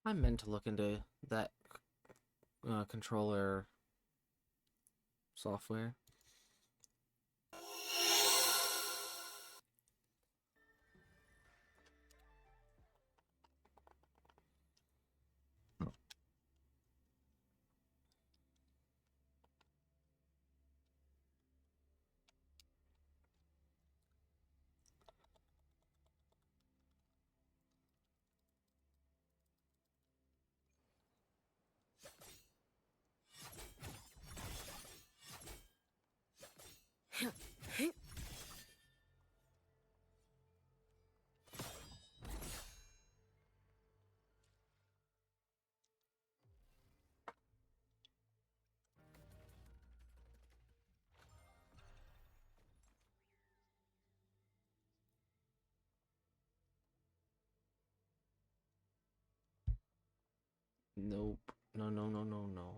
I meant to look into that controller software. Nope. No, no, no, no, no.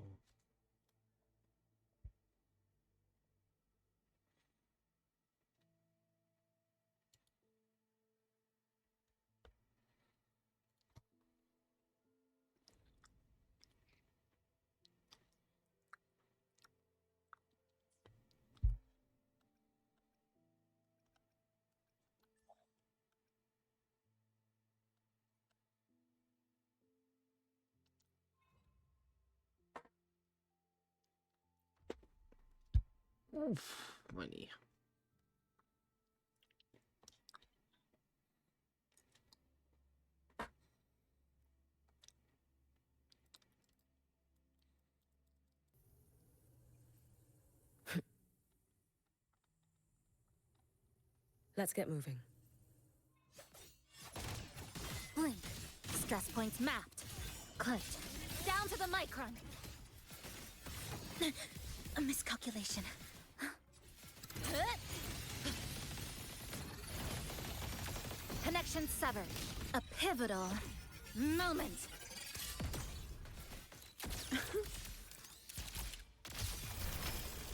Oof, my knee. Let's get moving. Blink. Stress points mapped. Clicked. Down to the micron. A miscalculation. Connection severed. A pivotal moment.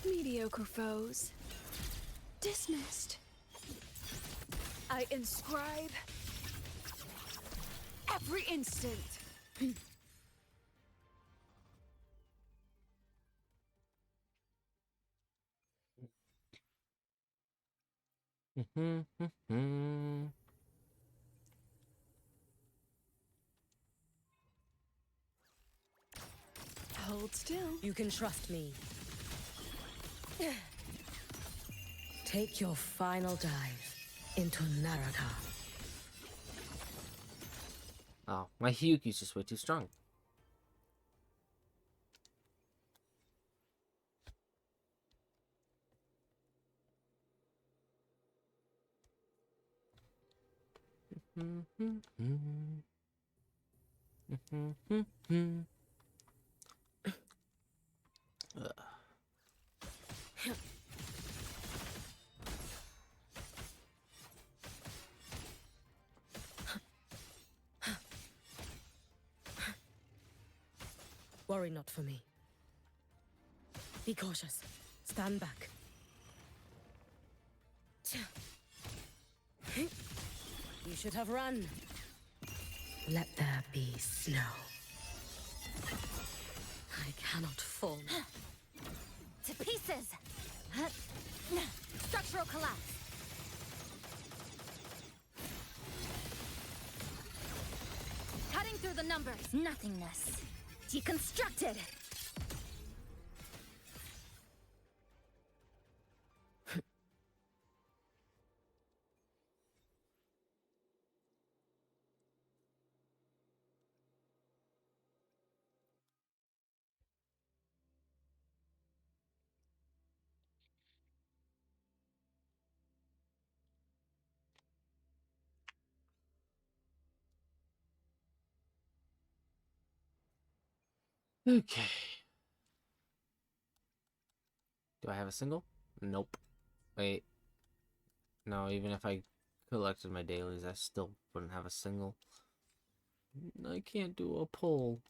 Mediocre foes. Dismissed. I inscribe every instant. Hold still. You can trust me. Take your final dive into Naraka. Oh, my Hyuki's just way too strong. Worry not for me. Be cautious. Stand back. You should have run. Let there be snow. I cannot fall. To pieces. Structural collapse. Cutting through the numbers. Nothingness. Deconstructed. Okay. Do I have a single? Nope. Wait. No, even if I collected my dailies, I still wouldn't have a single. I can't do a pull.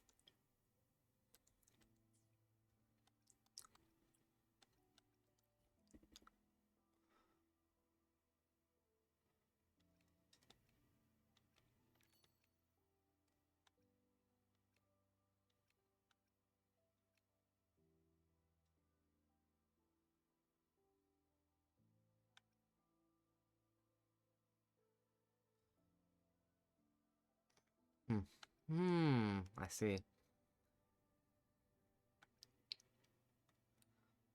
I see.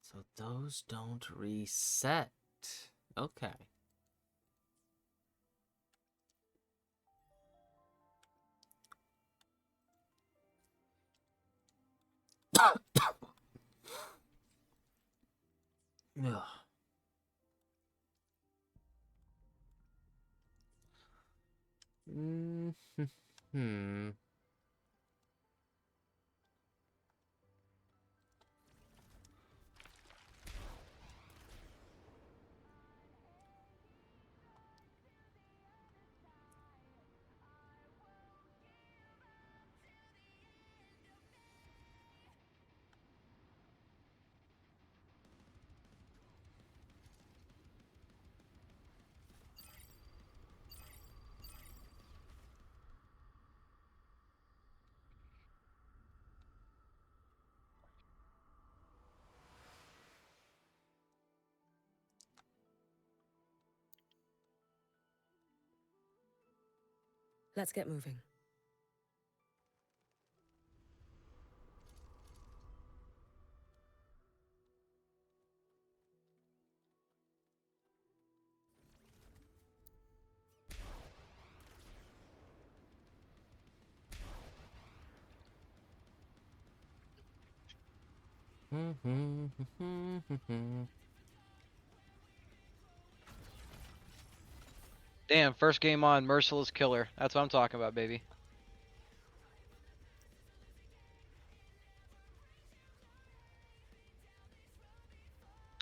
So those don't reset. Okay. Ugh. Hmm. Let's get moving. Damn, first game on, Merciless Killer. That's what I'm talking about, baby.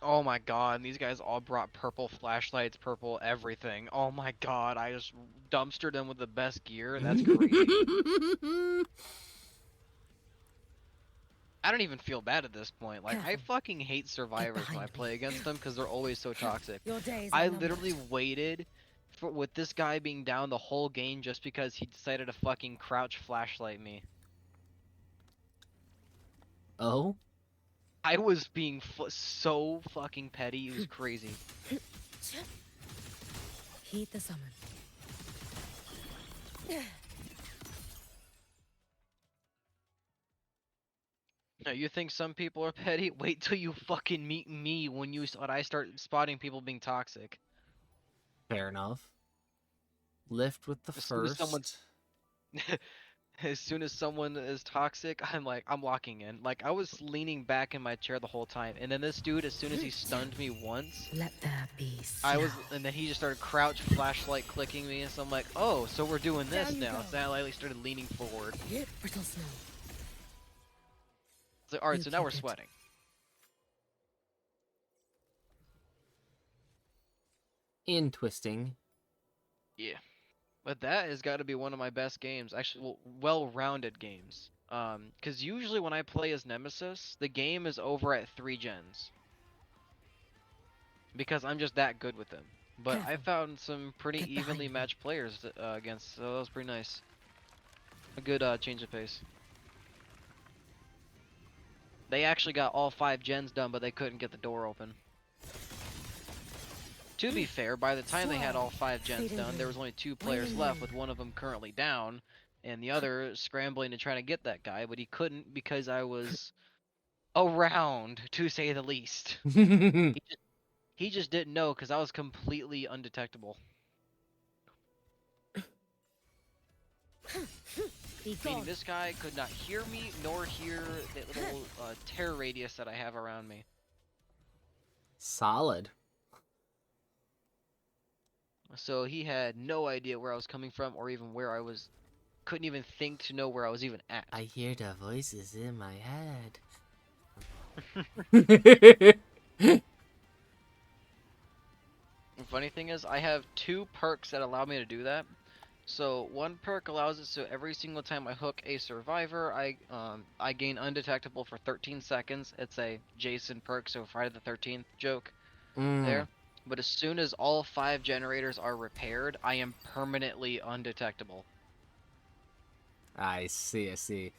Oh my god, these guys all brought purple flashlights, purple everything. Oh my god, I just dumpstered them with the best gear. That's crazy. I don't even feel bad at this point. Like, I Careful. fucking hate survivors when I behind me. play against them because they're always so toxic. Your days I are literally numbered. waited for with this guy being down the whole game just because he decided to fucking crouch flashlight me. Oh? I was being so fucking petty, it was crazy. Heed the summon. Now, you think some people are petty? Wait till you fucking meet me when I start spotting people being toxic. Fair enough. Lift with the As soon as someone's first. as soon as someone is toxic, I'm locking in. Like, I was leaning back in my chair the whole time, and then this dude, as soon as he stunned me once, Let there be snow. and then he just started crouch flashlight clicking me, and so I'm like, oh, so we're doing this Down you now. go. So I like started leaning forward. Brittle snow. It's like, all right, You so now we're keep it. sweating. In twisting. Yeah. But that has got to be one of my best games. Actually, well-rounded games. Because usually when I play as Nemesis, the game is over at 3 gens. Because I'm just that good with them. But I Careful. found some pretty Get evenly behind me. matched players against, so that was pretty nice. A good change of pace. They actually got all 5 gens done, but they couldn't get the door open. To be fair, by the time they had all 5 gens Fading done, there blue. was only 2 players Waiting left, wind. with one of them currently down, and the other scrambling to try to get that guy, but he couldn't because I was around, to say the least. He just didn't know because I was completely undetectable. Be Meaning gone. this guy could not hear me, nor hear the little terror radius that I have around me. Solid. So he had no idea where I was coming from, or even where I was. Couldn't even think to know where I was even at. I hear the voices in my head. The funny thing is, I have 2 perks that allow me to do that. So one perk allows it so every single time I hook a survivor, I gain undetectable for 13 seconds. It's a Jason perk, so Friday the 13th joke there. But as soon as all 5 generators are repaired, I am permanently undetectable. I see, I see.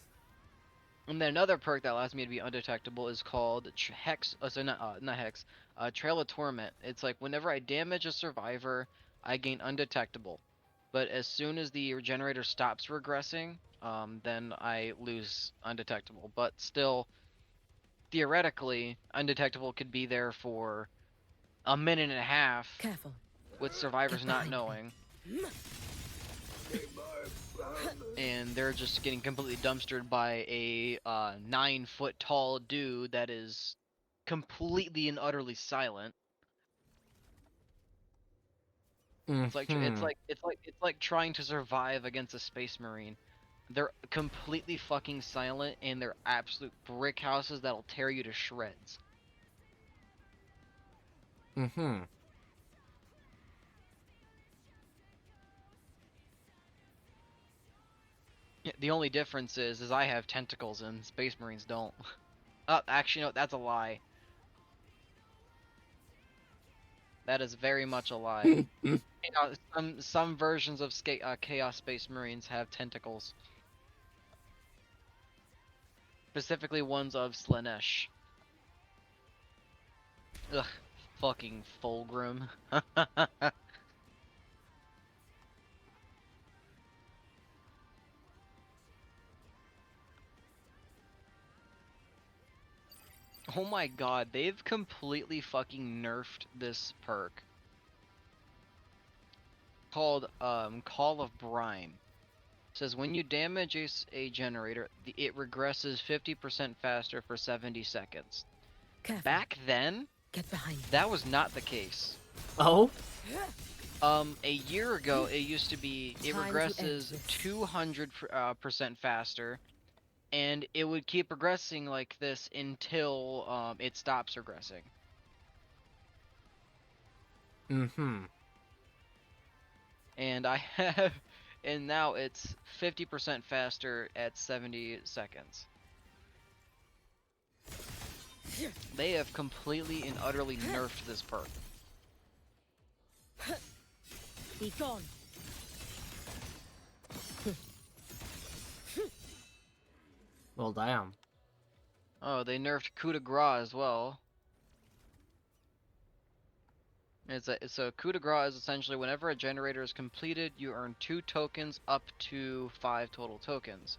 And then another perk that allows me to be undetectable is called Hex. So not Hex. Trail of Torment. It's like whenever I damage a survivor, I gain undetectable. but as soon as the generator stops regressing, then I lose undetectable. But still, theoretically, undetectable could be there for a minute and a half Careful. with survivors Get not behind knowing, me. and they're just getting completely dumpstered by a 9-foot tall dude that is completely and utterly silent. It's like Mm-hmm. it's like trying to survive against a space marine. They're completely fucking silent, and they're absolute brick houses that'll tear you to shreds. Mm-hmm. Yeah, the only difference is I have tentacles and space marines don't. Actually, no, that's a lie. That is very much a lie. You know, some versions of Chaos Space Marines have tentacles, specifically ones of Slanesh. Ugh, fucking Fulgrim. Oh my god, they've completely fucking nerfed this perk called Call of Brine. It says when you damage a generator, it regresses 50% faster for 70 seconds. Careful. Back then, Get behind me. that was not the case. Oh? A year ago, it used to be it Time to regresses end this. 200% faster, and it would keep regressing like this until it stops regressing. Mm-hmm. And I have, and now it's 50% faster at 70 seconds. They have completely and utterly nerfed this perk. Be gone. Well, damn. Oh, they nerfed coup de grace as well. So coup de grace is essentially whenever a generator is completed, you earn 2 tokens up to 5 total tokens.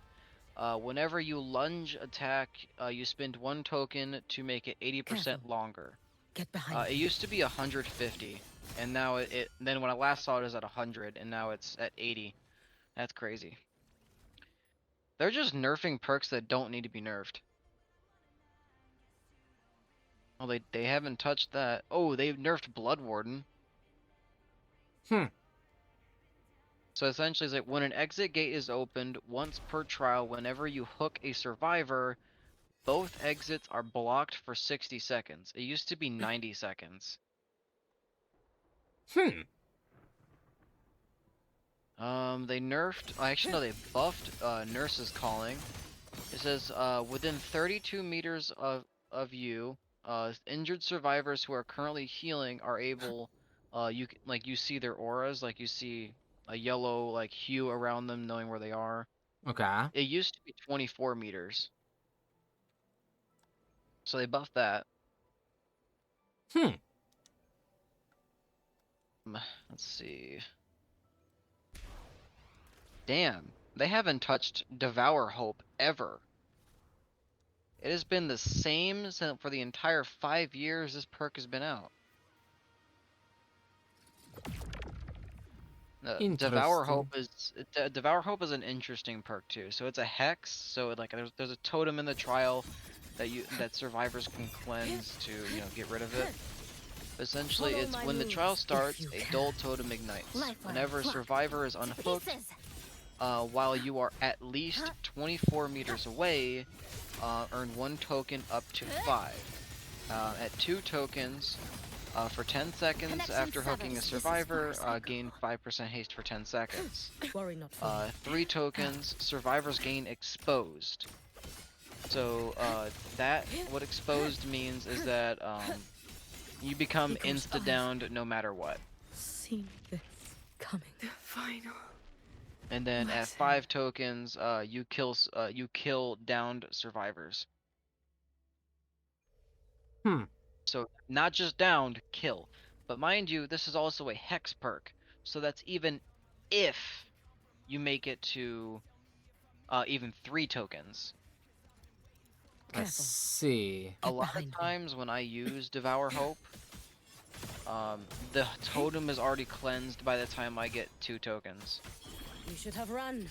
Whenever you lunge attack, you spend 1 token to make it 80% Careful. longer. Get behind It me. used to be 150, and now then when I last saw it is at 100, and now it's at 80. That's crazy. They're just nerfing perks that don't need to be nerfed. Oh, they haven't touched that. Oh, they've nerfed Blood Warden. Hmm. So essentially, it's like when an exit gate is opened once per trial, whenever you hook a survivor, both exits are blocked for 60 seconds. It used to be 90 seconds. Hmm. They nerfed. Actually, no, they buffed Nurse's Calling. It says within 32 meters of you, injured survivors who are currently healing are able. You see their auras, like you see a yellow like hue around them, knowing where they are. Okay. It used to be 24 meters, so they buffed that. Hmm. Let's see. Damn, they haven't touched Devour Hope ever. It has been the same for the entire 5 years this perk has been out. Interesting. Devour Hope is an interesting perk too. So it's a hex. So there's a totem in the trial that survivors can cleanse to get rid of it. Essentially, Follow it's my when the trial moves, if starts, you a can. dull totem ignites. Lifeline, Whenever a clock. survivor is unhooked, Pieces. while you are at least 24 meters away, earn 1 token up to 5. At 2 tokens, for 10 seconds Connection after severed. hooking a This is survivor, motorcycle. gain 5% haste for 10 seconds. Worry not for me. 3 tokens, survivors gain exposed. So what exposed means is that you become He goes insta-downed no matter what. Seen this coming. The final. And then at Lesson. 5 tokens, you kill downed survivors. Hmm. So not just downed, kill. But mind you, this is also a hex perk, so that's even if you make it to even 3 tokens. I Careful. see. A Get lot of behind me. times when I use Devour Hope, the totem is already cleansed by the time I get 2 tokens. You should have run.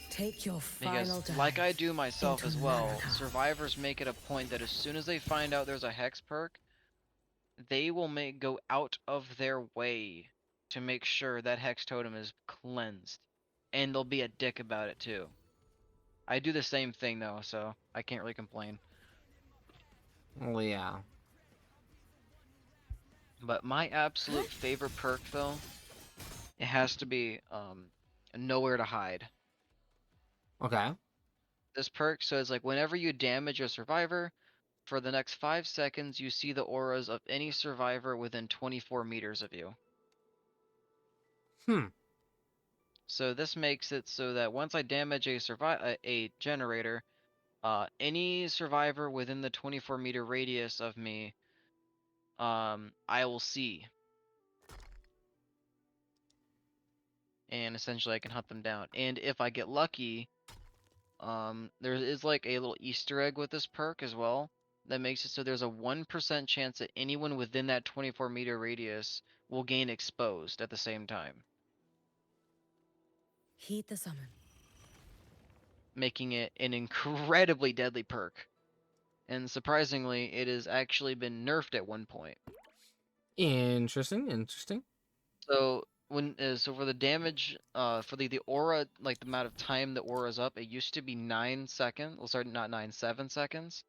Take your Because, final dive. like I do myself into as well, Lanarkha. survivors make it a point that as soon as they find out there's a hex perk, they will go out of their way to make sure that hex totem is cleansed. And they'll be a dick about it too. I do the same thing though, so I can't really complain. Well, yeah. But my absolute favorite perk though, it has to be nowhere to hide. Okay. This perk, so it's like whenever you damage a survivor, for the next 5 seconds you see the auras of any survivor within 24 meters of you. Hmm. So this makes it so that once I damage a generator, any survivor within the 24-meter radius of me, I will see. And essentially I can hunt them down. And if I get lucky, there is like a little Easter egg with this perk as well that makes it so there's a 1% chance that anyone within that 24-meter radius will gain exposed at the same time, Heed the summon. making it an incredibly deadly perk. And surprisingly, it has actually been nerfed at one point. Interesting. Interesting. So so for the damage, for the aura, like the amount of time the aura is up, it used to be 9 seconds. Well, sorry, not 9, 7 seconds,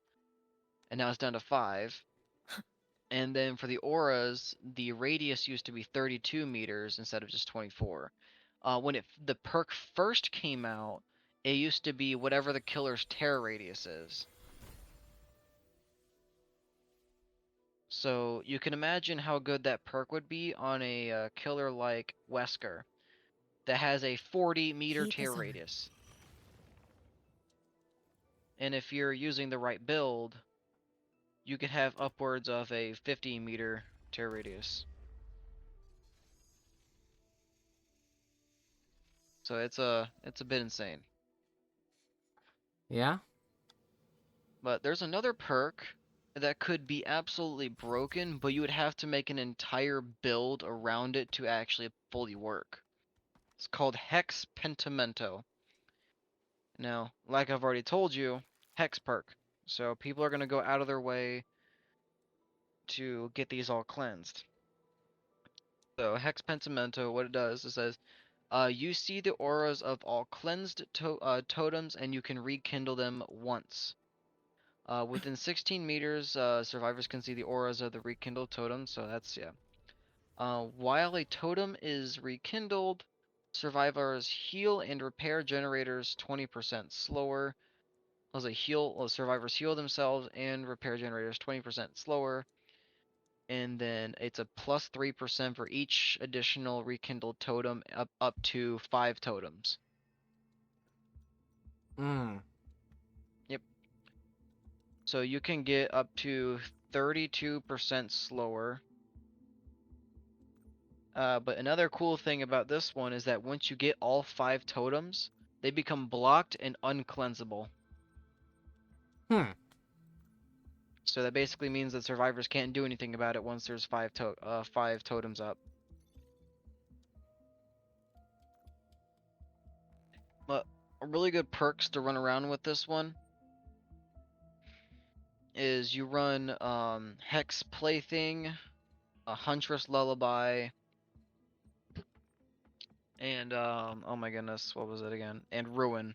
and now it's down to 5. And then for the auras, the radius used to be 32 meters instead of just 24. When the perk first came out, it used to be whatever the killer's terror radius is. So you can imagine how good that perk would be on a killer like Wesker that has a 40-meter Heed the tear summon. radius. And if you're using the right build, you could have upwards of a 50-meter tear radius. So it's a bit insane. Yeah. But there's another perk that could be absolutely broken, but you would have to make an entire build around it to actually fully work. It's called Hex Pentimento. Now, like I've already told you, Hex perk. So people are going to go out of their way to get these all cleansed. So Hex Pentimento, what it does, it says, you see the auras of all cleansed totems and you can rekindle them once. Within 16 meters, survivors can see the auras of the rekindled totem, so that's, yeah. While a totem is rekindled, survivors heal and repair generators 20% slower. Survivors heal themselves and repair generators 20% slower. And then it's a plus 3% for each additional rekindled totem up to 5 totems. Hmm. Yep. So you can get up to 32% slower. But another cool thing about this one is that once you get all 5 totems, they become blocked and uncleansable. Hmm. So that basically means that survivors can't do anything about it once there's 5 totems up. But really good perks to run around with this one is you run Hex Plaything, a Huntress Lullaby, and oh my goodness, what was it again? And Ruin.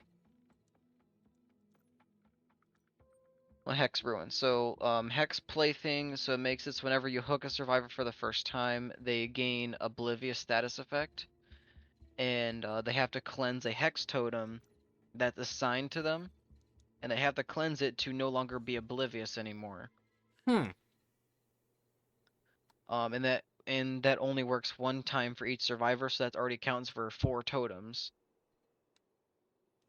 Well, Hex Ruin. So Hex Plaything, so it makes it so whenever you hook a survivor for the first time, they gain Oblivious status effect, and they have to cleanse a Hex totem that's assigned to them, and they have to cleanse it to no longer be oblivious anymore. Hmm. And that only works one time for each survivor, so that already counts for 4 totems.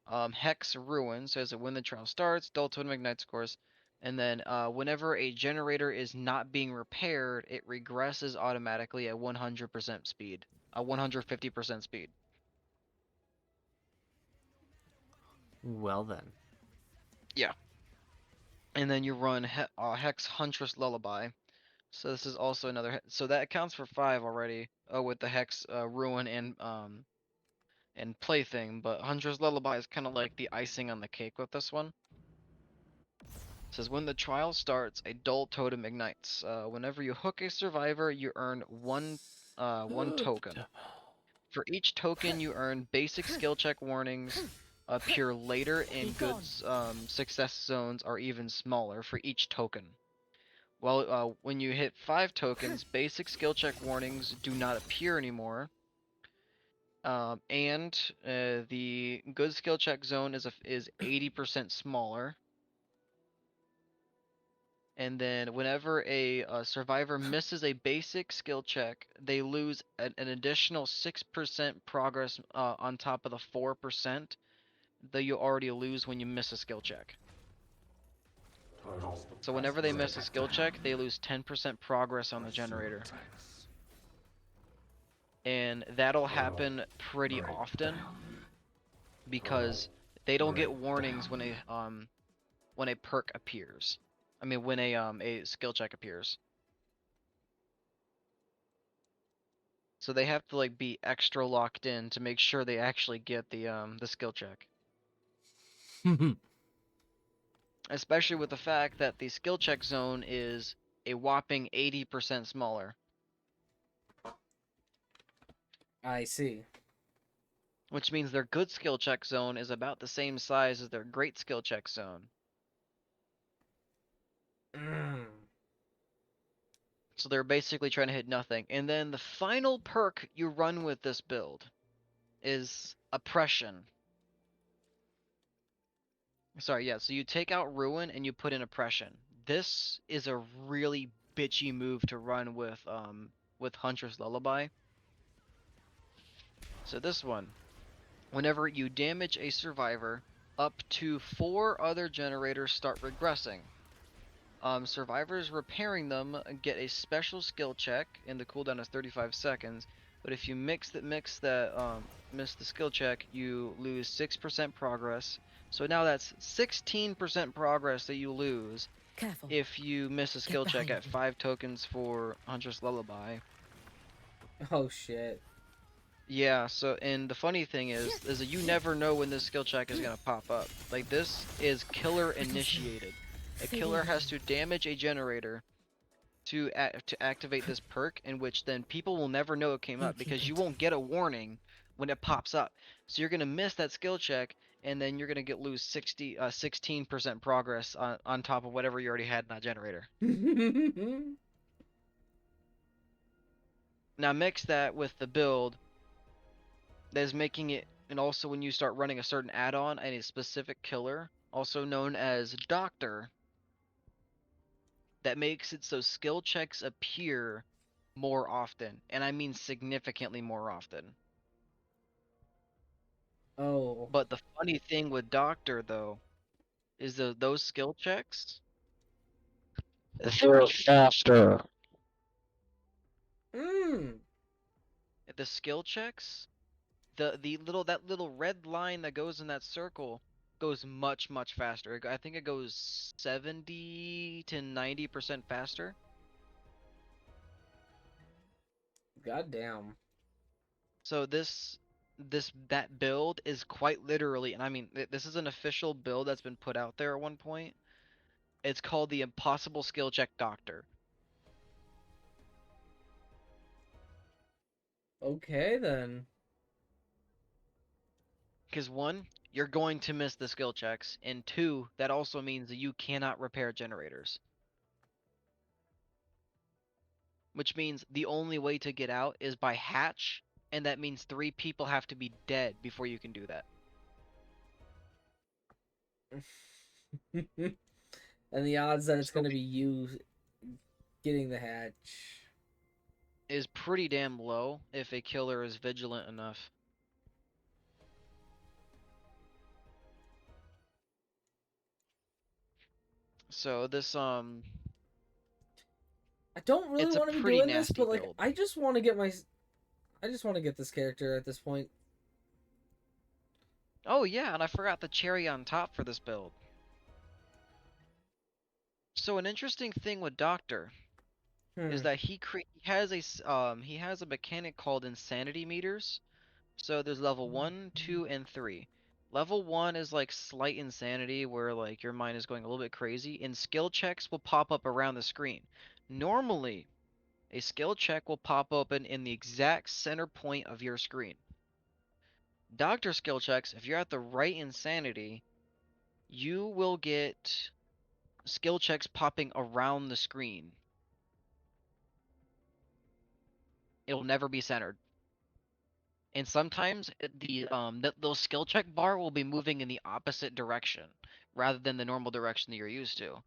Hex Ruin says that when the trial starts, Dull Totem ignites, of course, and then whenever a generator is not being repaired, it regresses automatically at 100% speed. 150% speed. Well then. Yeah. And then you run Hex Huntress Lullaby. So this is also another. So that accounts for 5 already. With the Hex Ruin and Plaything, but Huntress Lullaby is kind of like the icing on the cake with this one. It says when the trial starts, a dull totem ignites. Whenever you hook a survivor, you earn one token. For each token, you earn basic skill check warnings. Appear later in good success zones are even smaller for each token. Well, when you hit 5 tokens, basic skill check warnings do not appear anymore. And the good skill check zone is 80% smaller. And then whenever a survivor misses a basic skill check, they lose an additional 6% progress on top of the 4% that you already lose when you miss a skill check. So whenever they miss a skill check, they lose 10% progress on the generator. And that'll happen pretty often because they don't get warnings when a perk appears. I mean when a skill check appears. So they have to like be extra locked in to make sure they actually get the skill check. Especially with the fact that the skill check zone is a whopping 80% smaller. I see. Which means their good skill check zone is about the same size as their great skill check zone. So they're basically trying to hit nothing. And then the final perk you run with this build is Oppression. Sorry, yeah, so you take out Ruin and you put in Oppression. This is a really bitchy move to run with Huntress Lullaby. So this one, whenever you damage a survivor, up to 4 other generators start regressing. Survivors repairing them get a special skill check, and the cooldown is 35 seconds. But if you miss the skill check, you lose 6% progress. So now that's 16% progress that you lose Careful. if you miss a skill check at behind me. 5 tokens for Huntress Lullaby. Oh shit. Yeah, so and the funny thing is that you never know when this skill check is gonna pop up. Like this is killer initiated. A killer has to damage a generator to activate this perk, in which then people will never know it came up because you won't get a warning when it pops up. So you're gonna miss that skill check, and then you're gonna lose 16% progress on top of whatever you already had in that generator. Now mix that with the build that is making it, and also when you start running a certain add-on and a specific killer, also known as Doctor, that makes it so skill checks appear more often, and I mean significantly more often. Oh. But the funny thing with Doctor, though, is those skill checks, they're faster. Mm. The skill checks, that little red line that goes in that circle goes much faster. I think it goes 70 to 90% faster. Goddamn. So that build is quite literally, and I mean this is an official build that's been put out there at one point. It's called the Impossible Skill Check Doctor. Okay then. Because one, you're going to miss the skill checks, and two, that also means that you cannot repair generators. Which means the only way to get out is by hatch, and that means 3 people have to be dead before you can do that. And the odds that it's So gonna be you getting the hatch. is pretty damn low if a killer is vigilant enough. So this I don't really it's a want to be pretty doing this, nasty but like build. I just want to get my I just want to get this character at this point. Oh yeah, and I forgot the cherry on top for this build. So an interesting thing with Doctor is Hmm. that he has a mechanic called insanity meters. So there's level 1, 2, and 3. Level 1 is like slight insanity where like your mind is going a little bit crazy and skill checks will pop up around the screen. Normally, a skill check will pop open in the exact center point of your screen. Doctor skill checks, if you're at the right insanity, you will get skill checks popping around the screen. It'll never be centered. And sometimes those skill check bar will be moving in the opposite direction rather than the normal direction that you're used to.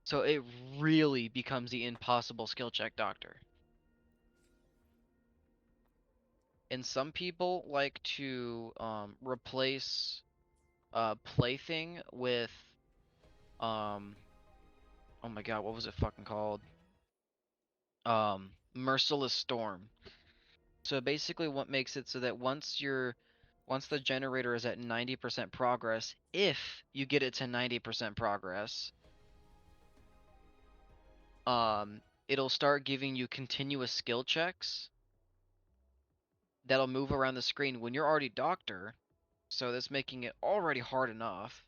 So it really becomes the impossible skill check doctor. And some people like to replace plaything with um oh my god, what was it fucking called? Merciless Storm. So basically what makes it so that once the generator is at 90% progress, if you get it to 90% progress, it'll start giving you continuous skill checks that'll move around the screen when you're already doctor, so that's making it already hard enough.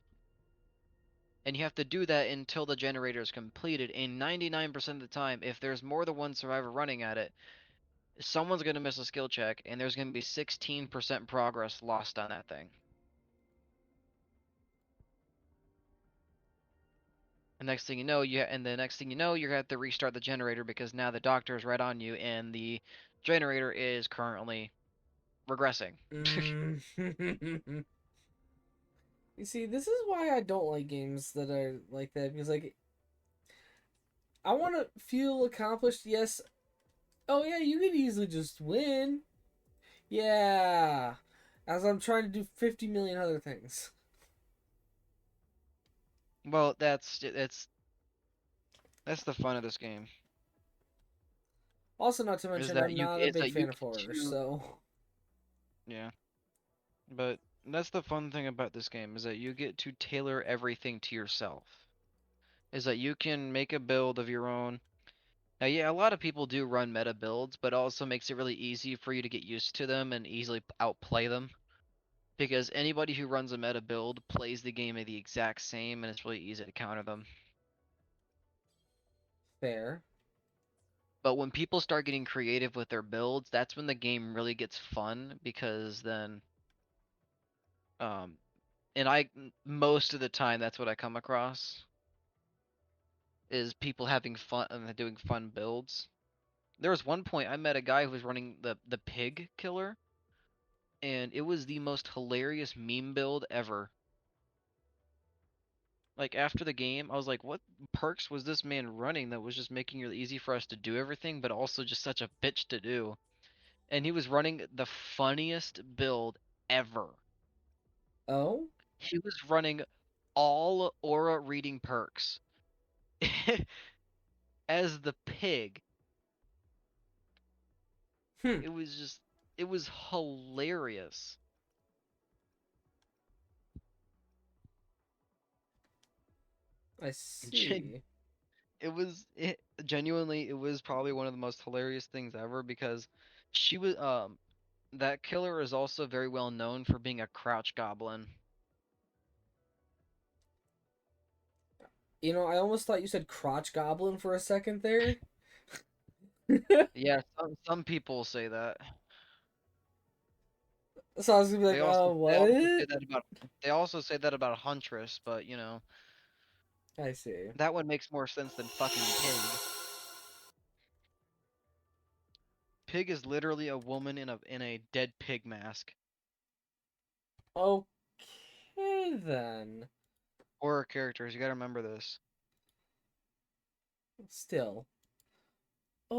And you have to do that until the generator is completed, and 99% of the time, if there's more than one survivor running at it, someone's going to miss a skill check, and there's going to be 16% progress lost on that thing. And next thing you know, the next thing you know, you're gonna have to restart the generator because now the doctor is right on you, and the generator is currently regressing. Mm. You see, this is why I don't like games that are like that because like I want to feel accomplished. Yes. Oh yeah, you could easily just win. Yeah. As I'm trying to do 50 million other things. Well, that's the fun of this game Also, not to is mention, that I'm you not a it's big that you fan of get horror, to so yeah, but that's the fun thing about this game is that you get to tailor everything to yourself. Is that you can make a build of your own. Now, yeah, a lot of people do run meta builds, but it also makes it really easy for you to get used to them and easily outplay them. Because anybody who runs a meta build plays the game the exact same, and it's really easy to counter them. fair. But when people start getting creative with their builds, that's when the game really gets fun because then, um, and most of the time that's what I come across is people having fun and doing fun builds. There was one point I met a guy who was running the pig killer, and it was the most hilarious meme build ever. Like after the game, I was like, what perks was this man running that was just making it easy for us to do everything, but also just such a bitch to do? And he was running the funniest build ever. Oh? He was running all aura reading perks as the pig. Hmm. It was just, it was hilarious. I Gen- see. Genuinely, it was probably one of the most hilarious things ever because she was, that killer is also very well known for being a crouch goblin. You know, I almost thought you said crotch goblin for a second there. Yeah, some people say that. So I was gonna be like, what? They also say that about Huntress, but you know, I see. that one makes more sense than fucking pig. Pig is literally a woman in a dead pig mask. Okay then. Horror characters, you gotta remember this. Still.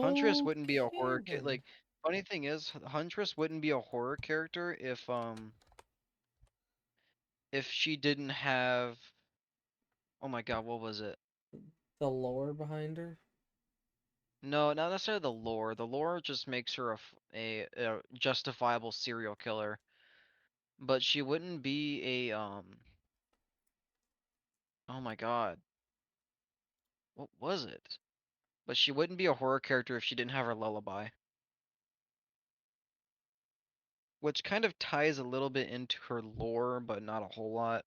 Huntress wouldn't be a Okay horror then. like funny thing is Huntress wouldn't be a horror character if she didn't have oh my god, what was it? The lore behind her. No, not necessarily the lore. The lore just makes her a justifiable serial killer, but she wouldn't be a Oh my god, what was it? But she wouldn't be a horror character if she didn't have her lullaby, which kind of ties a little bit into her lore, but not a whole lot.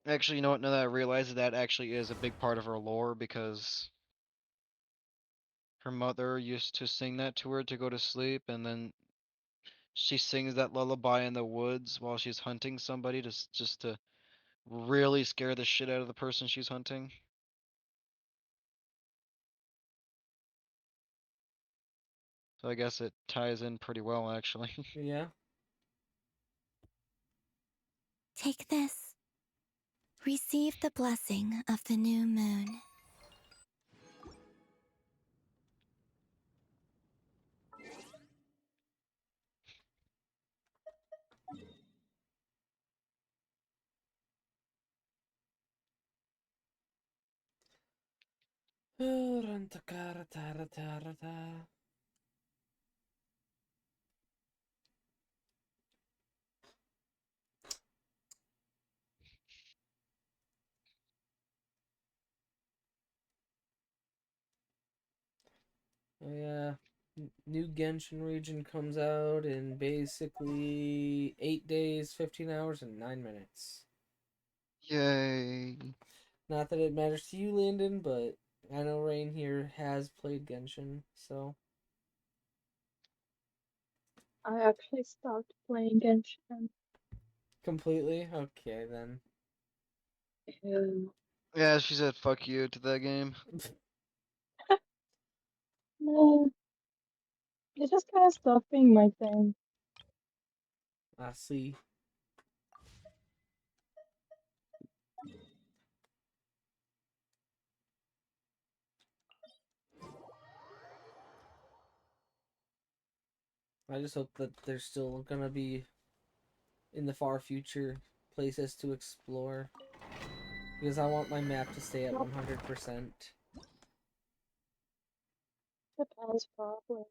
Actually, you know what? Now that I realize that actually is a big part of her lore because her mother used to sing that to her to go to sleep, and then she sings that lullaby in the woods while she's hunting somebody just to really scare the shit out of the person she's hunting. So I guess it ties in pretty well, actually. Yeah. Take this. Receive the blessing of the new moon. Oh yeah. New Genshin region comes out in basically 8 days, 15 hours, and 9 minutes. Yay. Not that it matters to you, Landon, but I know Rain here has played Genshin, so. I actually stopped playing Genshin. Completely? Okay, then. Ew. Yeah, she said fuck you to that game. No, it just kind of stopped being my thing. I see. I just hope that there's still gonna be, in the far future, places to explore. Because I want my map to stay at Yep, 100%. depends probably.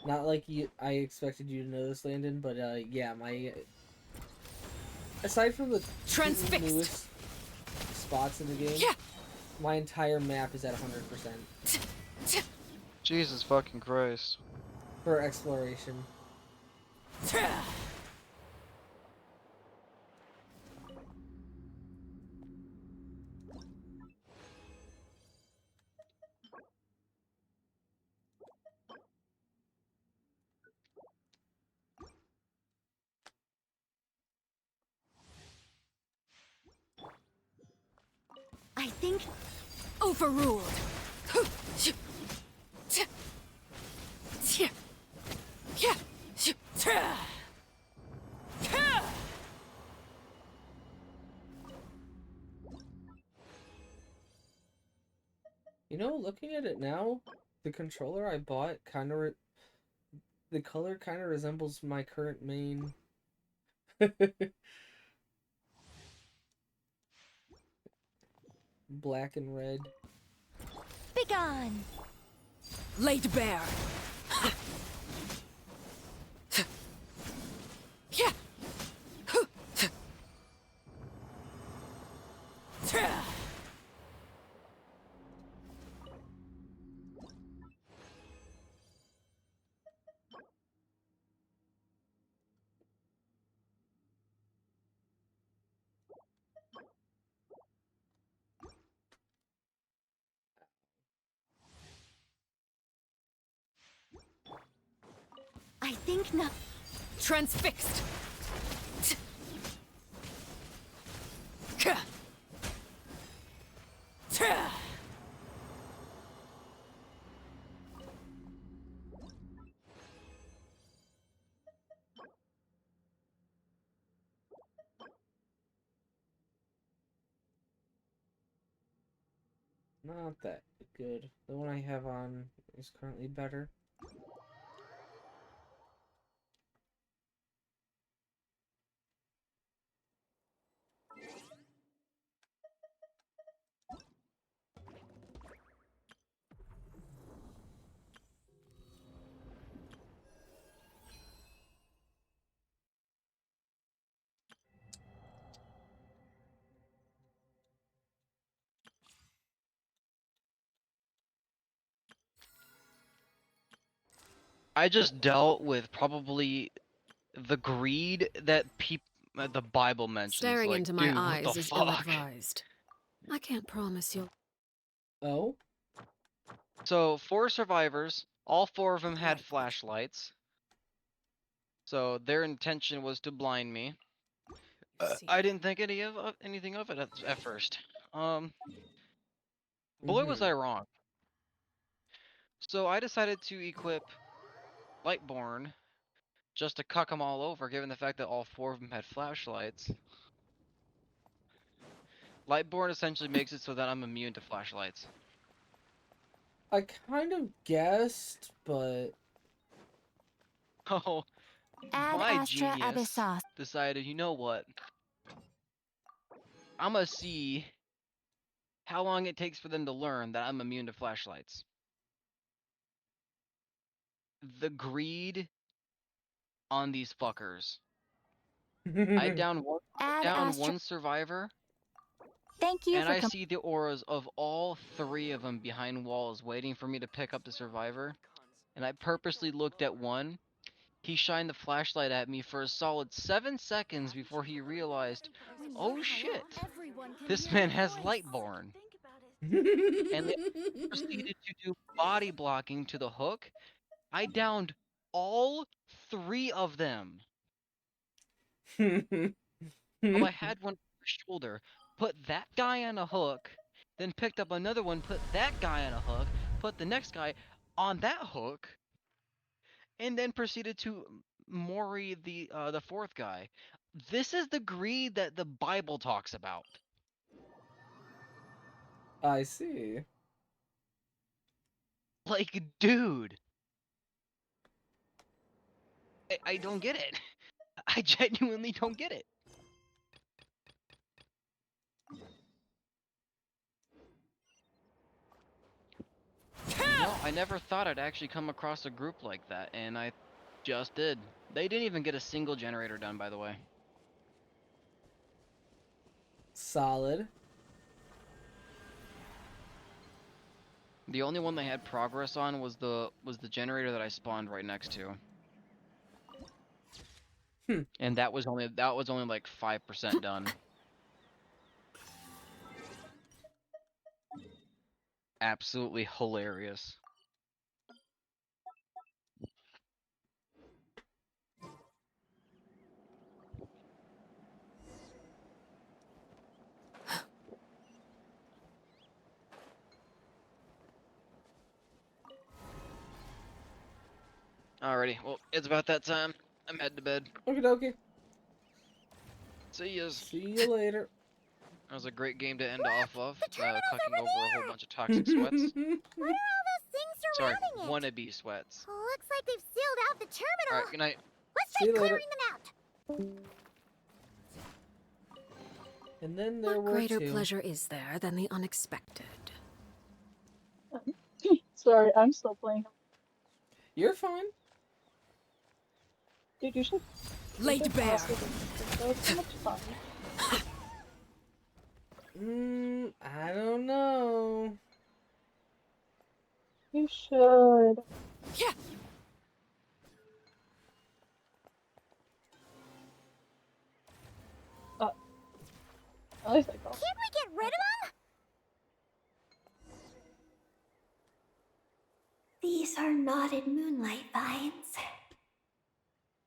Not like you, I expected you to know this, Landon, but yeah, my aside from the two Transfixed. newest spots in the game, Yeah. my entire map is at 100% Jesus fucking Christ. for exploration. I think Overruled. You know, looking at it now, the controller I bought kind of the color kind of resembles my current main. Black and red. begone. Laid bare. I think not. Transfixed. Not that good. The one I have on is currently better. I just dealt with probably the greed that the Bible mentions. Staring Like, into my dude, what the eyes is fuck? ill-advised. I can't promise you'll... Oh? So 4 survivors, all 4 of them had Right. flashlights. So their intention was to blind me. See. I didn't think anything of it at first. Boy, was Mm-hmm. I wrong. So I decided to equip Lightborn just to cuck them all over, given the fact that all 4 of them had flashlights. Lightborn essentially makes it so that I'm immune to flashlights. I kind of guessed, but... Oh, Ad my astra genius abyssos. decided, you know what? I'm gonna see how long it takes for them to learn that I'm immune to flashlights. The greed on these fuckers. I down Ad down astra. one survivor, Thank you and for I see the auras of all 3 of them behind walls waiting for me to pick up the survivor. And I purposely looked at one. He shined the flashlight at me for a solid 7 seconds before he realized, oh shit, this man has Lightborn. And they proceeded to do body blocking to the hook. I downed all 3 of them. Oh, I had one on the shoulder, put that guy on a hook, then picked up another one, put that guy on a hook, put the next guy on that hook, and then proceeded to mori the 4th guy. This is the greed that the Bible talks about. I see. Like, dude, I don't get it. I genuinely don't get it. No, I never thought I'd actually come across a group like that, and I just did. They didn't even get a single generator done, by the way. Solid. The only one they had progress on was the generator that I spawned right next to. And that was only like 5% done. Absolutely hilarious. Alrighty, well, it's about that time. I'm heading to bed. Okie dokie. See yas. See you later. That was a great game to end off of. The terminal's Cucking over over a whole there! bunch of toxic sweats. What are all those things Sorry, surrounding it? wannabe sweats. Looks like they've sealed out the terminal. Alright, good night. Let's See try you later. clearing them out. And then there What were greater 2. pleasure is there than the unexpected? Sorry, I'm still playing. You're fine. Dude, you should. Laid bare. That was so much fun. I don't know. You should. Yeah. At least I got. Can't we get rid of them? These are knotted moonlight vines.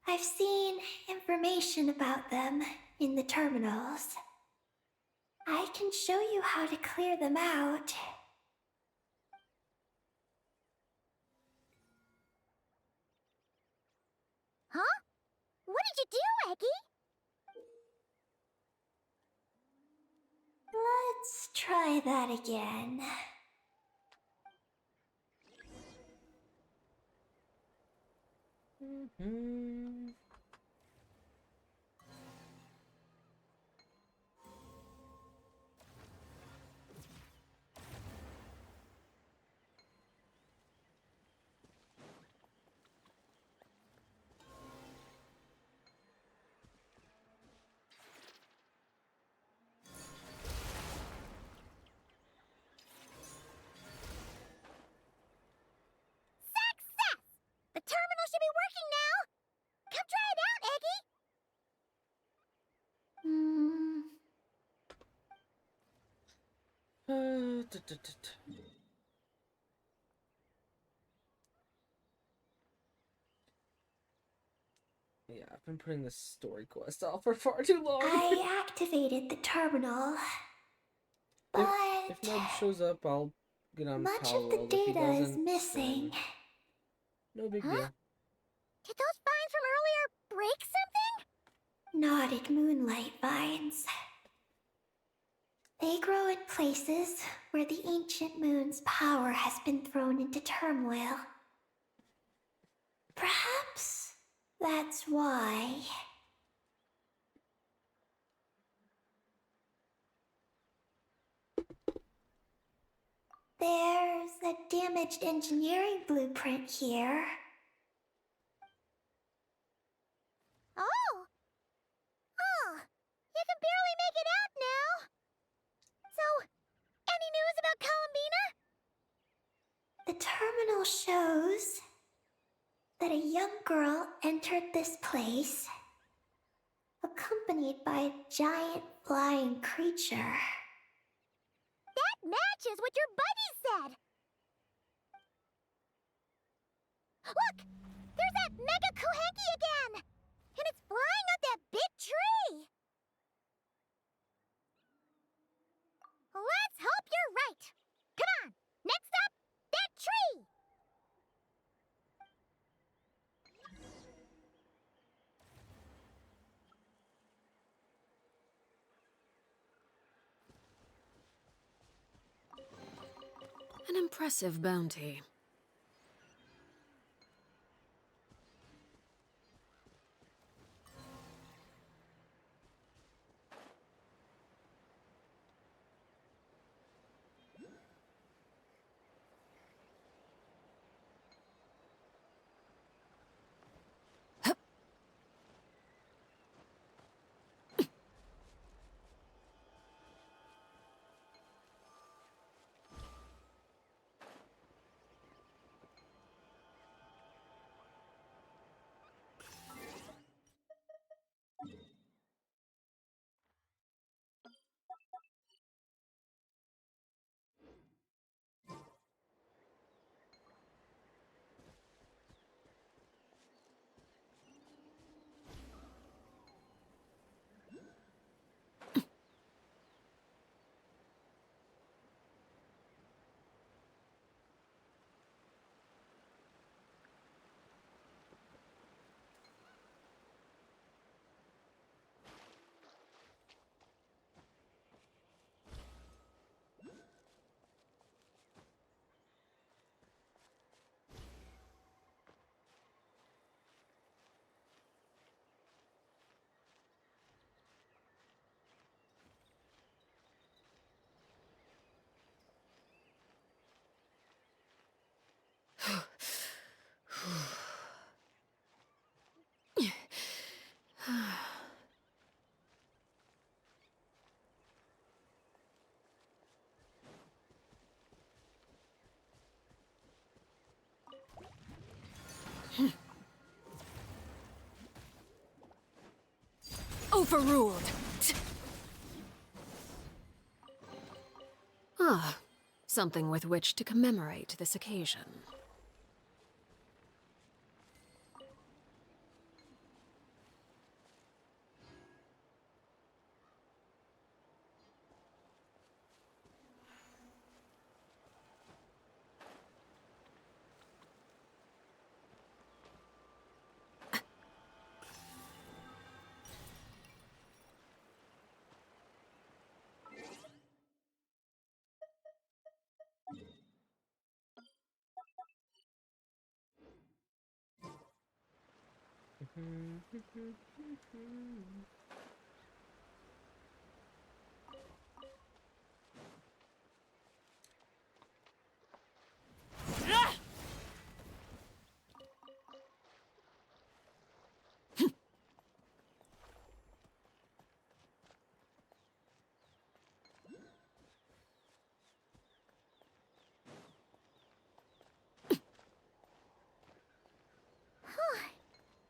I've seen information about them in the terminals. I can show you how to clear them out. Huh? What did you do, Eggy? Let's try that again. Success! The terminal should be working now! Come try it out, Eggy! Yeah, I've been putting this story quest off for far too long. I activated the terminal, but if Ned shows up, I'll get on much Power of the World. If he data is doesn't, missing. then no big Huh? deal. Did those vines from earlier break something? Knotted moonlight vines. They grow in places where the ancient moon's power has been thrown into turmoil. Perhaps that's why. There's a damaged engineering blueprint here. Oh! Oh! You can barely make it out now! So, any news about Columbina? The terminal shows that a young girl entered this place, accompanied by a giant flying creature. That matches what your buddy said! Look! There's that Mega Kohenki again! And it's flying up that big tree! Let's hope you're right! Come on! Next up, that tree! An impressive bounty. Overruled. Ah, something with which to commemorate this occasion.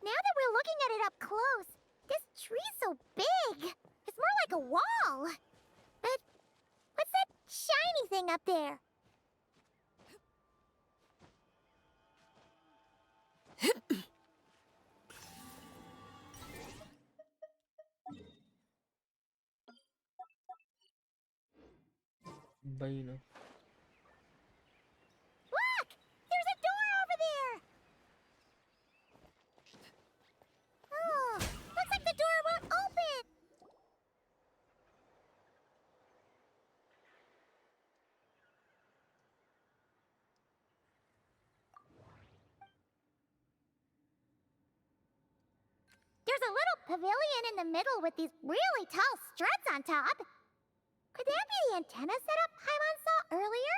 Now that we're looking at it up close, this tree's so big. It's more like a wall. But what's that shiny thing up there? Bueno. Look! There's a door over there! Oh, looks like the door won't open! There's a little pavilion in the middle with these really tall struts on top. Could that be the antenna setup Paimon saw earlier?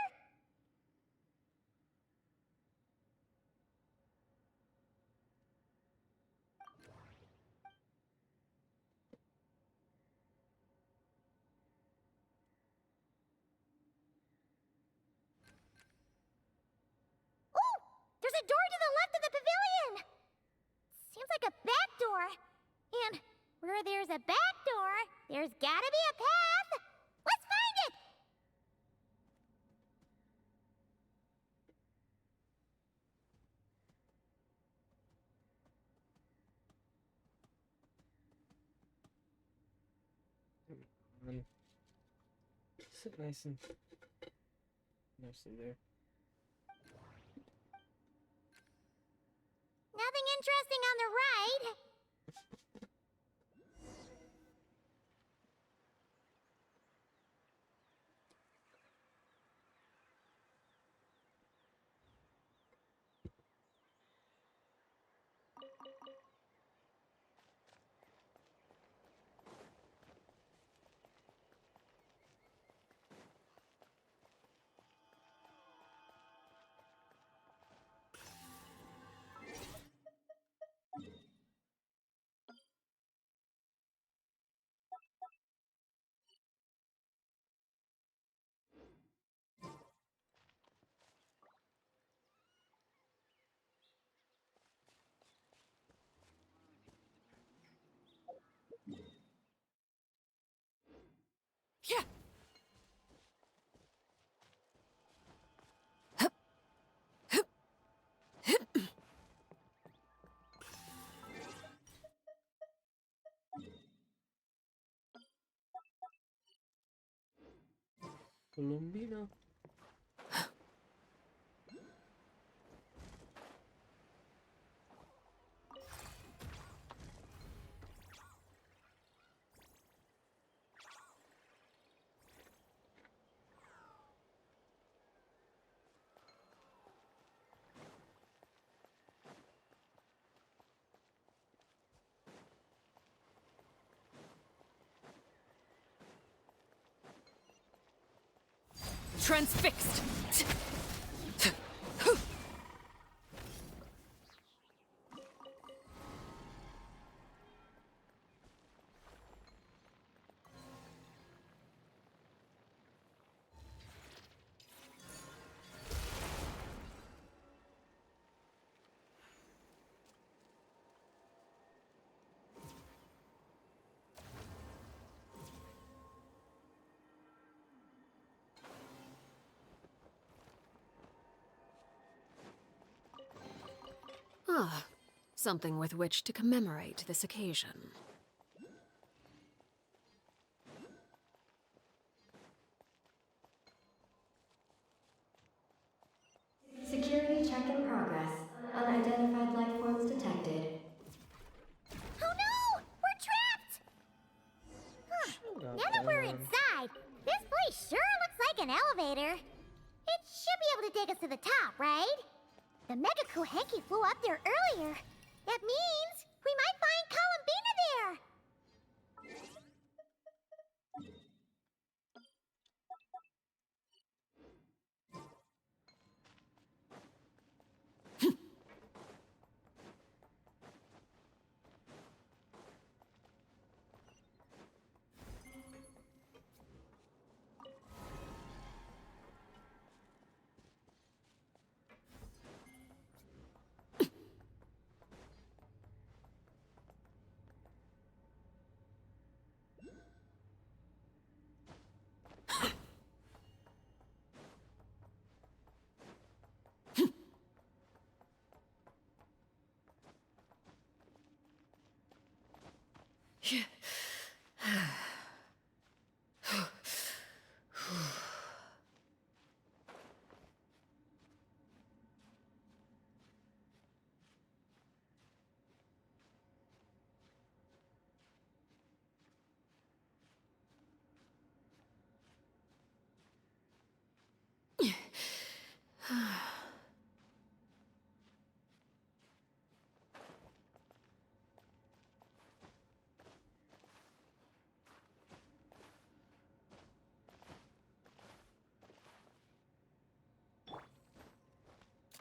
Oh! There's a door to the left of the pavilion! Seems like a back door. And where there's a back door, there's gotta be a path. Let's find it! Sit nice and nicely there. Nothing interesting on the right. Yeah. Colombina. Transfixed. Ah, something with which to commemorate this occasion. Security check in progress. Unidentified life forms detected. Oh no! We're trapped! Huh. Now that we're inside, this place sure looks like an elevator. It should be able to take us to the top, right? The Mega Kohenki flew up there earlier. That means We might find Columbina there!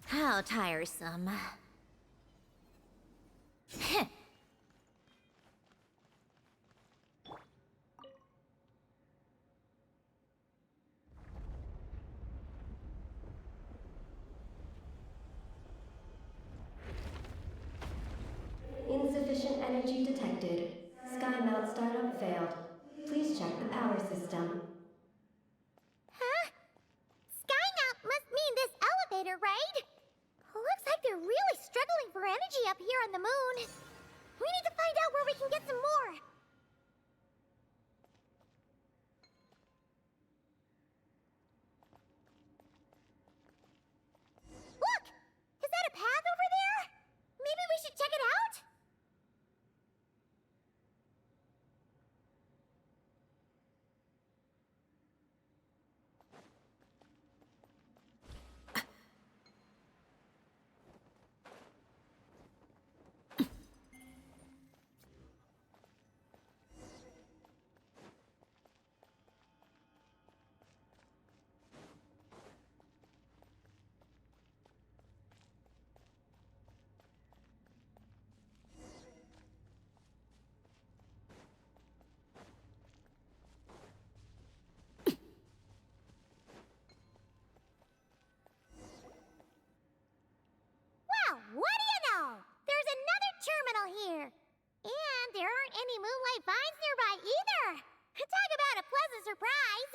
How tiresome. Insufficient energy detected. Sky mount startup failed. Please check the power system. Huh? Skymount must mean this elevator, right? Looks like they're really struggling for energy up here on the moon. We need to find out where we can get some more. Look! Is that a path over there? Maybe we should check it out? Well, what do you know? There's another terminal here. And there aren't any moonlight vines nearby either. Talk about a pleasant surprise.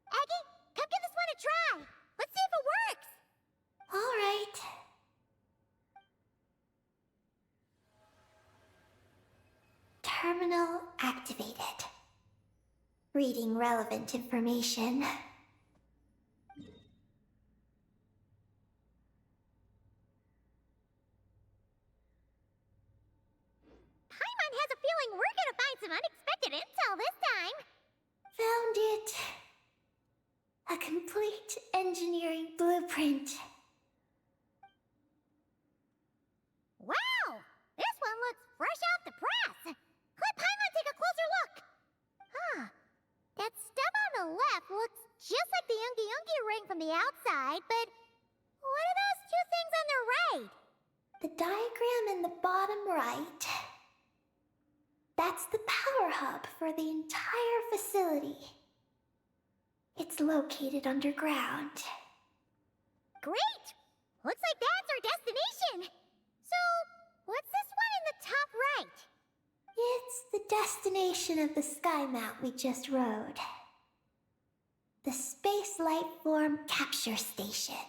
Aggie, come give this one a try. Let's see if it works. All right. Terminal activated. Reading relevant information. Paimon has a feeling we're gonna find some unexpected intel this time. Found it. A complete engineering blueprint. Wow! This one looks fresh off the press. Let Paimon take a closer look. Huh. That stub on the left looks just like the Ungi Ungi ring from the outside, but what are those two things on the right? The diagram in the bottom right. That's the power hub for the entire facility. It's located underground. Great! Looks like that's our destination. So, what's this one in the top right? It's the destination of the sky mount we just rode. The Space Life Form Capture Station.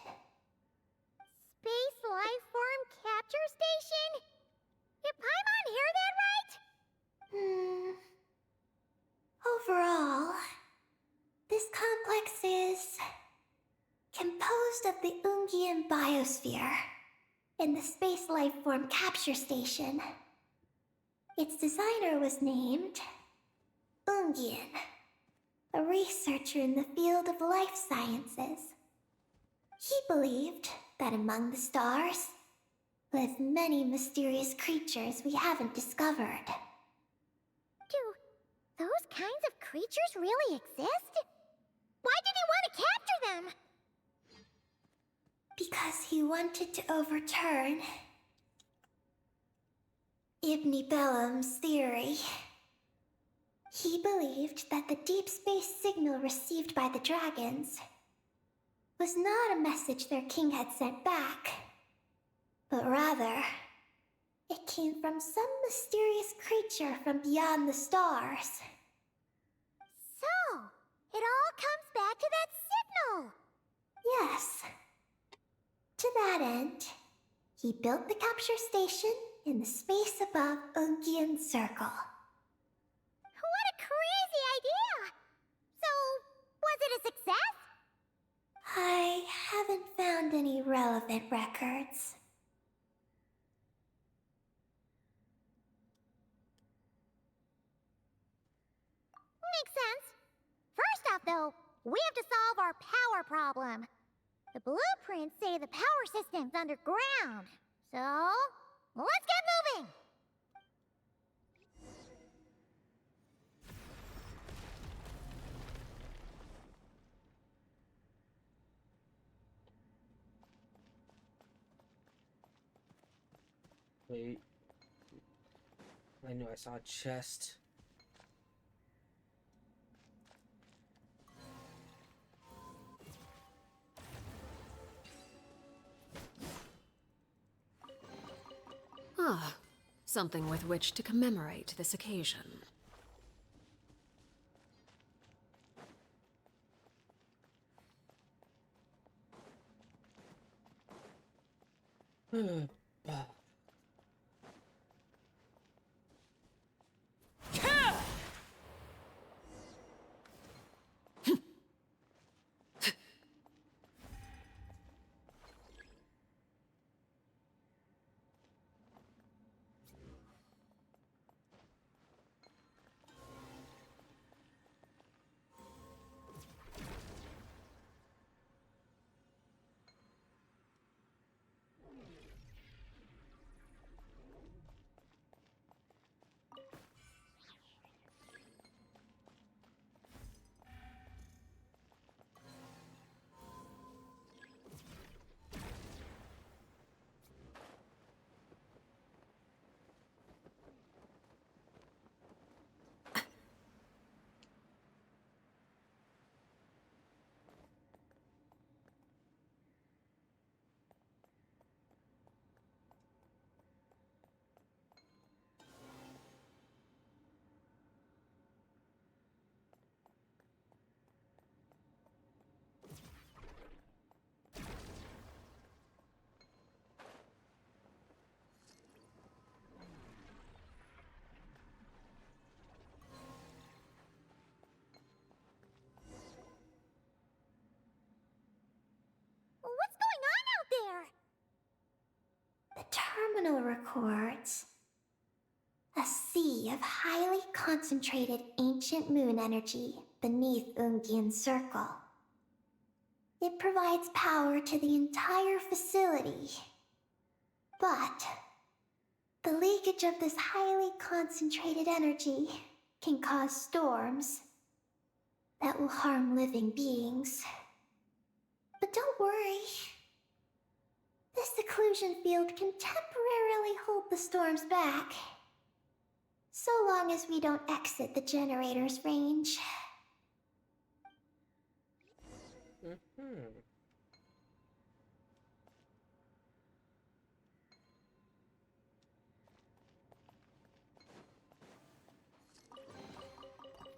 Space Life Form Capture Station? Did Paimon hear that right? Overall, this complex is composed of the Ungian biosphere and the Space Life Form Capture Station. Its designer was named Ungian, a researcher in the field of life sciences. He believed that among the stars, live many mysterious creatures we haven't discovered. Do those kinds of creatures really exist? Why did he want to capture them? Because he wanted to overturn Ibn Bellum's theory. He believed that the deep space signal received by the dragons was not a message their king had sent back, but rather, it came from some mysterious creature from beyond the stars. So, it all comes back to that signal. Yes. To that end, he built the capture station in the space above Ungian Circle. What a crazy idea! So, was it a success? I haven't found any relevant records. Makes sense. First off, though, we have to solve our power problem. The blueprints say the power system's underground. So, let's get moving! Wait. I knew I saw a chest. Ah, something with which to commemorate this occasion. What's going on out there? The terminal records a sea of highly concentrated ancient moon energy beneath Ungian Circle. It provides power to the entire facility. But the leakage of this highly concentrated energy can cause storms that will harm living beings. But don't worry. This seclusion field can temporarily hold the storms back, so long as we don't exit the generator's range.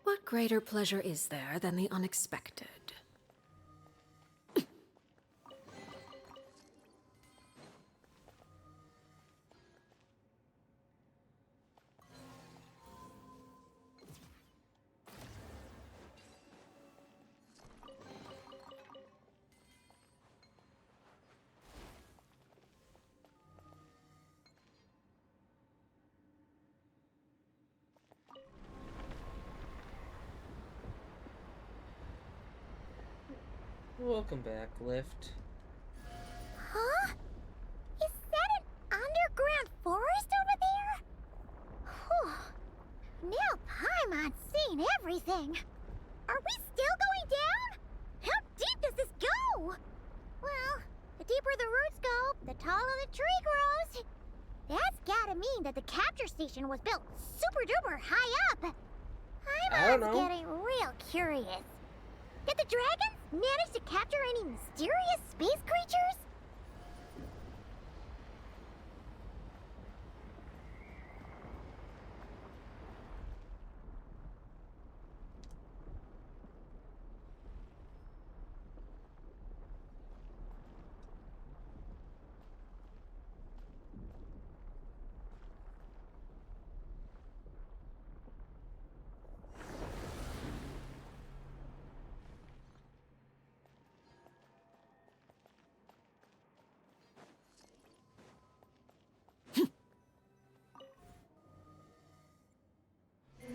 What greater pleasure is there than the unexpected? Welcome back, Lift. Huh? Is that an and everything. Are we still going down? How deep does this go? Well, the deeper the roots go, the taller the tree grows. That's gotta mean that the capture station was built super duper high up. I don't I'm know. getting real curious. Did the dragons manage to capture any mysterious space creatures?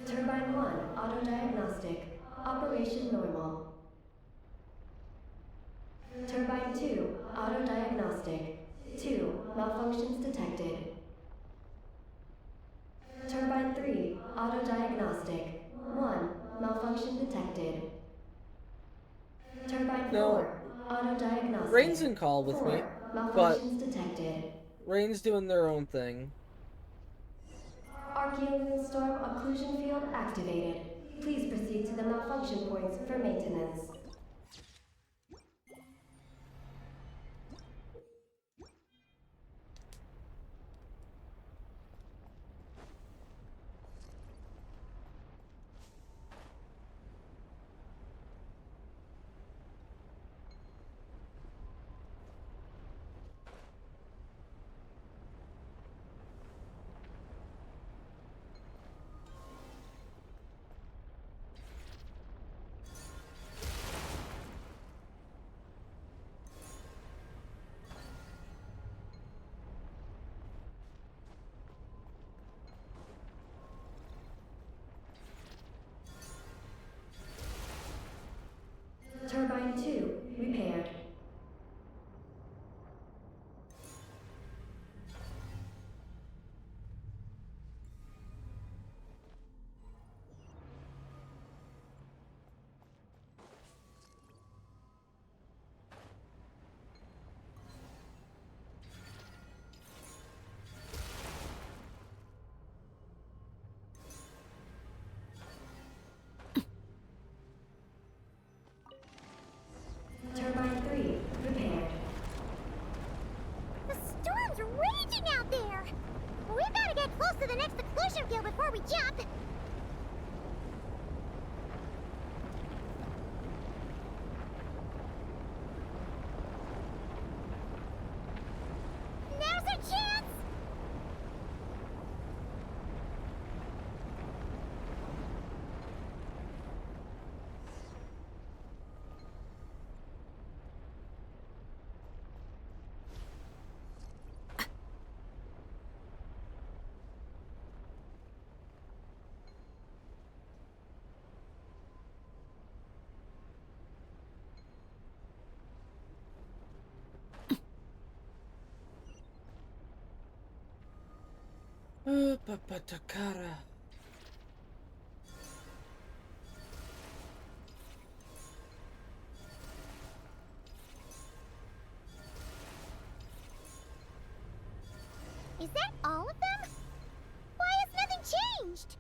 Turbine 1, auto-diagnostic. Operation normal. Turbine 2, auto-diagnostic. 2, malfunctions detected. Turbine 3, auto-diagnostic. 1, malfunction detected. Turbine No. 4, auto-diagnostic. Rain's in call with 4, me, malfunctions detected. Rain's doing their own thing. Archaeomoon storm occlusion field activated. Please proceed to the malfunction points for maintenance. Turbine 2, repaired. Turbine 3, repaired. The storm's raging out there! We've gotta get close to the next exclusion field before we jump! Now's our chance! Papatakara. Is that all of them? Why has nothing changed?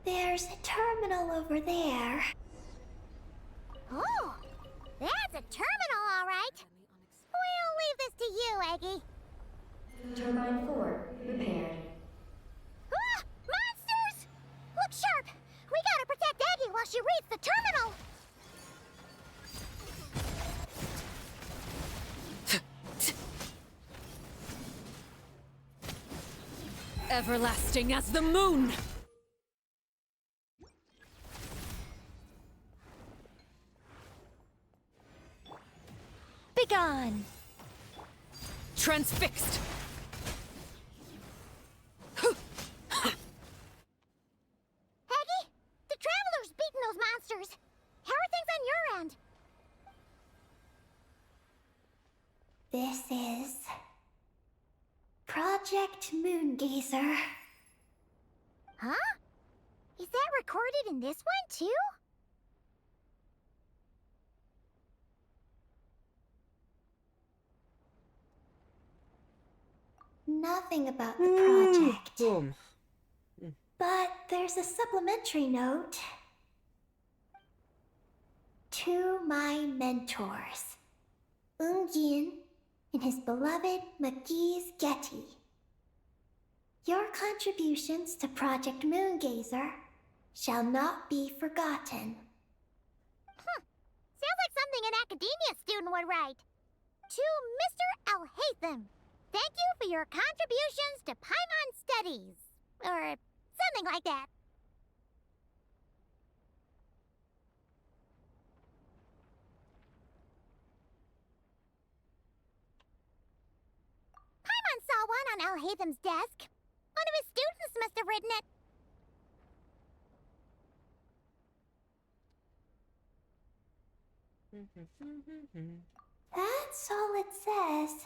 There's a terminal over there. Oh, that's a terminal, all right. We'll leave this to you, Eggy. Turbine 4, repaired. Ah! Monsters! Look sharp! We gotta protect Eggy while she reads the terminal! Everlasting as the moon! Begone! Transfixed! Eggy, the Traveler's beaten those monsters. How are things on your end? This is Project Moongazer. Huh? Is that recorded in this one, too? Nothing about the project. Boom. But there's a supplementary note. To my mentors, Yin and his beloved McGee's Getty. Your contributions to Project Moongazer shall not be forgotten. Sounds like something an academia student would write. To Mr. Alhaitham, thank you for your contributions to Paimon Studies. Or something like that. Paimon saw one on Alhaitham's desk. One of his students must have written it. That's all it says.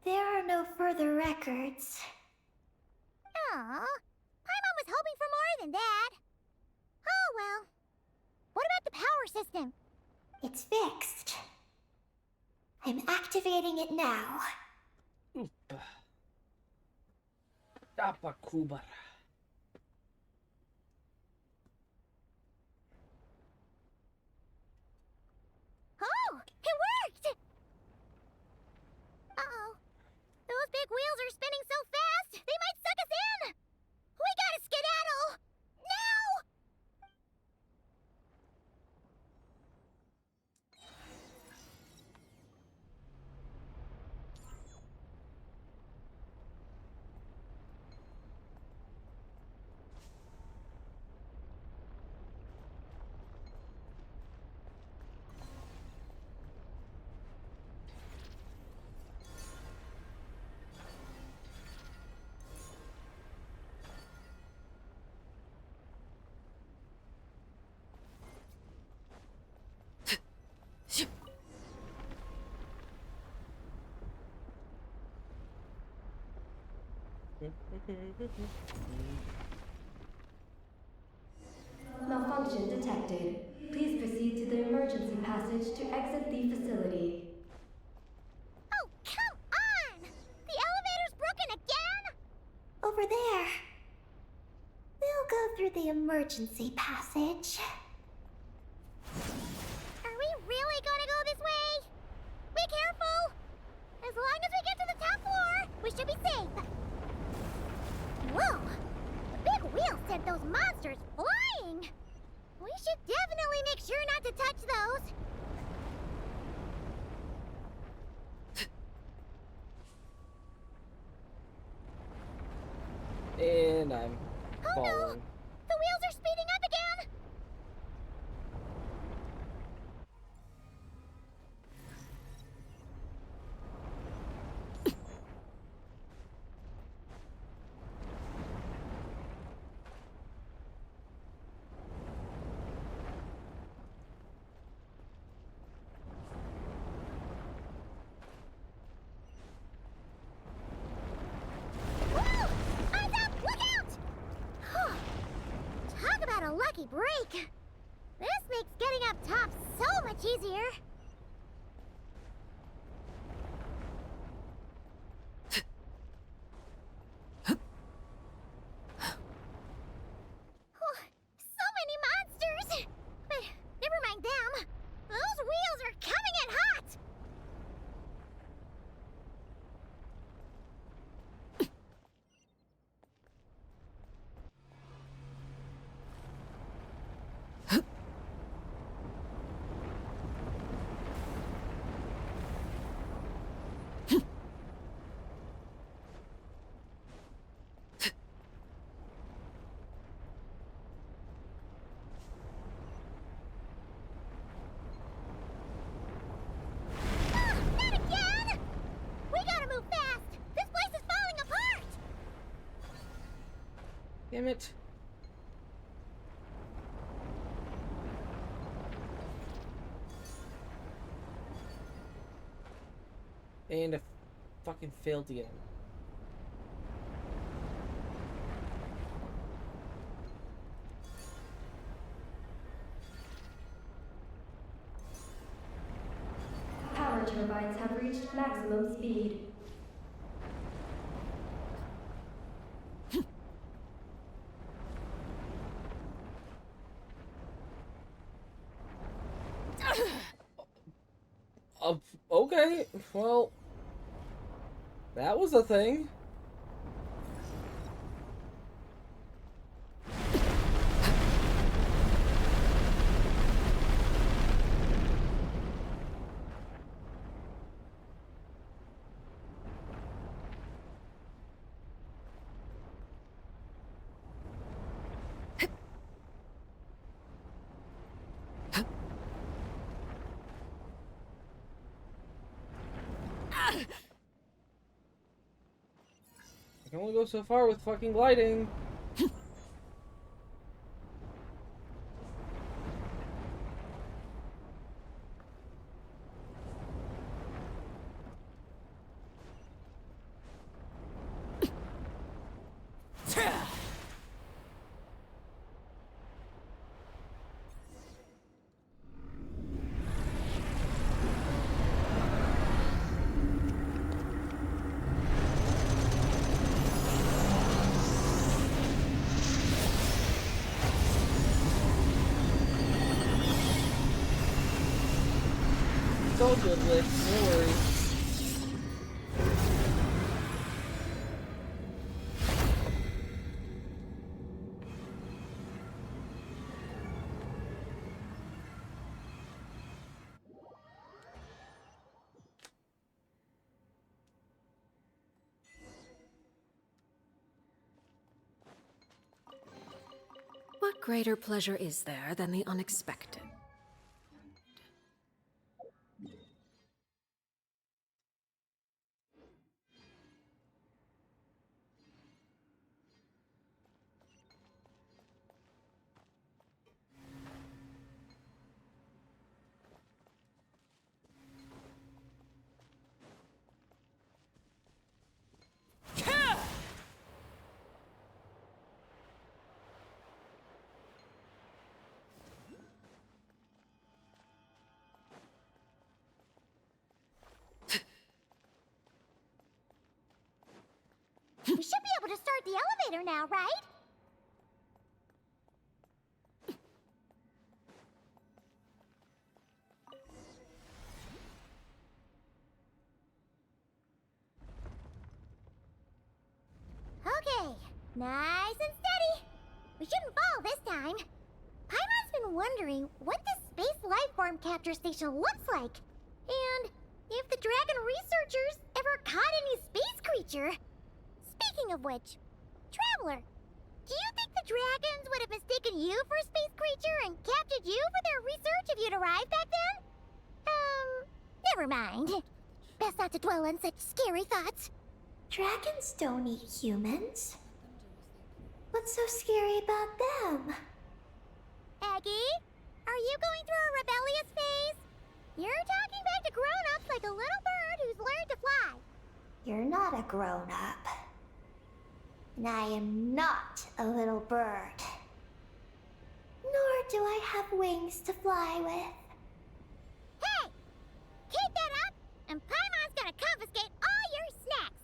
There are no further records. Aw, Paimon was hoping for more than that. Oh well. What about the power system? It's fixed. I'm activating it now. Tapakubara. Oh, it worked! Uh-oh. Those big wheels are spinning so fast, they might suck us in! We gotta skedaddle! Now! Malfunction detected. Please proceed to the emergency passage to exit the facility. Oh, come on! The elevator's broken again? Over there. We'll go through the emergency passage. Are we really gonna go this way? Be careful! As long as we get to the top floor, we should be safe. Whoa! The big wheel sent those monsters flying! We should definitely make sure not to touch those. And I'm Oh no! falling. The wheels are speeding up again! Whoa! Eyes up! Look out! Talk about a lucky break! This makes getting up top so much easier. So many monsters! But never mind them. Those wheels are coming in hot! Not again! We gotta move fast! This place is falling apart! Damn it. And I fucking failed again. turbines have reached maximum speed. Okay, well, that was a thing. I can only go so far with fucking gliding. It's all good, Lick. No worries. What greater pleasure is there than the unexpected? We should be able to start the elevator now, right? Okay, nice and steady. We shouldn't fall this time. Paimon's been wondering what this space life form capture station looks like. And if the dragon researchers ever caught any space creature. Speaking of which, Traveler, do you think the dragons would have mistaken you for a space creature and captured you for their research if you'd arrived back then? Never mind. Best not to dwell on such scary thoughts. Dragons don't eat humans. What's so scary about them? Aggie, are you going through a rebellious phase? You're talking back to grown-ups like a little bird who's learned to fly. You're not a grown-up. And I am not a little bird. Nor do I have wings to fly with. Hey! Keep that up, and Paimon's gonna confiscate all your snacks!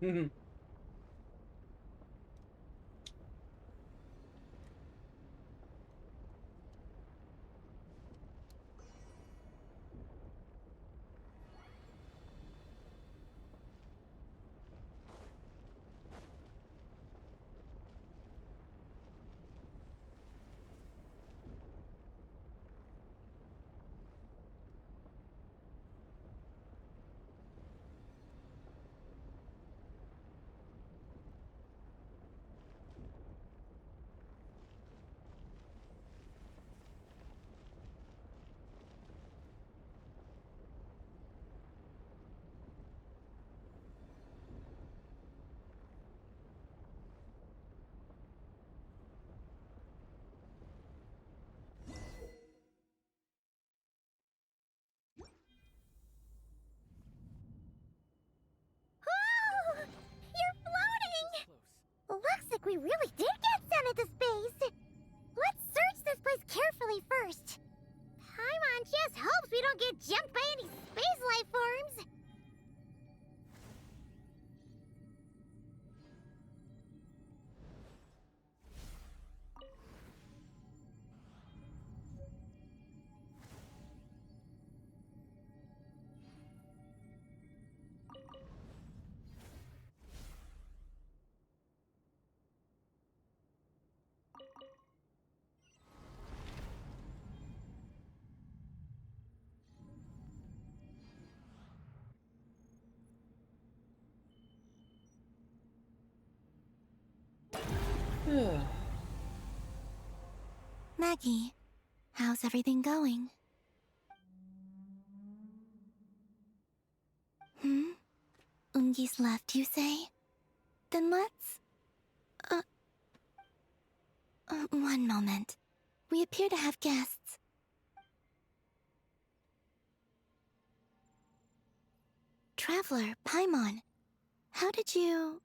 Oh, you're floating! Looks like we really did get sent into space. Let's search this place carefully first. Paimon just hopes we don't get jumped by any space life forms. Maggie, how's everything going? Ungi's left, you say? Then let's... one moment. We appear to have guests. Traveler, Paimon, how did you...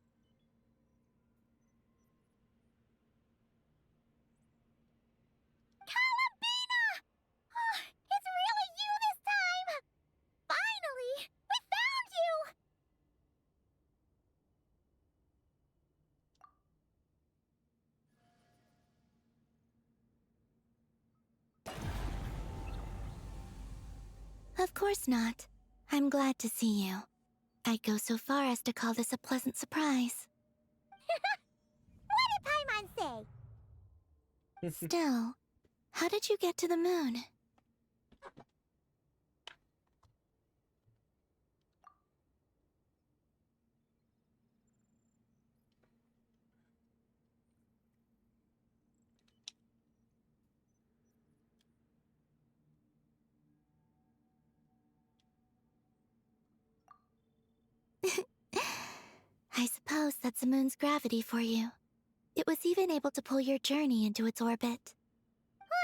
Columbina! Oh, it's really you this time! Finally! We found you! Of course not. I'm glad to see you. I'd go so far as to call this a pleasant surprise. What did Paimon say? Still, how did you get to the moon? I suppose that's the moon's gravity for you. It was even able to pull your journey into its orbit.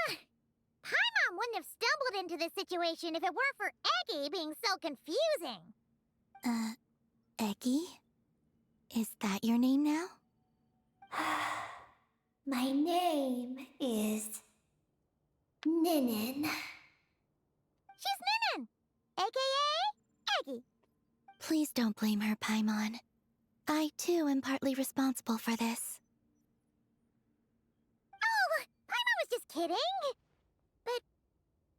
Paimon wouldn't have stumbled into this situation if it weren't for Eggy being so confusing. Eggy? Is that your name now? My name is Ninin. She's Ninin, aka Eggy. Please don't blame her, Paimon. I, too, am partly responsible for this. Oh, Paimon was just kidding. But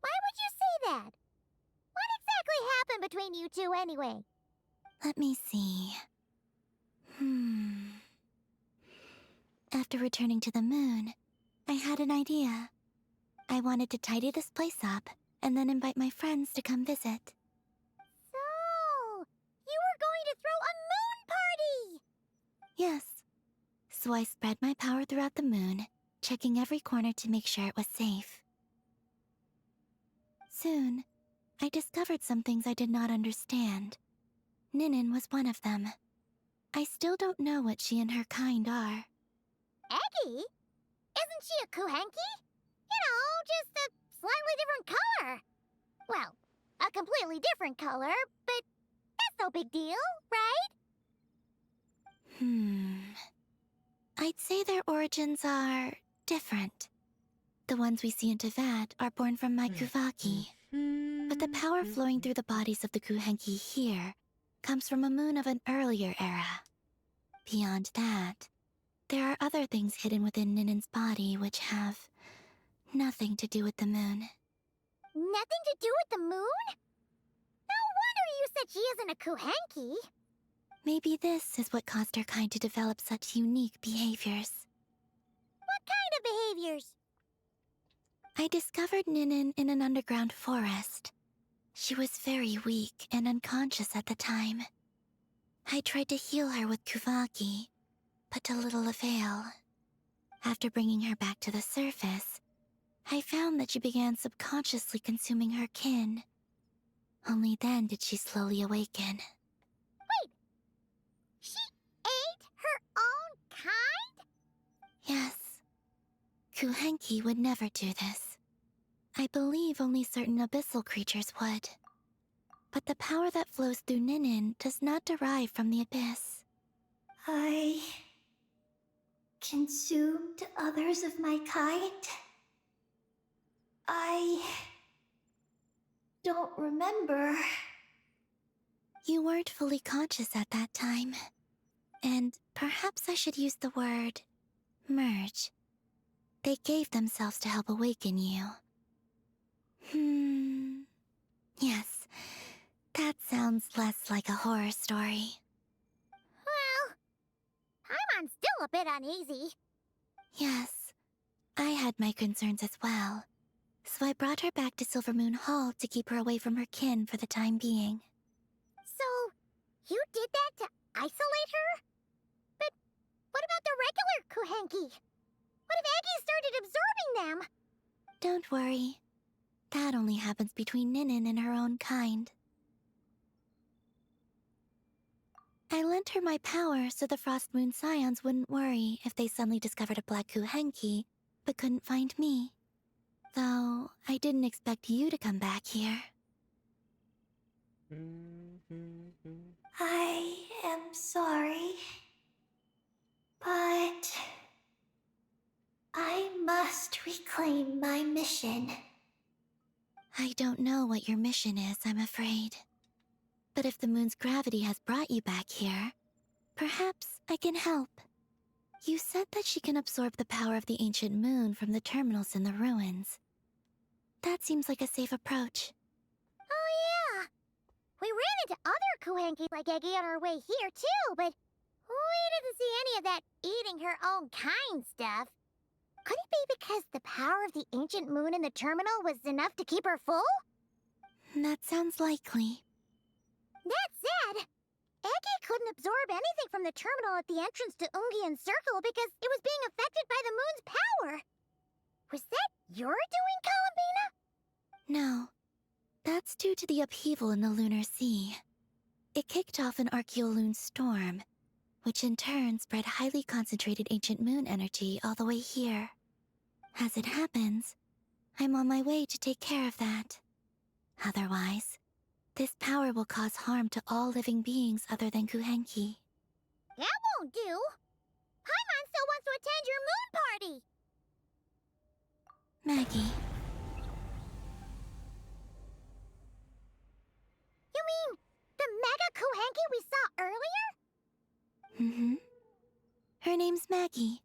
why would you say that? What exactly happened between you two anyway? Let me see. After returning to the moon, I had an idea. I wanted to tidy this place up, and then invite my friends to come visit. So, you were going to throw a moon party! Yes. So I spread my power throughout the moon, checking every corner to make sure it was safe. Soon, I discovered some things I did not understand. Ninin was one of them. I still don't know what she and her kind are. Eggy? Isn't she a Kuhenki? You know, just a slightly different color. Well, a completely different color, but that's no big deal, right? I'd say their origins are different. The ones we see in Teyvat are born from my Kuvaki. But the power flowing through the bodies of the Kuhenki here comes from a moon of an earlier era. Beyond that, there are other things hidden within Ninen's body which have nothing to do with the moon. Nothing to do with the moon? No wonder you said she isn't a Kuhenki. Maybe this is what caused her kind to develop such unique behaviors. What kind of behaviors? I discovered Ninin in an underground forest. She was very weak and unconscious at the time. I tried to heal her with Kuvaki, but to little avail. After bringing her back to the surface, I found that she began subconsciously consuming her kin. Only then did she slowly awaken. She ate her own kind? Yes. Kuhenki would never do this. I believe only certain abyssal creatures would. But the power that flows through Ninin does not derive from the abyss. I consumed others of my kind? I don't remember. You weren't fully conscious at that time. And perhaps I should use the word merge. They gave themselves to help awaken you. Yes, that sounds less like a horror story. Well, Paimon's still a bit uneasy. Yes, I had my concerns as well. So I brought her back to Silvermoon Hall to keep her away from her kin for the time being. So, you did that to isolate her? But what about the regular Kuhenki? What if Aggie started absorbing them? Don't worry. That only happens between Ninin and her own kind. I lent her my power so the Frost Moon Scions wouldn't worry if they suddenly discovered a Black Kuhenki, but couldn't find me. Though, I didn't expect you to come back here. I am sorry. But I must reclaim my mission. I don't know what your mission is, I'm afraid. But if the moon's gravity has brought you back here, perhaps I can help. You said that she can absorb the power of the ancient moon from the terminals in the ruins. That seems like a safe approach. Oh yeah! We ran into other Kuhenki like Aggie on our way here too, but we didn't see any of that eating her own kind stuff. Could it be because the power of the ancient moon in the terminal was enough to keep her full? That sounds likely. That said, Aggie couldn't absorb anything from the terminal at the entrance to Ungian Circle because it was being affected by the moon's power. Was that your doing, Columbina? No. That's due to the upheaval in the lunar sea. It kicked off an Archeoloon storm, which in turn spread highly concentrated ancient moon energy all the way here. As it happens, I'm on my way to take care of that. Otherwise, this power will cause harm to all living beings other than Kuhenki. That won't do. Paimon still wants to attend your moon party. Maggie, You mean the Mega Kuhenki we saw earlier? Her name's Maggie,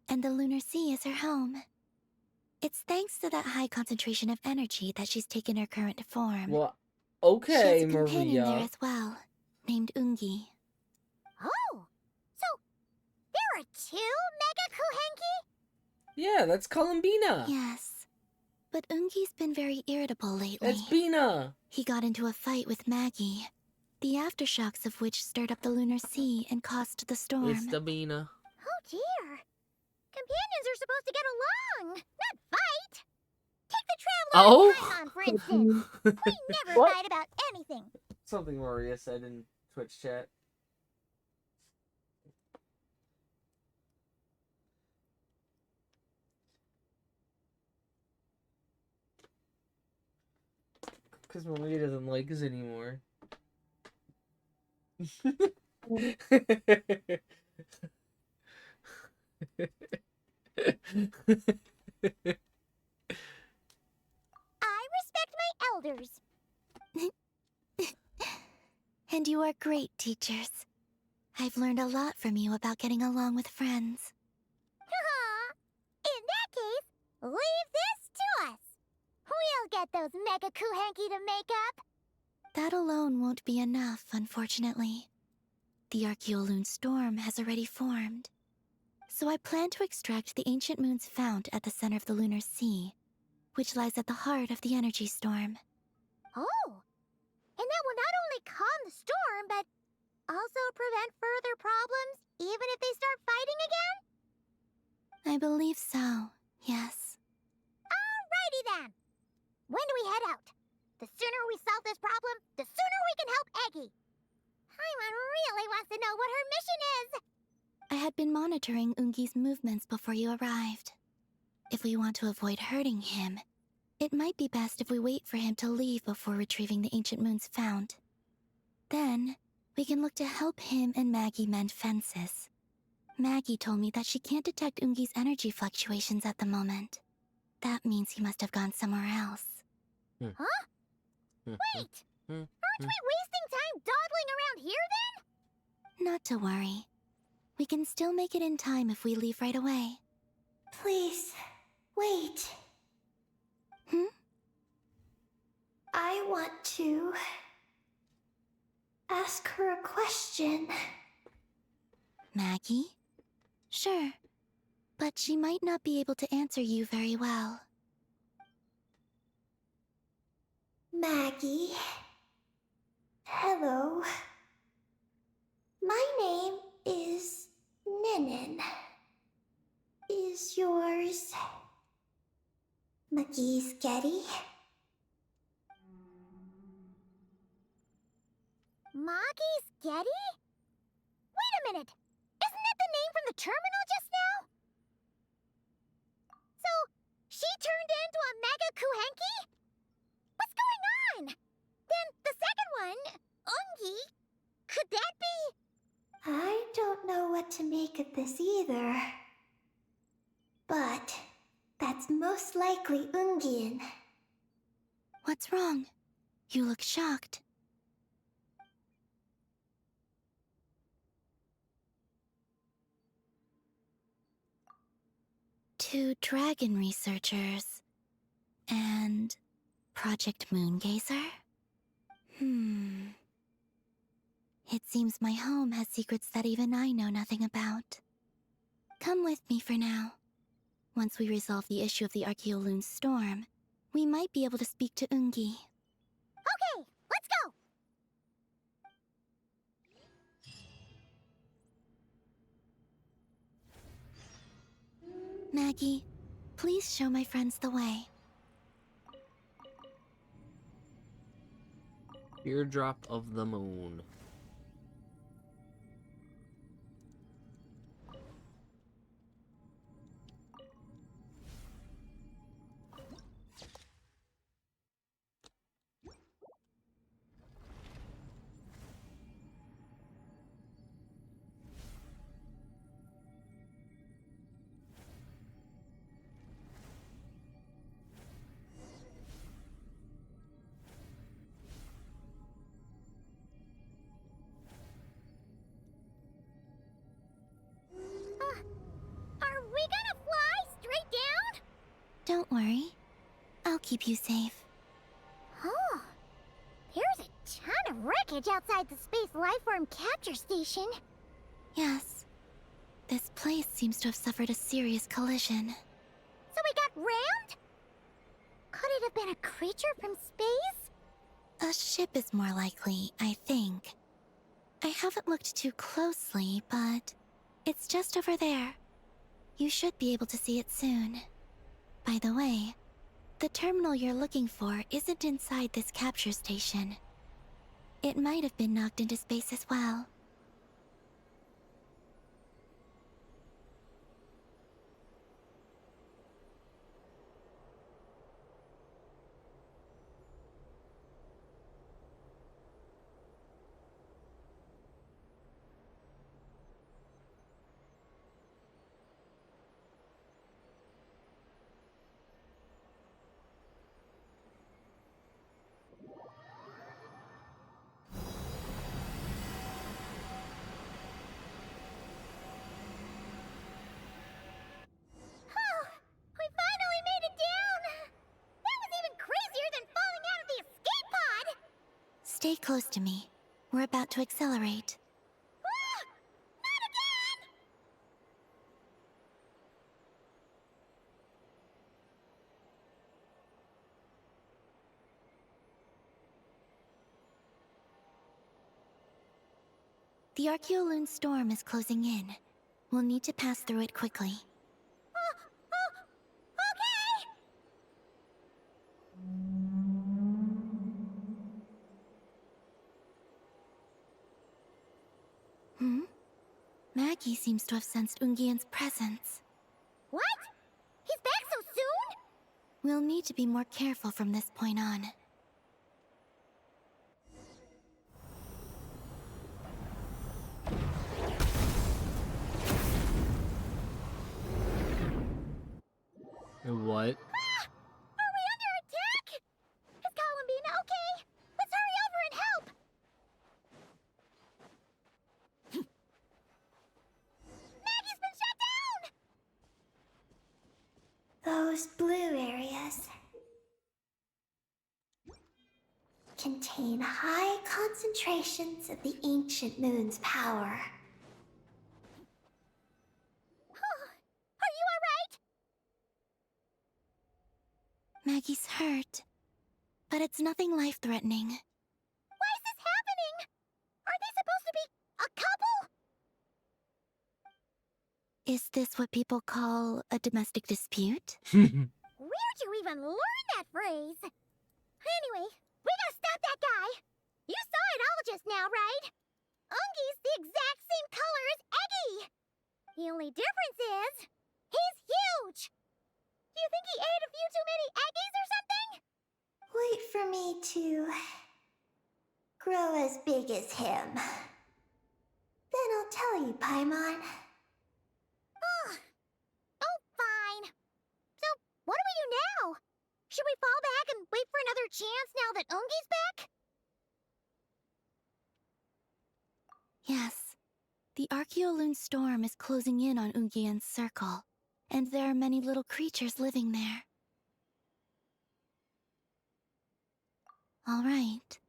and the lunar sea is her home. It's thanks to that high concentration of energy that she's taken her current form. Well, She okay, has a companion there Maria. as well, named Ungi. Oh, so there are two Mega Kuhenki? Yeah, that's Columbina. Yes, but Ungi's been very irritable lately. That's Bina. He got into a fight with Maggie, the aftershocks of which stirred up the lunar sea and caused the storm. It's the Bina. Oh dear. Companions are supposed to get along, not fight. Take the Traveler Oh. and Paimon, for instance. We never What? fight about anything. Something Maria said in Twitch chat. Because Maria doesn't like us anymore. I respect my elders. And you are great teachers. I've learned a lot from you about getting along with friends. In that case, leave this to us. We'll get those Mega Kuhanky to make up. That alone won't be enough, unfortunately. The Archeoloon storm has already formed. So I plan to extract the ancient moon's fount at the center of the lunar sea, which lies at the heart of the energy storm. Oh, and that will not only calm the storm, but also prevent further problems, even if they start fighting again? I believe so, yes. Alrighty then. When do we head out? The sooner we solve this problem, the sooner we can help Eggy. Paimon really wants to know what her mission is. I had been monitoring Ungi's movements before you arrived. If we want to avoid hurting him, it might be best if we wait for him to leave before retrieving the ancient moon's fount. Then, we can look to help him and Maggie mend fences. Maggie told me that she can't detect Ungi's energy fluctuations at the moment. That means he must have gone somewhere else. Huh? Wait! Aren't we wasting time dawdling around here then? Not to worry. We can still make it in time if we leave right away. Please, wait. I want to ask her a question. Maggie? Sure, but she might not be able to answer you very well. Maggie. Hello. My name is Ninin. Is yours McGee's Getty? Maggie's Getty? Wait a minute! Isn't that the name from the terminal just now? So, she turned into a Mega Kuhanky? What's going on? Then the second one, Ungi, could that be? I don't know what to make of this either. But that's most likely Ungian. What's wrong? You look shocked. To dragon researchers and Project Moongazer? It seems my home has secrets that even I know nothing about. Come with me for now. Once we resolve the issue of the Archeoloon storm, we might be able to speak to Ungi. Okay, let's go! Maggie, please show my friends the way. Teardrop of the moon. Are we gonna fly straight down? Don't worry. I'll keep you safe. Oh, there's a ton of wreckage outside the Space Lifeform Capture Station. Yes. This place seems to have suffered a serious collision. So we got rammed? Could it have been a creature from space? A ship is more likely, I think. I haven't looked too closely, but it's just over there. You should be able to see it soon. By the way, the terminal you're looking for isn't inside this capture station. It might have been knocked into space as well. Stay close to me. We're about to accelerate. Not again! The Archeoloon storm is closing in. We'll need to pass through it quickly. Okay! Maggie seems to have sensed Ungian's presence. What? He's back so soon? We'll need to be more careful from this point on. What? Are we under attack? Is Columbine okay? Let's hurry over and help! Maggie's been shut down! Those blue areas contain high concentrations of the ancient moon's power. Are you alright? Maggie's hurt, but it's nothing life-threatening. Why is this happening? Are they supposed to be a couple? Is this what people call a domestic dispute? Where'd you even learn that phrase? Anyway, we gotta stop that guy. You saw it all just now, right? Ungi's the exact same color as Eggy. The only difference is, he's huge. Do you think he ate a few too many Eggies or something? Wait for me to grow as big as him. Then I'll tell you, Paimon. Oh, fine. So, what do we do now? Should we fall back and wait for another chance now that Ungi's back? Yes. The Archeoloon storm is closing in on Ungian's circle, and there are many little creatures living there. All right.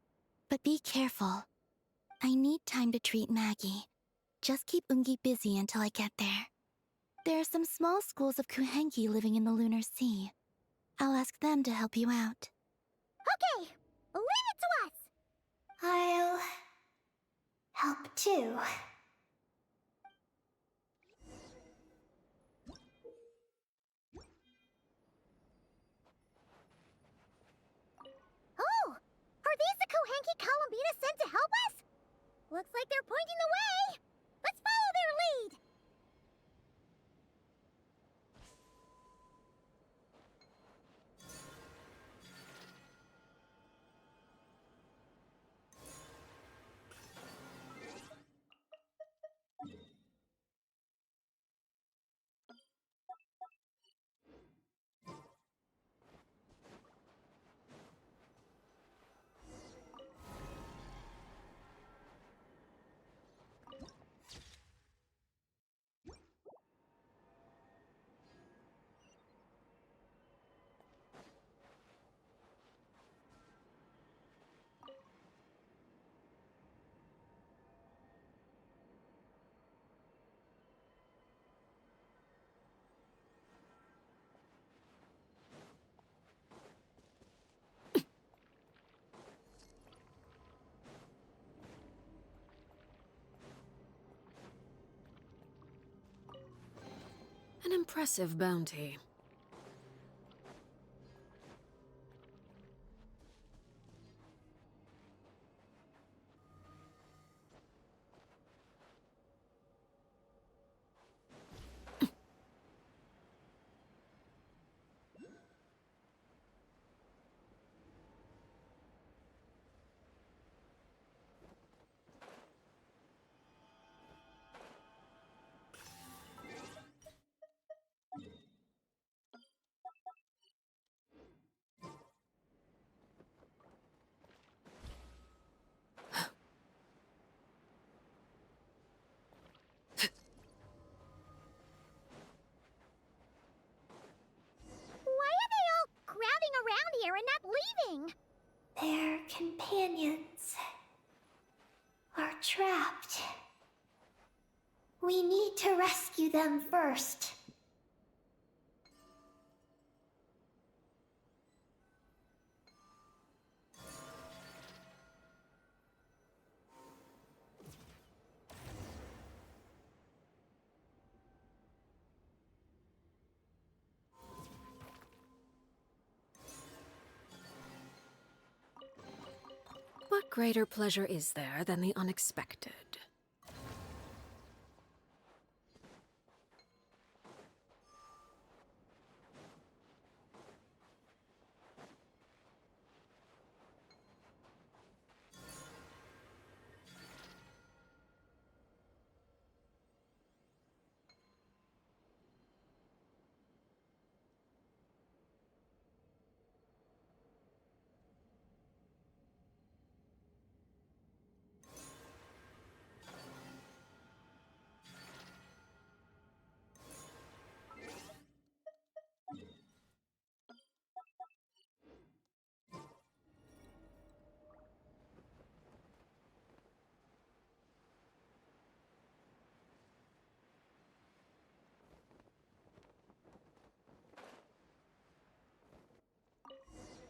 But be careful. I need time to treat Maggie. Just keep Ungi busy until I get there. There are some small schools of Kuhenki living in the Lunar Sea. I'll ask them to help you out. Okay, leave it to us. I'll help too. Oh, are these the Kohenki Columbina sent to help us? Looks like they're pointing the way. Let's follow their lead. An impressive bounty. Why are they all crowding around here and not leaving? Their companions are trapped. We need to rescue them first. What greater pleasure is there than the unexpected?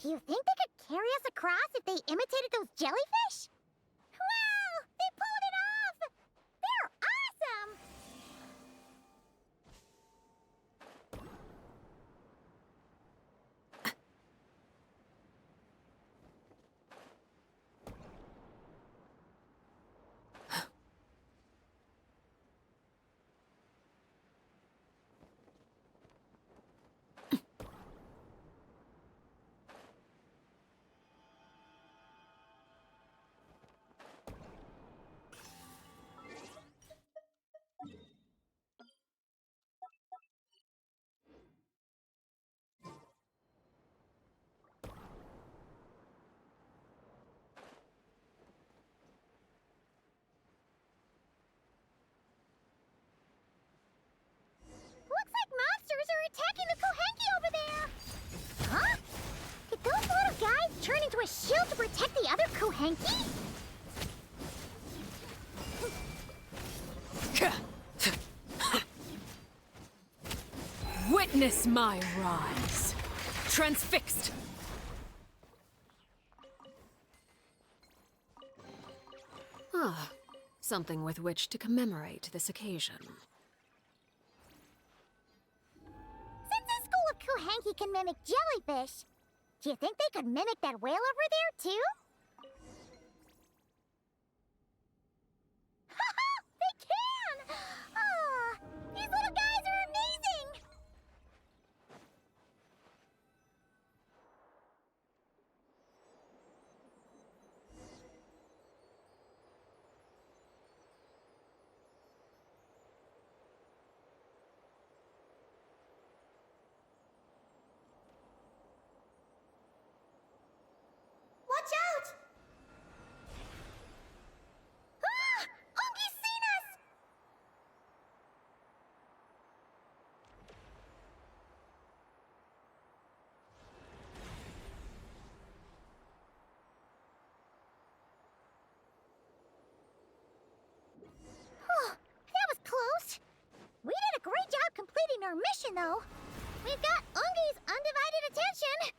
Do you think they could carry us across if they imitated those jellyfish? Wow! They pulled it off! They're awesome! Looks like monsters are attacking the Kohenki over there! Huh? Did those little guys turn into a shield to protect the other Kohenki? Witness my rise. Transfixed. Ah, something with which to commemorate this occasion. Since the School of Kohenki can mimic jellyfish, do you think they could mimic that whale over there, too? Haha! They can! Ah, these little guys are amazing! Watch out! Ah! Ungi's seen us! Oh, that was close. We did a great job completing our mission, though. We've got Ungi's undivided attention.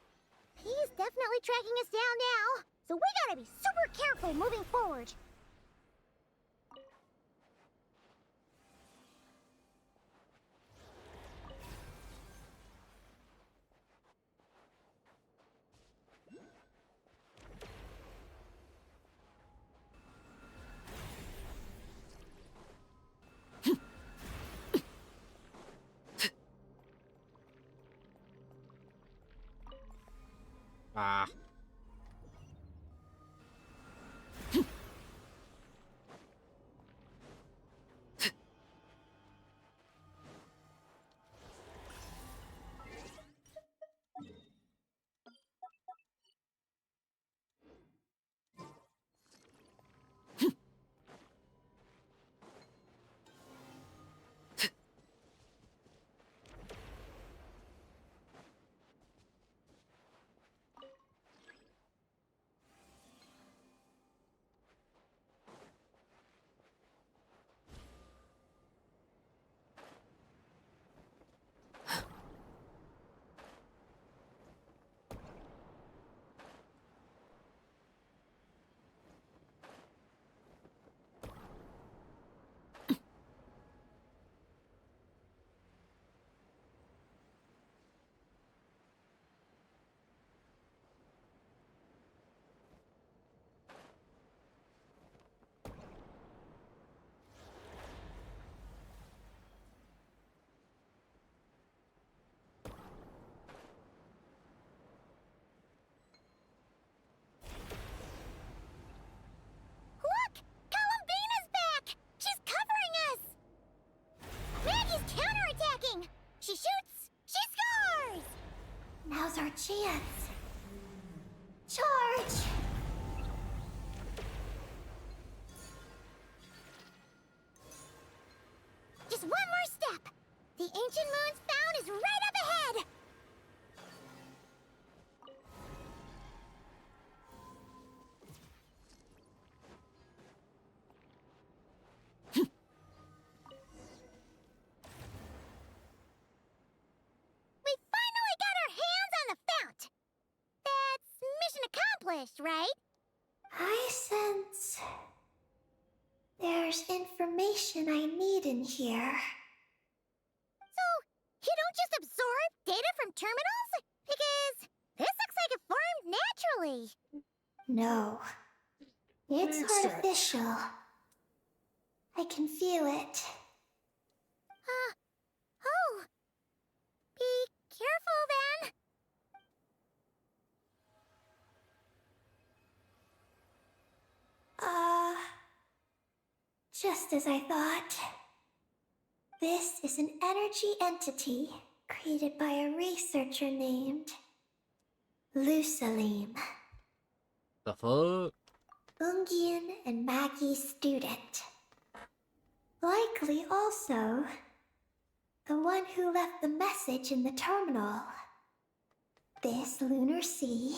He's definitely tracking us down now, so we gotta be super careful moving forward. Ah. chance. Charge! Just one more step. The ancient moon's found is right up ahead. We finally got our hands on the fount. That's mission accomplished, right? I sense there's information I need in here. So, you don't just absorb data from terminals? Because this looks like it formed naturally. No, it's Big stretch. artificial. I can feel it. Oh. Be careful then. Just as I thought. This is an energy entity created by a researcher named Lusalim, The fuck? Ungian and Maggie's student. Likely also the one who left the message in the terminal. This lunar sea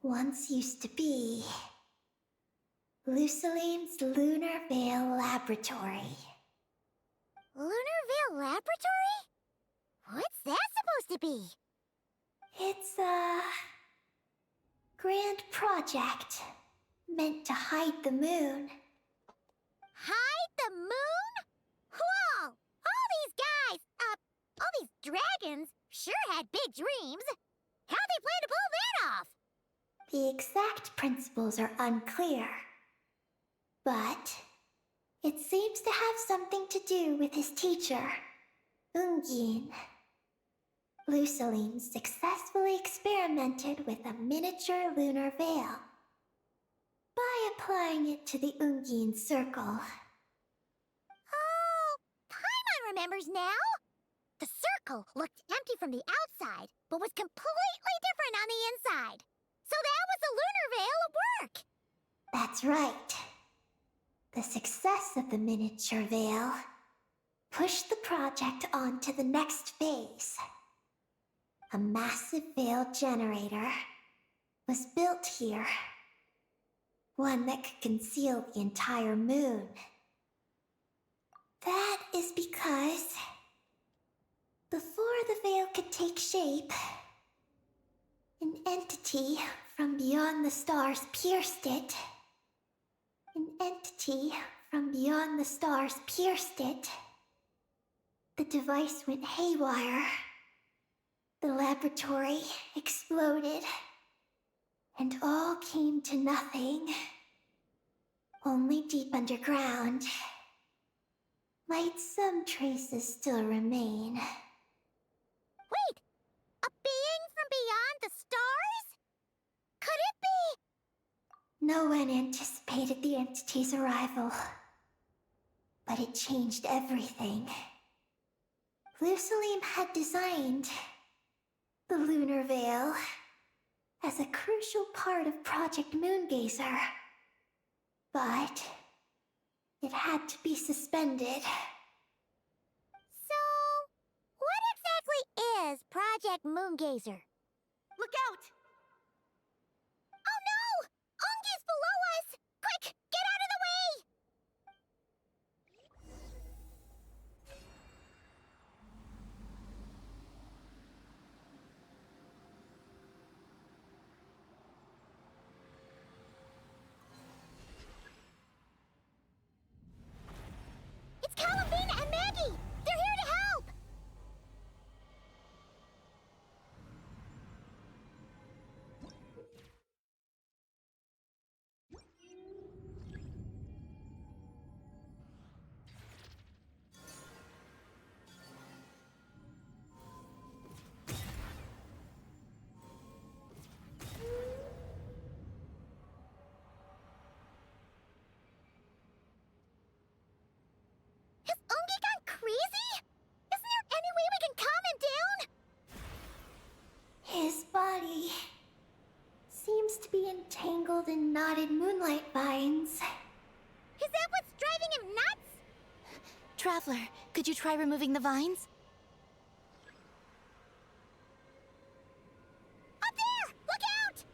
once used to be Lusalim's Lunar Veil Laboratory. Lunar Veil Laboratory? What's that supposed to be? It's a grand project meant to hide the moon. Hide the moon? Whoa! All these guys, all these dragons sure had big dreams. How'd they plan to pull that off? The exact principles are unclear, but it seems to have something to do with his teacher, Ungin. Lusalim successfully experimented with a miniature lunar veil by applying it to the Ungin circle. Oh, Paimon remembers now. The circle looked empty from the outside, but was completely different on the inside. So that was the lunar veil at work. That's right. The success of the miniature veil pushed the project on to the next phase. A massive veil generator was built here. One that could conceal the entire moon. That is because before the veil could take shape, an entity from beyond the stars pierced it. An entity from beyond the stars pierced it. The device went haywire. The laboratory exploded. And all came to nothing. Only deep underground might some traces still remain. Wait, a being from beyond the stars? Could it be? No one anticipated the entity's arrival, but it changed everything. Lusalim had designed the lunar veil as a crucial part of Project Moongazer, but it had to be suspended. So, what exactly is Project Moongazer? Look out! Oh no! Ungi's below us! Quick, get out of the way! It's Columbina and Maggie! They're here to help! Has Ungi gone crazy? Isn't there any way we can calm him down? tangled and knotted moonlight vines. Is that what's driving him nuts? Traveler, could you try removing the vines? Up there! Look out!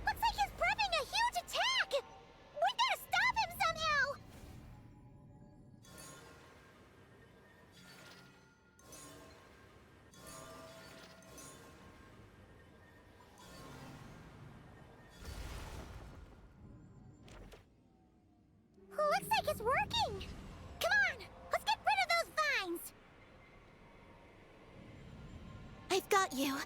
Looks like he's prepping a huge attack! We gotta stop him somehow! Looks like it's working! Come on! Let's get rid of those vines! I've got you.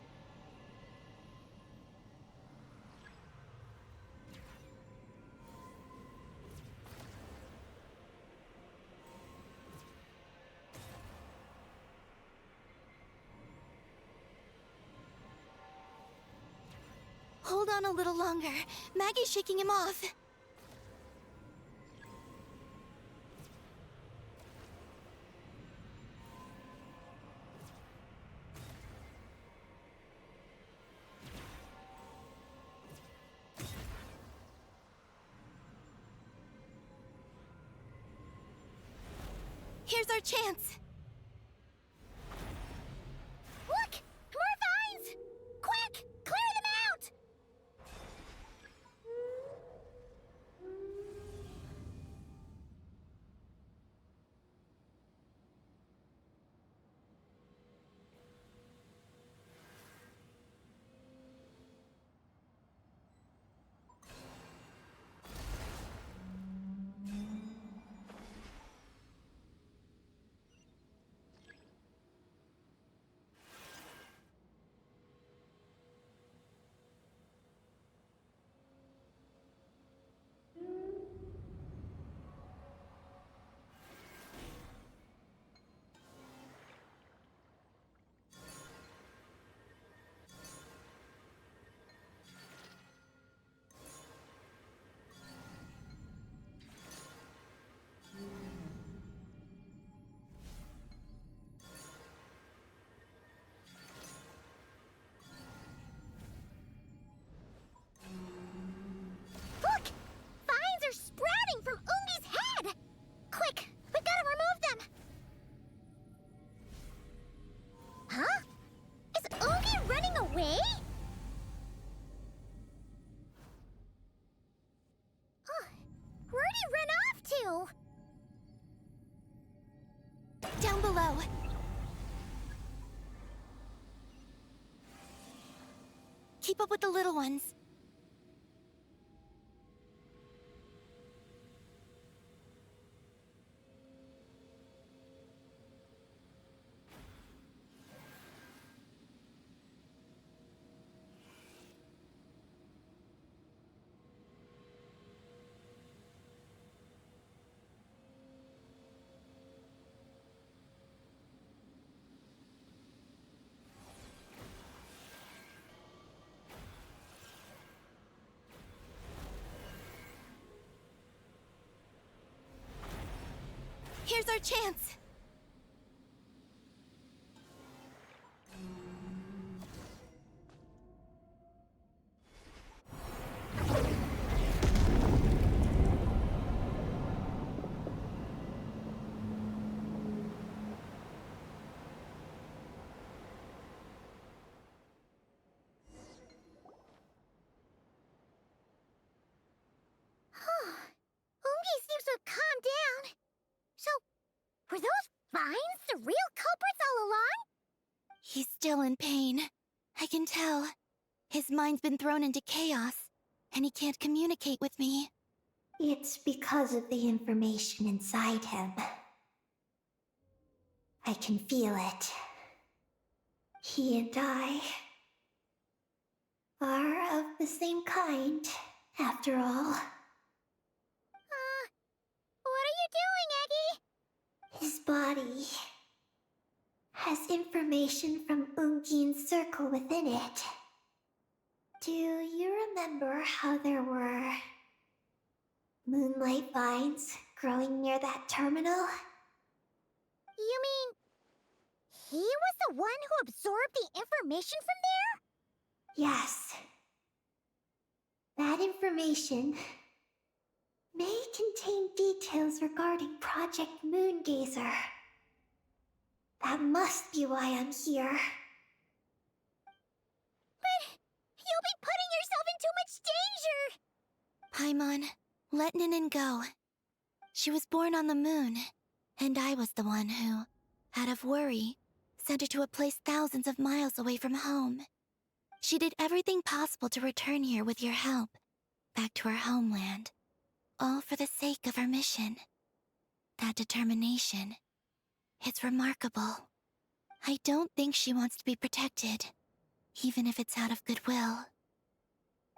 Hold on a little longer. Maggie's shaking him off. Here's our chance. Look! More vines! Quick! Clear them out! Look! Vines are sprouting from Ungi's head! Quick! We gotta remove them! Huh? Is Ungi running away? Where'd he run off to? Down below. Keep up with the little ones. Here's our chance. Ungi seems to have calmed down. So, were those vines the real culprits all along? He's still in pain. I can tell. His mind's been thrown into chaos, and he can't communicate with me. It's because of the information inside him. I can feel it. He and I are of the same kind, after all. What are you doing, Eggie? His body has information from Ungin's circle within it. Do you remember how there were moonlight vines growing near that terminal? You mean he was the one who absorbed the information from there? Yes. That information may contain details regarding Project Moongazer. That must be why I'm here. But you'll be putting yourself in too much danger! Paimon, let Ninin go. She was born on the moon, and I was the one who, out of worry, sent her to a place thousands of miles away from home. She did everything possible to return here with your help, back to her homeland, all for the sake of her mission. That determination, it's remarkable. I don't think she wants to be protected, even if it's out of goodwill.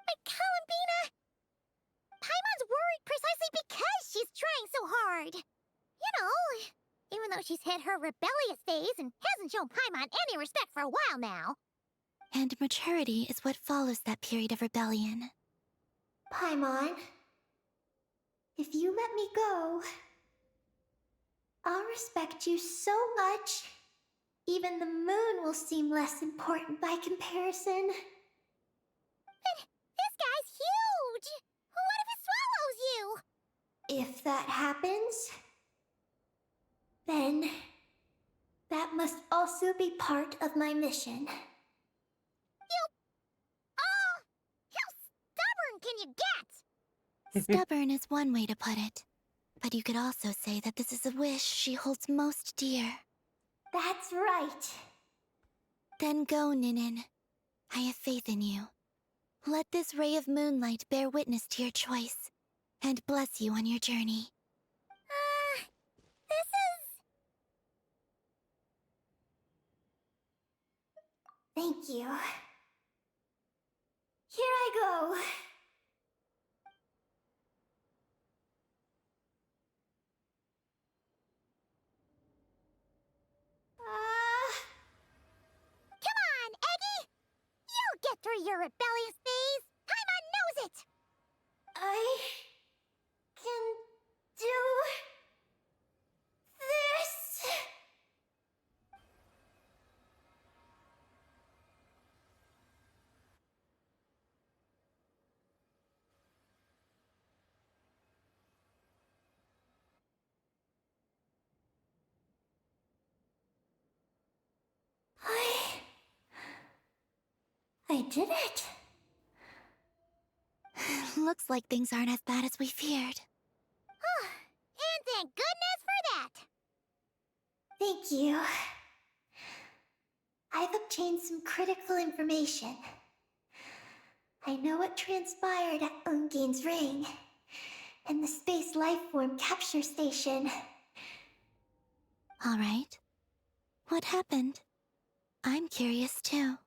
But Columbina! Paimon's worried precisely because she's trying so hard. You know, even though she's hit her rebellious phase and hasn't shown Paimon any respect for a while now. And maturity is what follows that period of rebellion. Paimon, if you let me go, I'll respect you so much, even the moon will seem less important by comparison. But this guy's huge! What if it swallows you? If that happens, then that must also be part of my mission. How stubborn can you get? Stubborn is one way to put it, but you could also say that this is a wish she holds most dear. That's right. Then go, Ninin. I have faith in you. Let this ray of moonlight bear witness to your choice, and bless you on your journey. This is... Thank you. Here I go. Come on, Eggy! You'll get through your rebellious phase! Paimon knows it! I can do this. I did it. Looks like things aren't as bad as we feared. And thank goodness for that! Thank you. I've obtained some critical information. I know what transpired at Ungin's ring and the space lifeform capture station. All right. What happened? I'm curious too.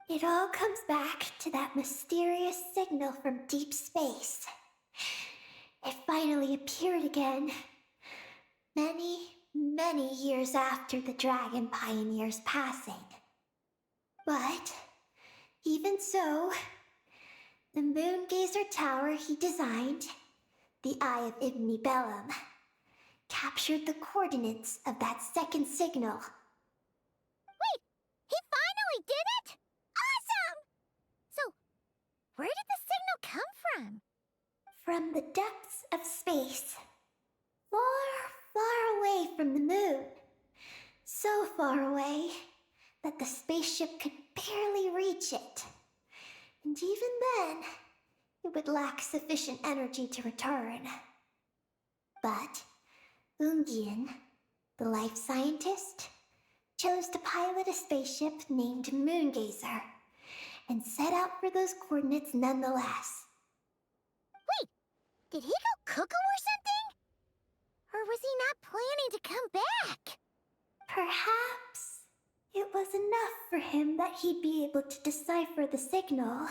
It all comes back to that mysterious signal from deep space. It finally appeared again. Many years after the Dragon Pioneer's passing. But, even so, the Moongazer Tower he designed, the Eye of Ibni Bellum, captured the coordinates of that second signal. Wait! He finally did it?! Awesome! So, where did the signal come from? From the depths of space. Far away from the moon. So far away that the spaceship could barely reach it. And even then, it would lack sufficient energy to return. But Ungin, the life scientist, chose to pilot a spaceship named Moongazer and set out for those coordinates nonetheless. Wait! Did he go cuckoo or something? Or was he not planning to come back? Perhaps it was enough for him that he'd be able to decipher the signal.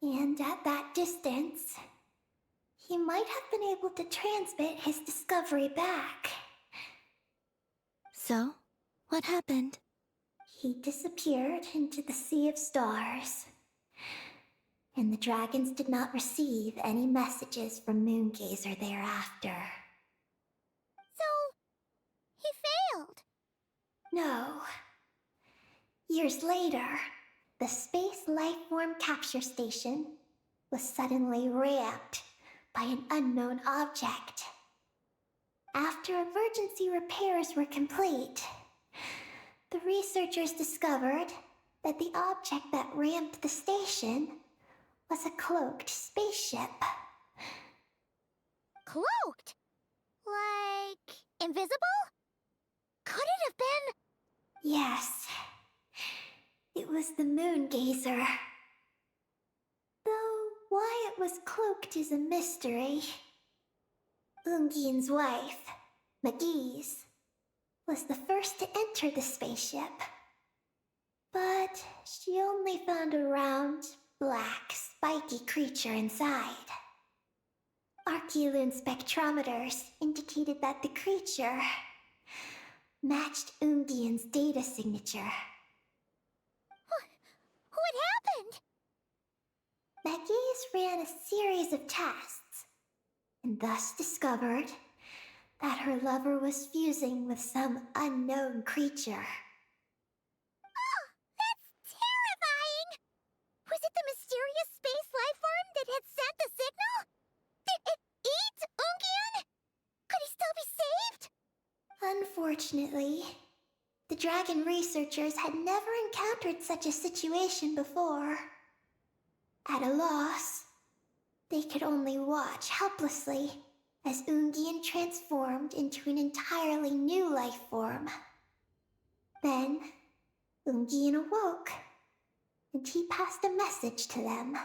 And at that distance, he might have been able to transmit his discovery back. So, What happened? He disappeared into the sea of stars. And the dragons did not receive any messages from Moongazer thereafter. So, he failed. No. Years later, the Space Lifeform Capture Station was suddenly ramped by an unknown object. After emergency repairs were complete, the researchers discovered that the object that ramped the station was a cloaked spaceship. Cloaked? Like, invisible? Could it have been? Yes, it was the Moongazer. Though why it was cloaked is a mystery. Ungian's wife, McGee's, was the first to enter the spaceship. But she only found a round, black, spiky creature inside. Archeoloon spectrometers indicated that the creature matched Ungian's data signature. What happened? McGee's ran a series of tests, and thus discovered that her lover was fusing with some unknown creature. Oh, that's terrifying! Was it the mysterious space life form that had sent the signal? Did it eat Ungian? Could he still be saved? Unfortunately, the dragon researchers had never encountered such a situation before. At a loss, they could only watch helplessly as Ungian transformed into an entirely new life form. Then, Ungian awoke, and he passed a message to them.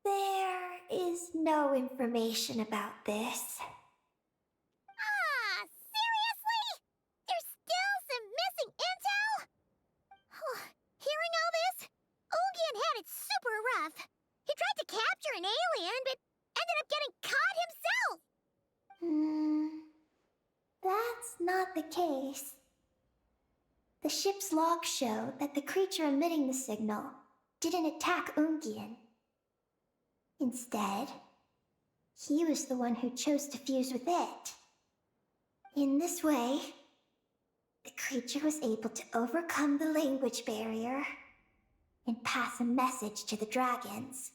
There is no information about this. Ah, seriously? There's still some missing intel? Hearing all this, Ungian had it super rough. He tried to capture an alien, but ended up getting caught himself. That's not the case. The ship's logs show that the creature emitting the signal didn't attack Ungian. Instead, he was the one who chose to fuse with it. In this way, the creature was able to overcome the language barrier and pass a message to the dragons.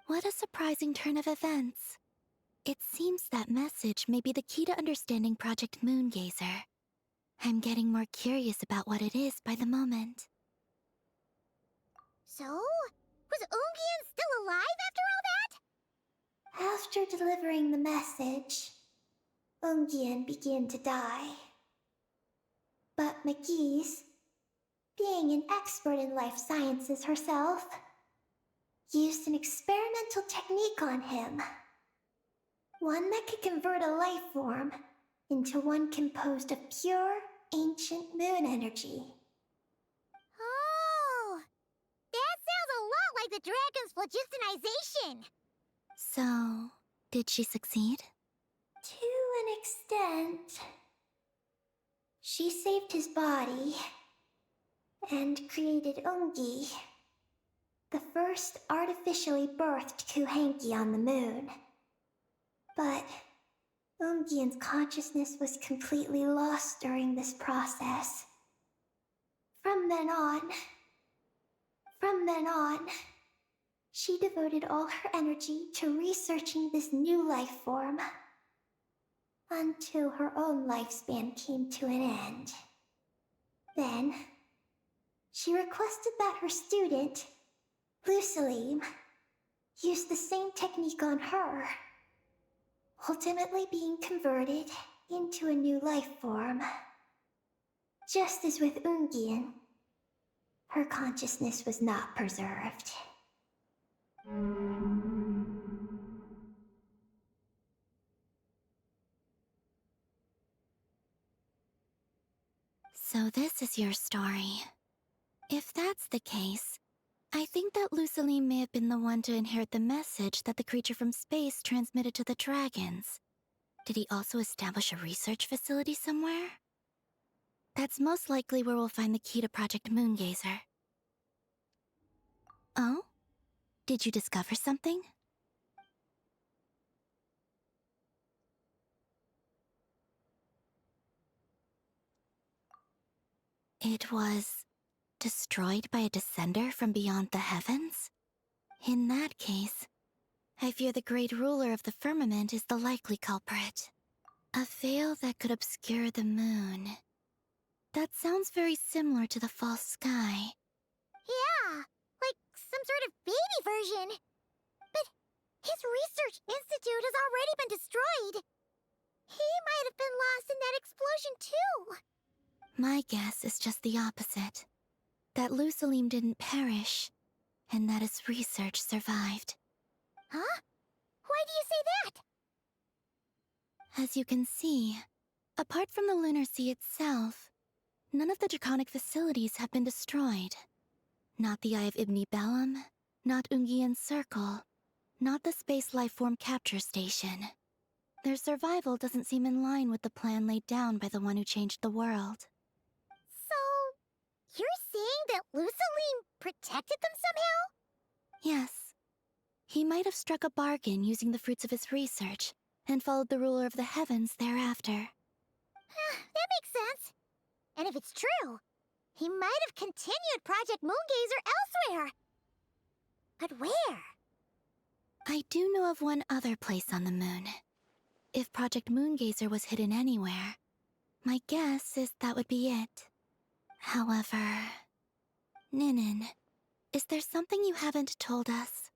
What a surprising turn of events. It seems that message may be the key to understanding Project Moongazer. I'm getting more curious about what it is by the moment. So, was Ungian still alive after all that? After delivering the message, Ungian began to die. But McGee's, being an expert in life sciences herself, used an experimental technique on him. One that could convert a life form into one composed of pure, ancient moon energy. Oh, that sounds a lot like the dragon's phlogistonization. So, did she succeed? To an extent. She saved his body and created Ungi, the first artificially birthed Kuhanki on the moon. But Ungian's consciousness was completely lost during this process. From then on, she devoted all her energy to researching this new life form, until her own lifespan came to an end. Then, she requested that her student, Lusalim, use the same technique on her, ultimately being converted into a new life form. Just as with Ungian, her consciousness was not preserved. So this is your story. If that's the case, I think that Lusaline may have been the one to inherit the message that the creature from space transmitted to the dragons. Did he also establish a research facility somewhere? That's most likely where we'll find the key to Project Moongazer. Oh? Did you discover something? It was destroyed by a descender from beyond the heavens? In that case, I fear the great ruler of the firmament is the likely culprit. A veil that could obscure the moon. That sounds very similar to the false sky. Yeah, like some sort of baby version. But his research institute has already been destroyed. He might have been lost in that explosion too. My guess is just the opposite. That Lusalim didn't perish, and that his research survived. Huh? Why do you say that? As you can see, apart from the Lunar Sea itself, none of the draconic facilities have been destroyed. Not the Eye of Ibni Bellum, not Ungian's Circle, not the Space Lifeform Capture Station. Their survival doesn't seem in line with the plan laid down by the one who changed the world. So, you're saying that Lusaline protected them somehow? Yes. He might have struck a bargain using the fruits of his research, and followed the ruler of the heavens thereafter. That makes sense. And if it's true, he might have continued Project Moongazer elsewhere. But where? I do know of one other place on the moon. If Project Moongazer was hidden anywhere, my guess is that would be it. However... Ninin, is there something you haven't told us?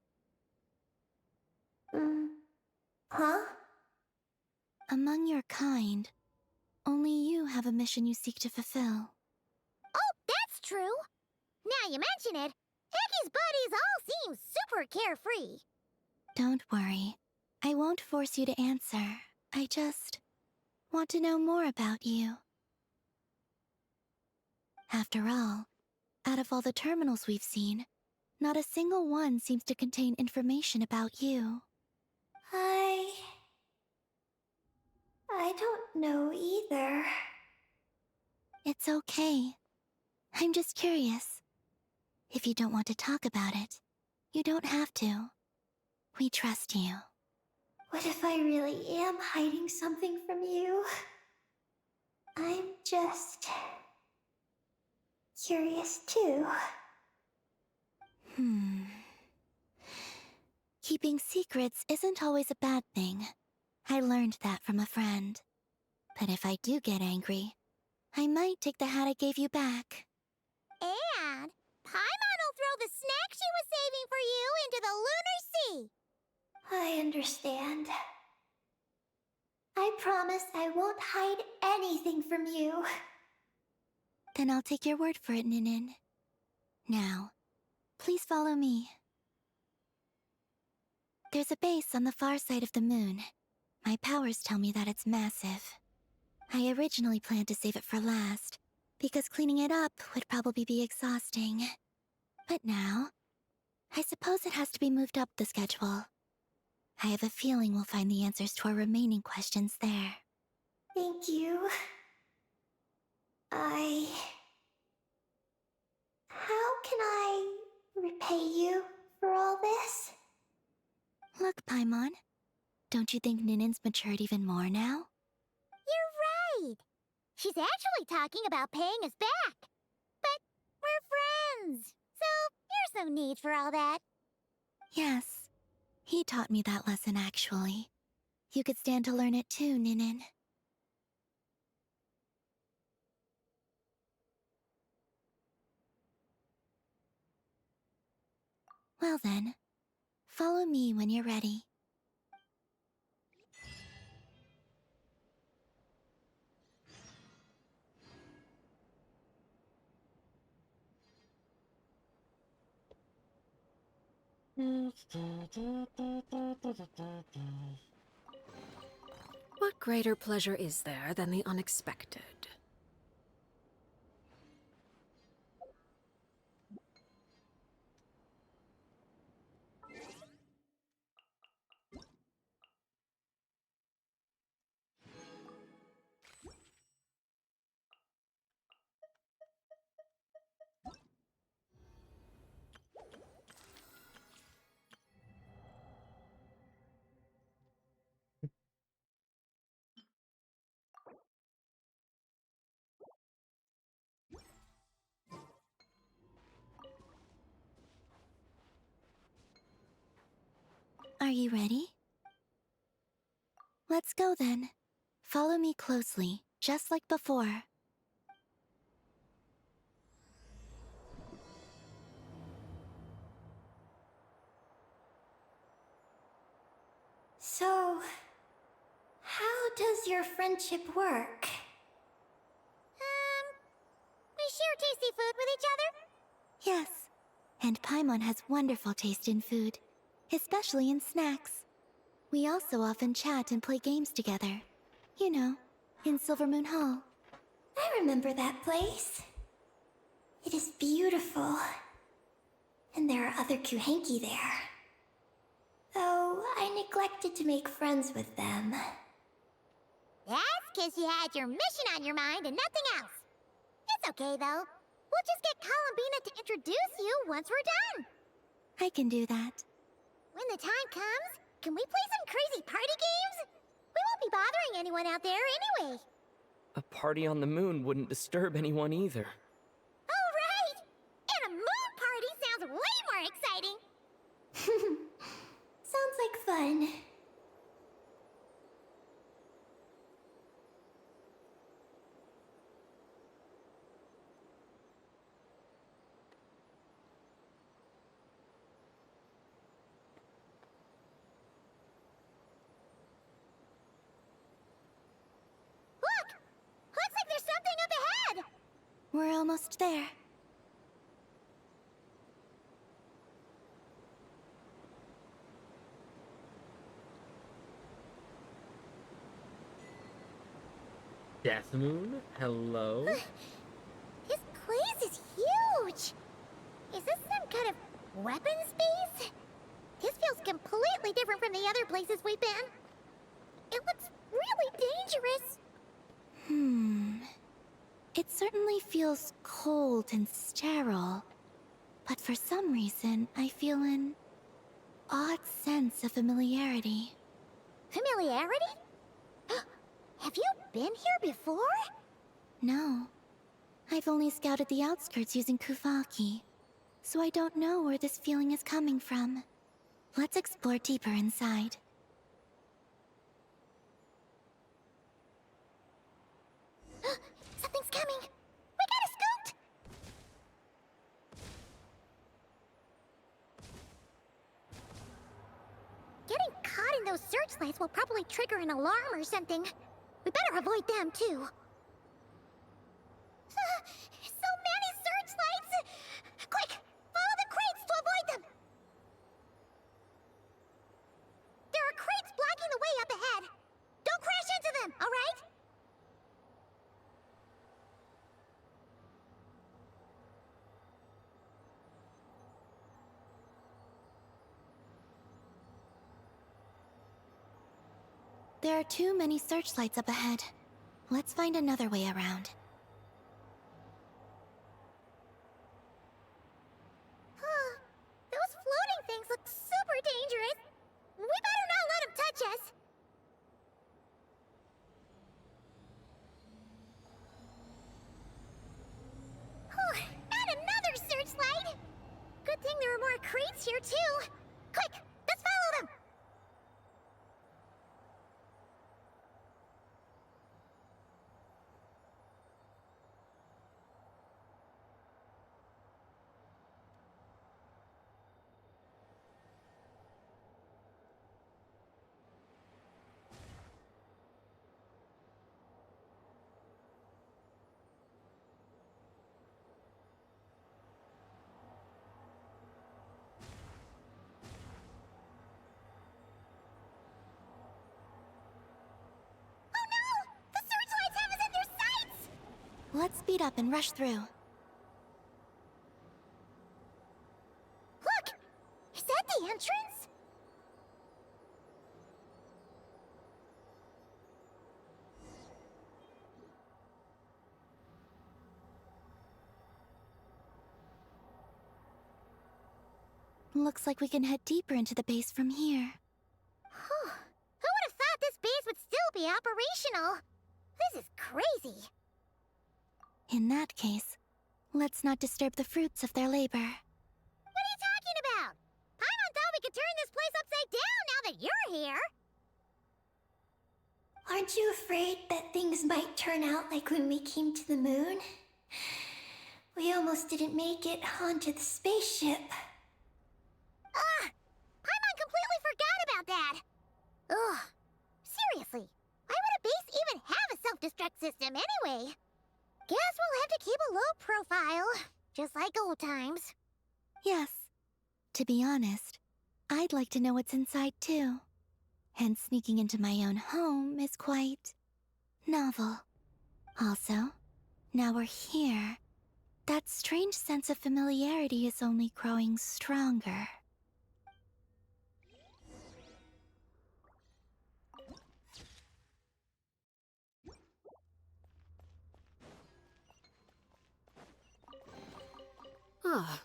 Huh? Among your kind, only you have a mission you seek to fulfill. Oh, that's true! Now you mention it, Heki's These buddies all seem super carefree. Don't worry. I won't force you to answer. I just want to know more about you. After all, out of all the terminals we've seen, not a single one seems to contain information about you. I don't know either. It's okay. I'm just curious. If you don't want to talk about it, you don't have to. We trust you. What if I really am hiding something from you? I'm just curious too. Keeping secrets isn't always a bad thing. I learned that from a friend. But if I do get angry, I might take the hat I gave you back. And Paimon will throw the snack she was saving for you into the lunar sea. I understand. I promise I won't hide anything from you. Then I'll take your word for it, Ninin. Now, please follow me. There's a base on the far side of the moon. My powers tell me that it's massive. I originally planned to save it for last, because cleaning it up would probably be exhausting. But now, I suppose it has to be moved up the schedule. I have a feeling we'll find the answers to our remaining questions there. Thank you. How can I repay you for all this? Look, Paimon. Don't you think Ninin's matured even more now? You're right. She's actually talking about paying us back. But we're friends, so there's no need for all that. Yes. He taught me that lesson, actually. You could stand to learn it too, Ninin. Well then, follow me when you're ready. What greater pleasure is there than the unexpected? Are you ready? Let's go then. Follow me closely, just like before. So, how does your friendship work? We share tasty food with each other? Yes. And Paimon has wonderful taste in food, especially in snacks. We also often chat and play games together. You know, in Silvermoon Hall. I remember that place. It is beautiful. And there are other Kuhenki there. Though I neglected to make friends with them. That's because you had your mission on your mind and nothing else. It's okay, though. We'll just get Columbina to introduce you once we're done. I can do that. When the time comes, can we play some crazy party games? We won't be bothering anyone out there anyway. A party on the moon wouldn't disturb anyone either. Oh, right! And a moon party sounds way more exciting. Sounds like fun. Look! Looks like there's something up ahead! We're almost there. Death Moon? Hello? This place is huge! Is this some kind of weapons base? This feels completely different from the other places we've been. It looks really dangerous. It certainly feels cold and sterile. But for some reason, I feel an odd sense of familiarity. Familiarity? Have you been here before? No. I've only scouted the outskirts using Kuvaki, so I don't know where this feeling is coming from. Let's explore deeper inside. Something's coming! We gotta scoot! Getting caught in those searchlights will probably trigger an alarm or something. We better avoid them, too. So many searchlights! Quick! Follow the crates to avoid them! There are crates blocking the way up ahead! Don't crash into them, alright? There are too many searchlights up ahead. Let's find another way around. Those floating things look super dangerous. We better not let them touch us. And another searchlight. Good thing there are more crates here too. Quick, let's follow them. Let's speed up and rush through. Look! Is that the entrance? Looks like we can head deeper into the base from here. Who would have thought this base would still be operational? This is crazy. In that case, let's not disturb the fruits of their labor. What are you talking about? Paimon thought we could turn this place upside down now that you're here. Aren't you afraid that things might turn out like when we came to the moon? We almost didn't make it onto the spaceship. Paimon completely forgot about that. Ugh. Seriously, why would a base even have a self-destruct system anyway? Guess we'll have to keep a low profile, just like old times. Yes. To be honest, I'd like to know what's inside too. And sneaking into my own home is quite novel. Also, now we're here. That strange sense of familiarity is only growing stronger. Ah,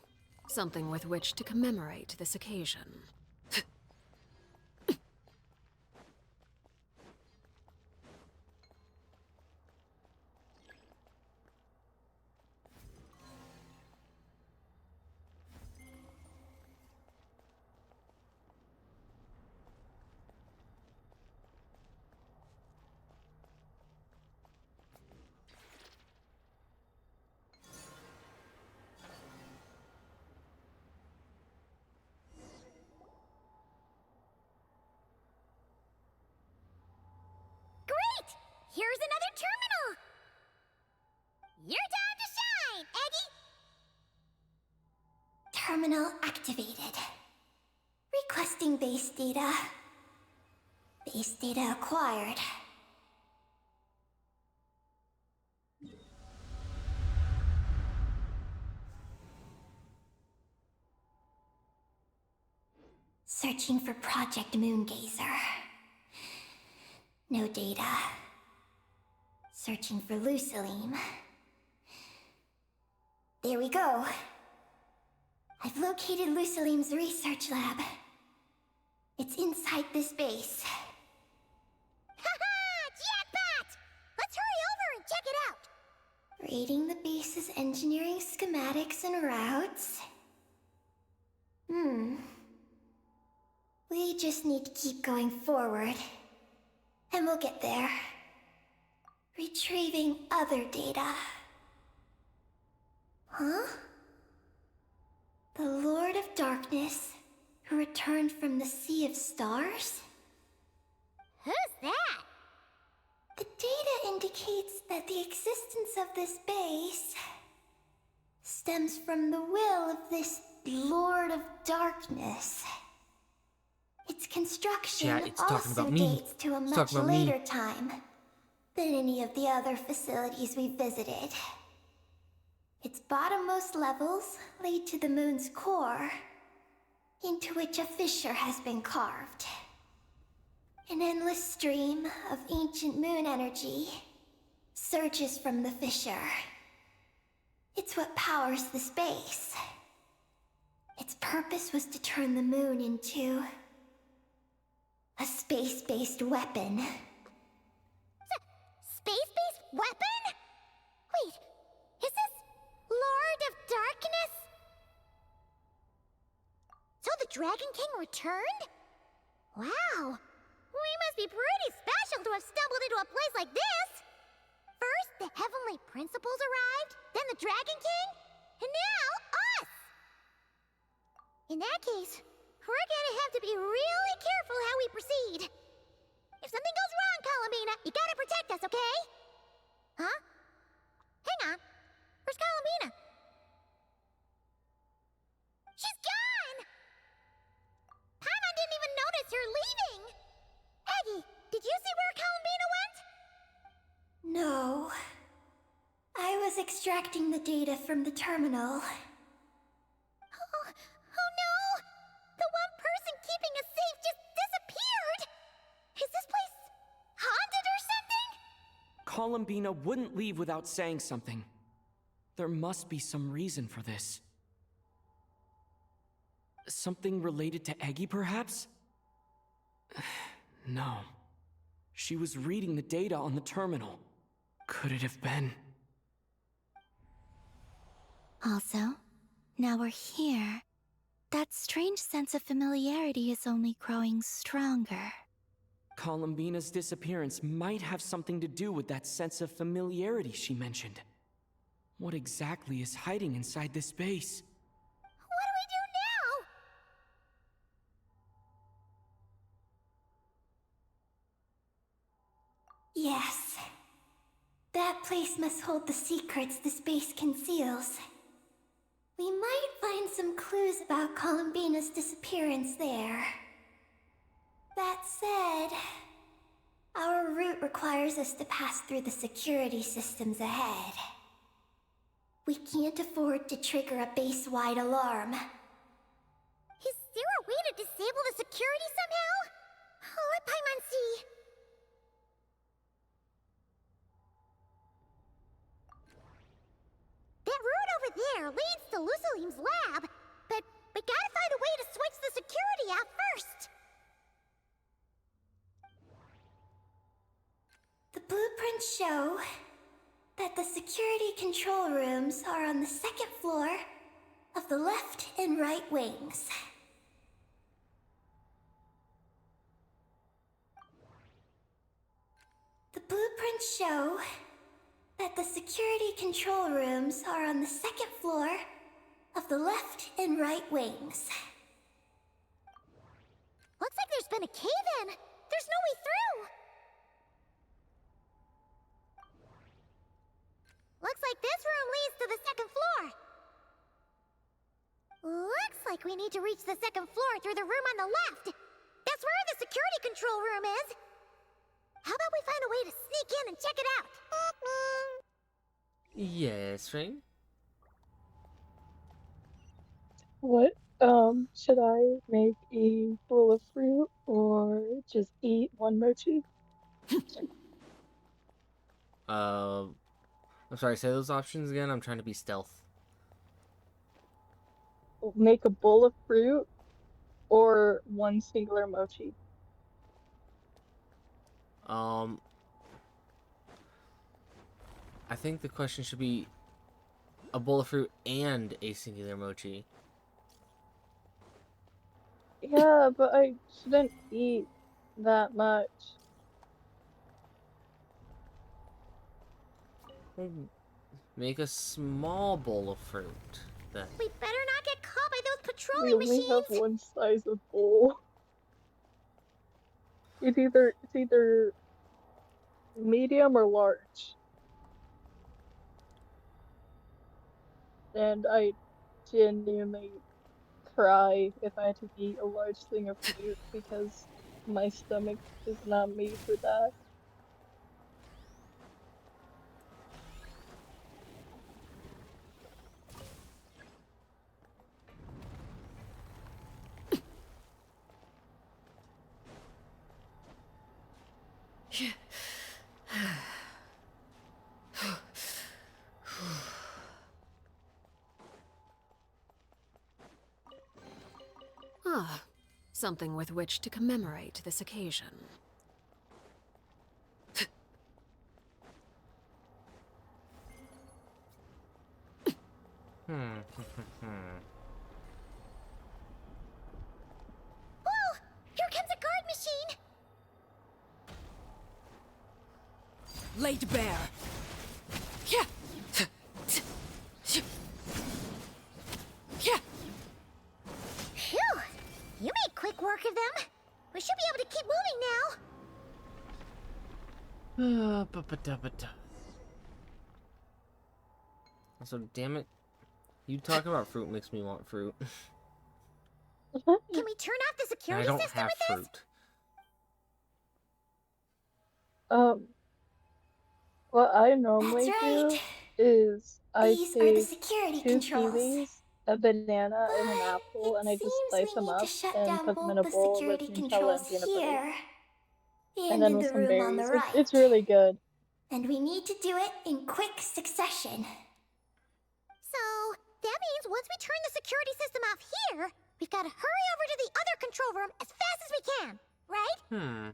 something with which to commemorate this occasion. Great! Here's another terminal! Your time to shine, Eggy! Terminal activated. Requesting base data. Base data acquired. Searching for Project Moongazer. No data. Searching for Lucilim. There we go. I've located Lucilim's research lab. It's inside this base. Haha! Jackpot! Let's hurry over and check it out! Reading the base's engineering schematics and routes. We just need to keep going forward. And we'll get there. Retrieving other data. Huh? The Lord of Darkness, who returned from the Sea of Stars? Who's that? The data indicates that the existence of this base stems from the will of this Lord of Darkness. Its construction Yeah, it's talking also about me. dates to a It's much talking about me. later time than any of the other facilities we visited. Its bottommost levels lead to the moon's core, into which a fissure has been carved. An endless stream of ancient moon energy surges from the fissure. It's what powers the space. Its purpose was to turn the moon into a space-based weapon. Space-based weapon? Wait, is this Lord of Darkness? So the Dragon King returned? Wow, we must be pretty special to have stumbled into a place like this. First, the Heavenly Principles arrived, then the Dragon King, and now us! In that case, we're gonna have to be really careful how we proceed. If something goes wrong, Columbina, you gotta protect us, okay? Huh? Hang on. Where's Columbina? She's gone! Paimon didn't even notice her leaving! Aggie, did you see where Columbina went? No. I was extracting the data from the terminal. Oh no! The one person keeping us safe just disappeared! Is this place haunted or something? Columbina wouldn't leave without saying something. There must be some reason for this. Something related to Eggy, perhaps? No. She was reading the data on the terminal. Could it have been? Also, now we're here. That strange sense of familiarity is only growing stronger. Columbina's disappearance might have something to do with that sense of familiarity she mentioned. What exactly is hiding inside this base? What do we do now? Yes. That place must hold the secrets this base conceals. We might find some clues about Columbina's disappearance there. That said, our route requires us to pass through the security systems ahead. We can't afford to trigger a base-wide alarm. Is there a way to disable the security somehow? Let Paimon see. That route over there leads to Lucilim's lab, but we gotta find a way to switch the security out first. The blueprints show that the security control rooms are on the second floor of the left and right wings. The blueprints show that the security control rooms are on the second floor of the left and right wings. Looks like there's been a cave-in. There's no way through. Looks like this room leads to the second floor. Looks like we need to reach the second floor through the room on the left. That's where the security control room is. How about we find a way to sneak in and check it out? Yes, Rain? What? Should I make a bowl of fruit or just eat one mochi? I'm sorry, say those options again. I'm trying to be stealth. Make a bowl of fruit or one singular mochi? Um, I think the question should be a bowl of fruit and a singular mochi. Yeah, but I shouldn't eat that much. Make a small bowl of fruit, then. We better not get caught by those We patrolling only have machines. one size of bowl. It's either medium or large. And I genuinely cry if I had to eat a large thing of fruit because my stomach is not made for that. Ah, something with which to commemorate this occasion. Hmm. Whoa! Here comes a guard machine! Laid bare. Yeah. Yeah. Phew! You made quick work of them. We should be able to keep moving now. Also, damn it. You talking about fruit makes me want fruit. Can we turn off the I security don't system have with this? fruit. Um, what I That's normally right. do is I These are the take security 2 controls. kiwis, a banana, and an But apple, it and I just seems slice we them need to up shut and down put them in both a the bowl with security Nutella controls and peanut butter. here And and then in with the some room on the berries. It's right. really good. And we need to do it in quick succession. So, that means once we turn the security system off here, we've got to hurry over to the other control room as fast as we can, right? Hmm.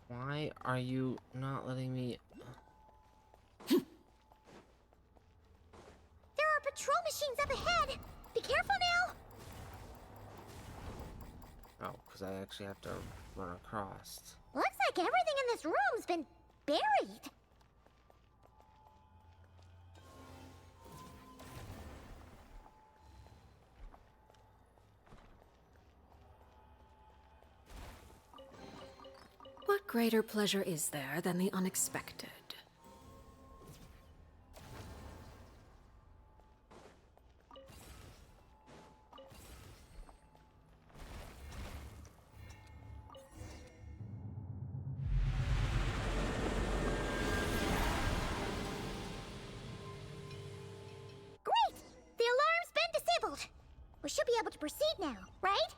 Why are you not letting me... There are patrol machines up ahead! Be careful now! Oh, because I actually have to run across. Looks like everything in this room's been buried. What greater pleasure is there than the unexpected? Great! The alarm's been disabled. We should be able to proceed now, right?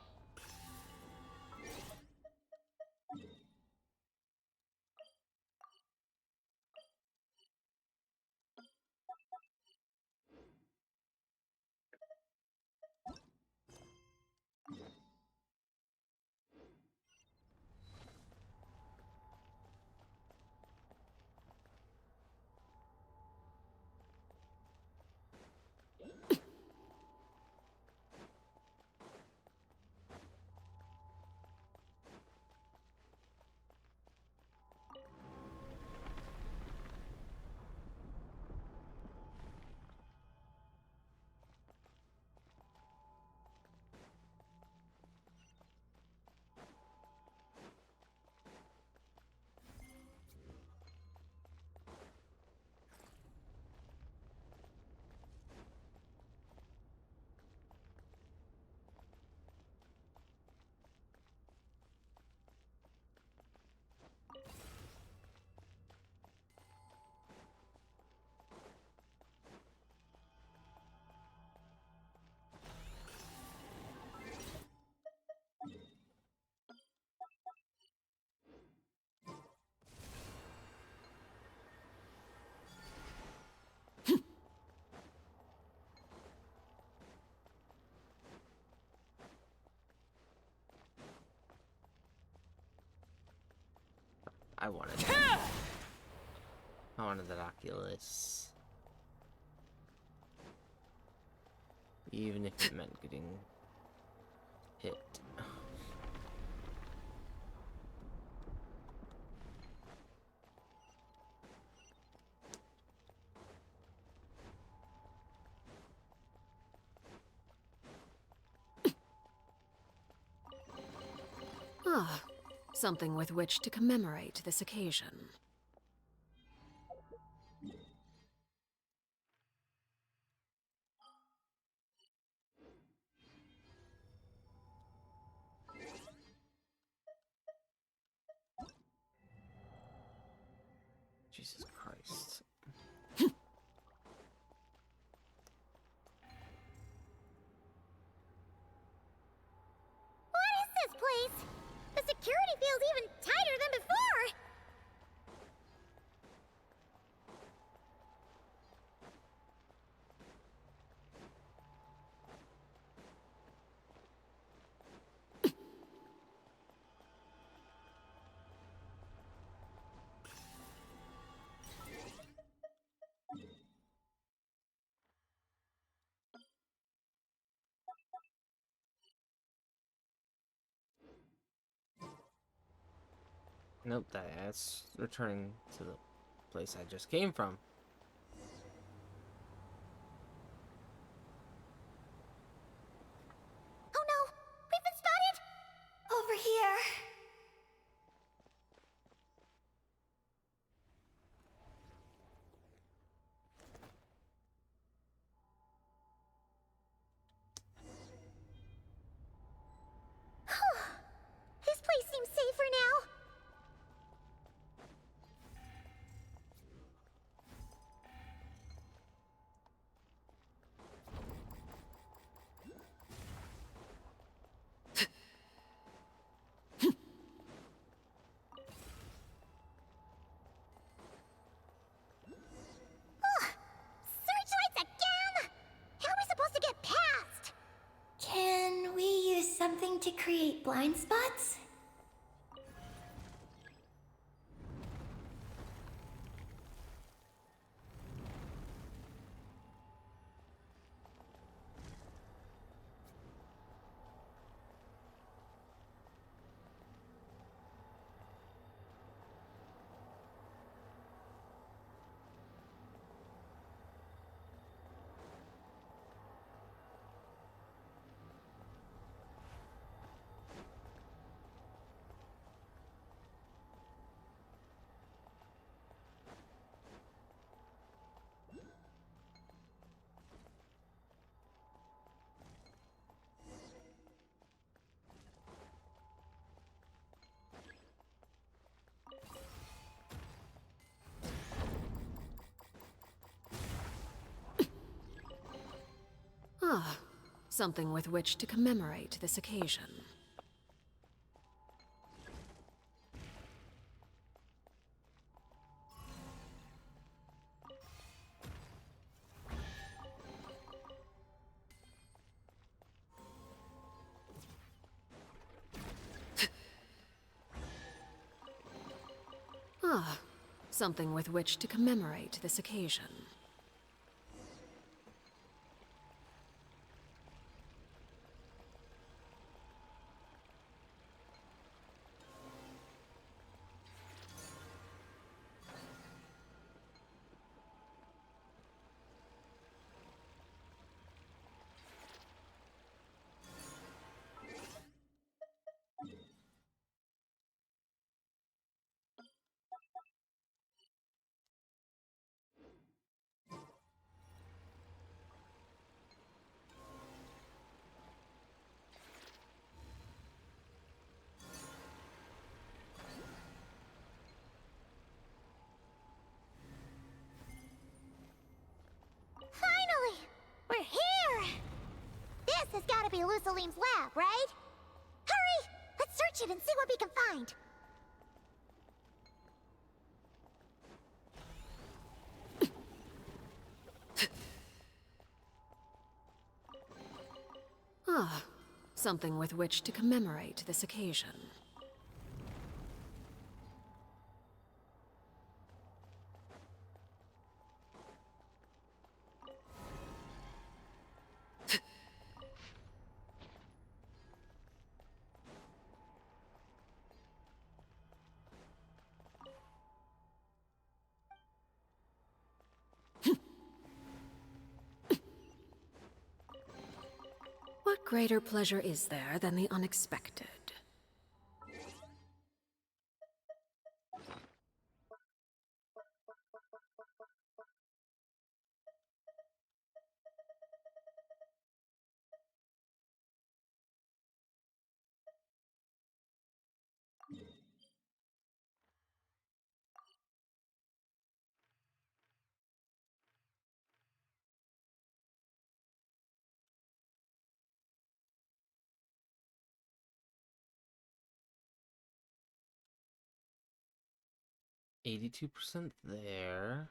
I wanted that. I wanted that Oculus. Even if it meant getting hit. Ah, something with which to commemorate this occasion. Jesus Christ. What is this place? The security feels even tighter than before! Nope, that's returning to the place I just came from. Oh no! We've been spotted! Over here. This place seems safer now. Searchlights again! How are we supposed to get past? Can we use something to create blind spots? Ah, something with which to commemorate this occasion. Ah, something with which to commemorate this occasion. Finally! We're here! This has got to be Lusalim's lab, right? Hurry! Let's search it and see what we can find. Ah, something with which to commemorate this occasion. greater pleasure is there than the unexpected? %82 there.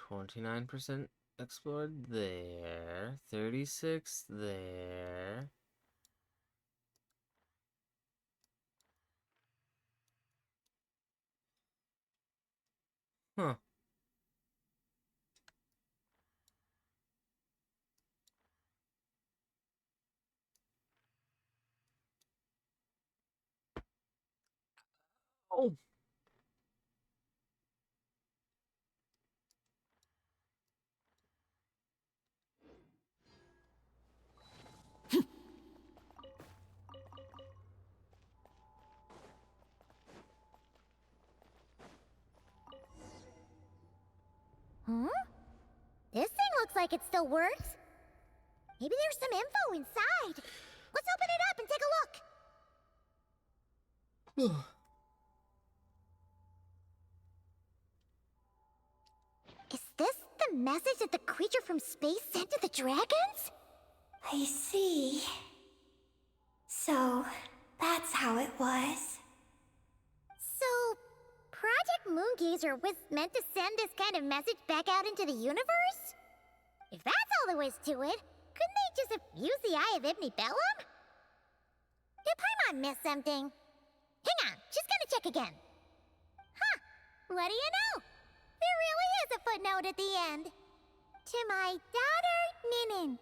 29% explored there. 36 there. Huh. Oh. Huh? This thing looks like it still works. Maybe there's some info inside. Let's open it up and take a look. Is this the message that the creature from space sent to the dragons? I see. So, that's how it was. So, Project Moongazer was meant to send this kind of message back out into the universe? If that's all there was to it, couldn't they just have used the Eye of Ibnibellum? Did Paimon miss something? Hang on, just gonna check again. Huh, what do you know? There really is a footnote at the end. To my daughter, Ninin.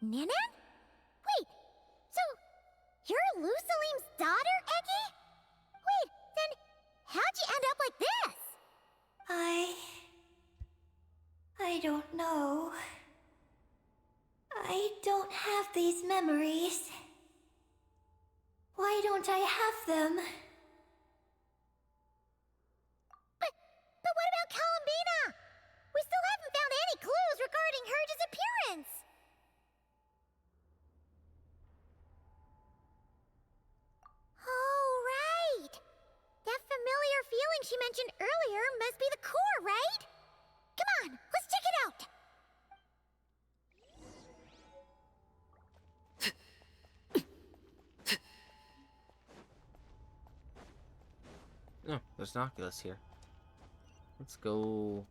Ninin? Wait, so you're Lusalim's daughter, Eggy? Wait, then how'd you end up like this? I don't know. I don't have these memories. Why don't I have them? But what about Columbina? We still haven't found any clues regarding her disappearance. Oh, right. That familiar feeling she mentioned earlier must be the core, right? Come on, let's check it out. No, there's an Oculus here. Let's go.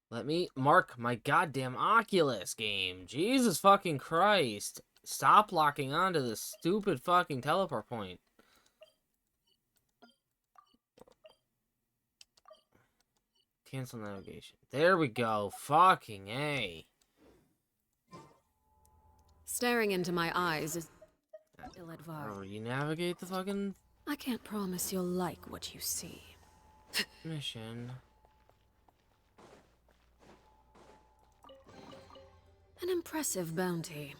Let me mark my goddamn Oculus game. Jesus fucking Christ. Stop locking onto this stupid fucking teleport point. Cancel navigation. There we go. Fucking A. Staring into my eyes is ill-advised. Re-navigate the fucking I can't promise you'll like what you see. mission. An impressive bounty.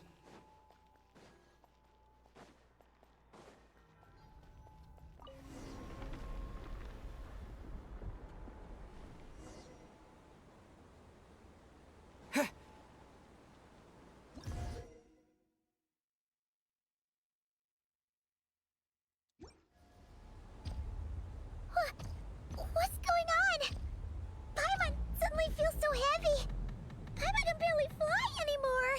What's going on? Paimon suddenly feels so heavy. Paimon can barely fly anymore.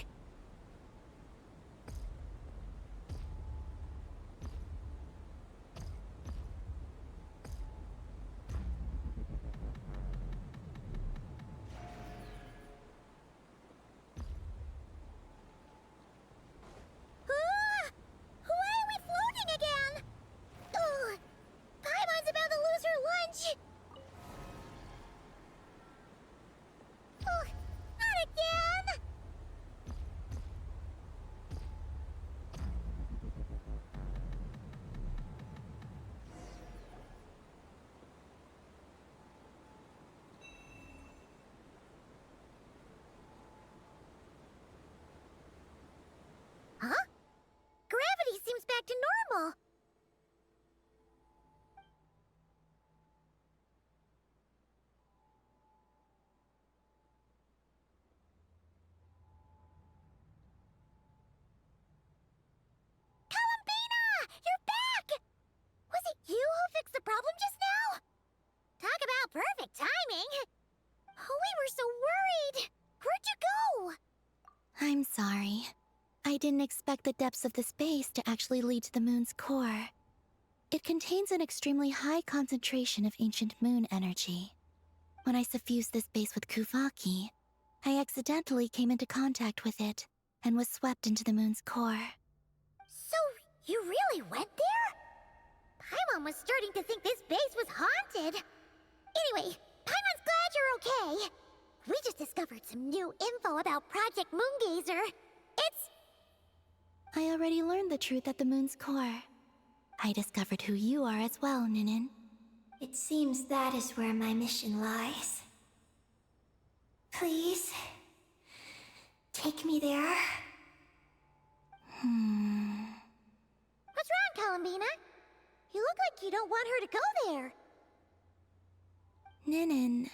cool. Columbina! You're back! Was it you who fixed the problem just now? Talk about perfect timing. Oh, we were so worried. Where'd you go? I'm sorry. I didn't expect the depths of the space to actually lead to the moon's core. It contains an extremely high concentration of ancient moon energy. When I suffused this base with Kuvaki, I accidentally came into contact with it and was swept into the moon's core. So, you really went there? Paimon was starting to think this base was haunted. Anyway, Paimon's glad you're okay. We just discovered some new info about Project Moongazer. It's... I already learned the truth at the moon's core. I discovered who you are as well, Ninin. It seems that is where my mission lies. Please, take me there. What's wrong, Columbina? You look like you don't want her to go there. Ninin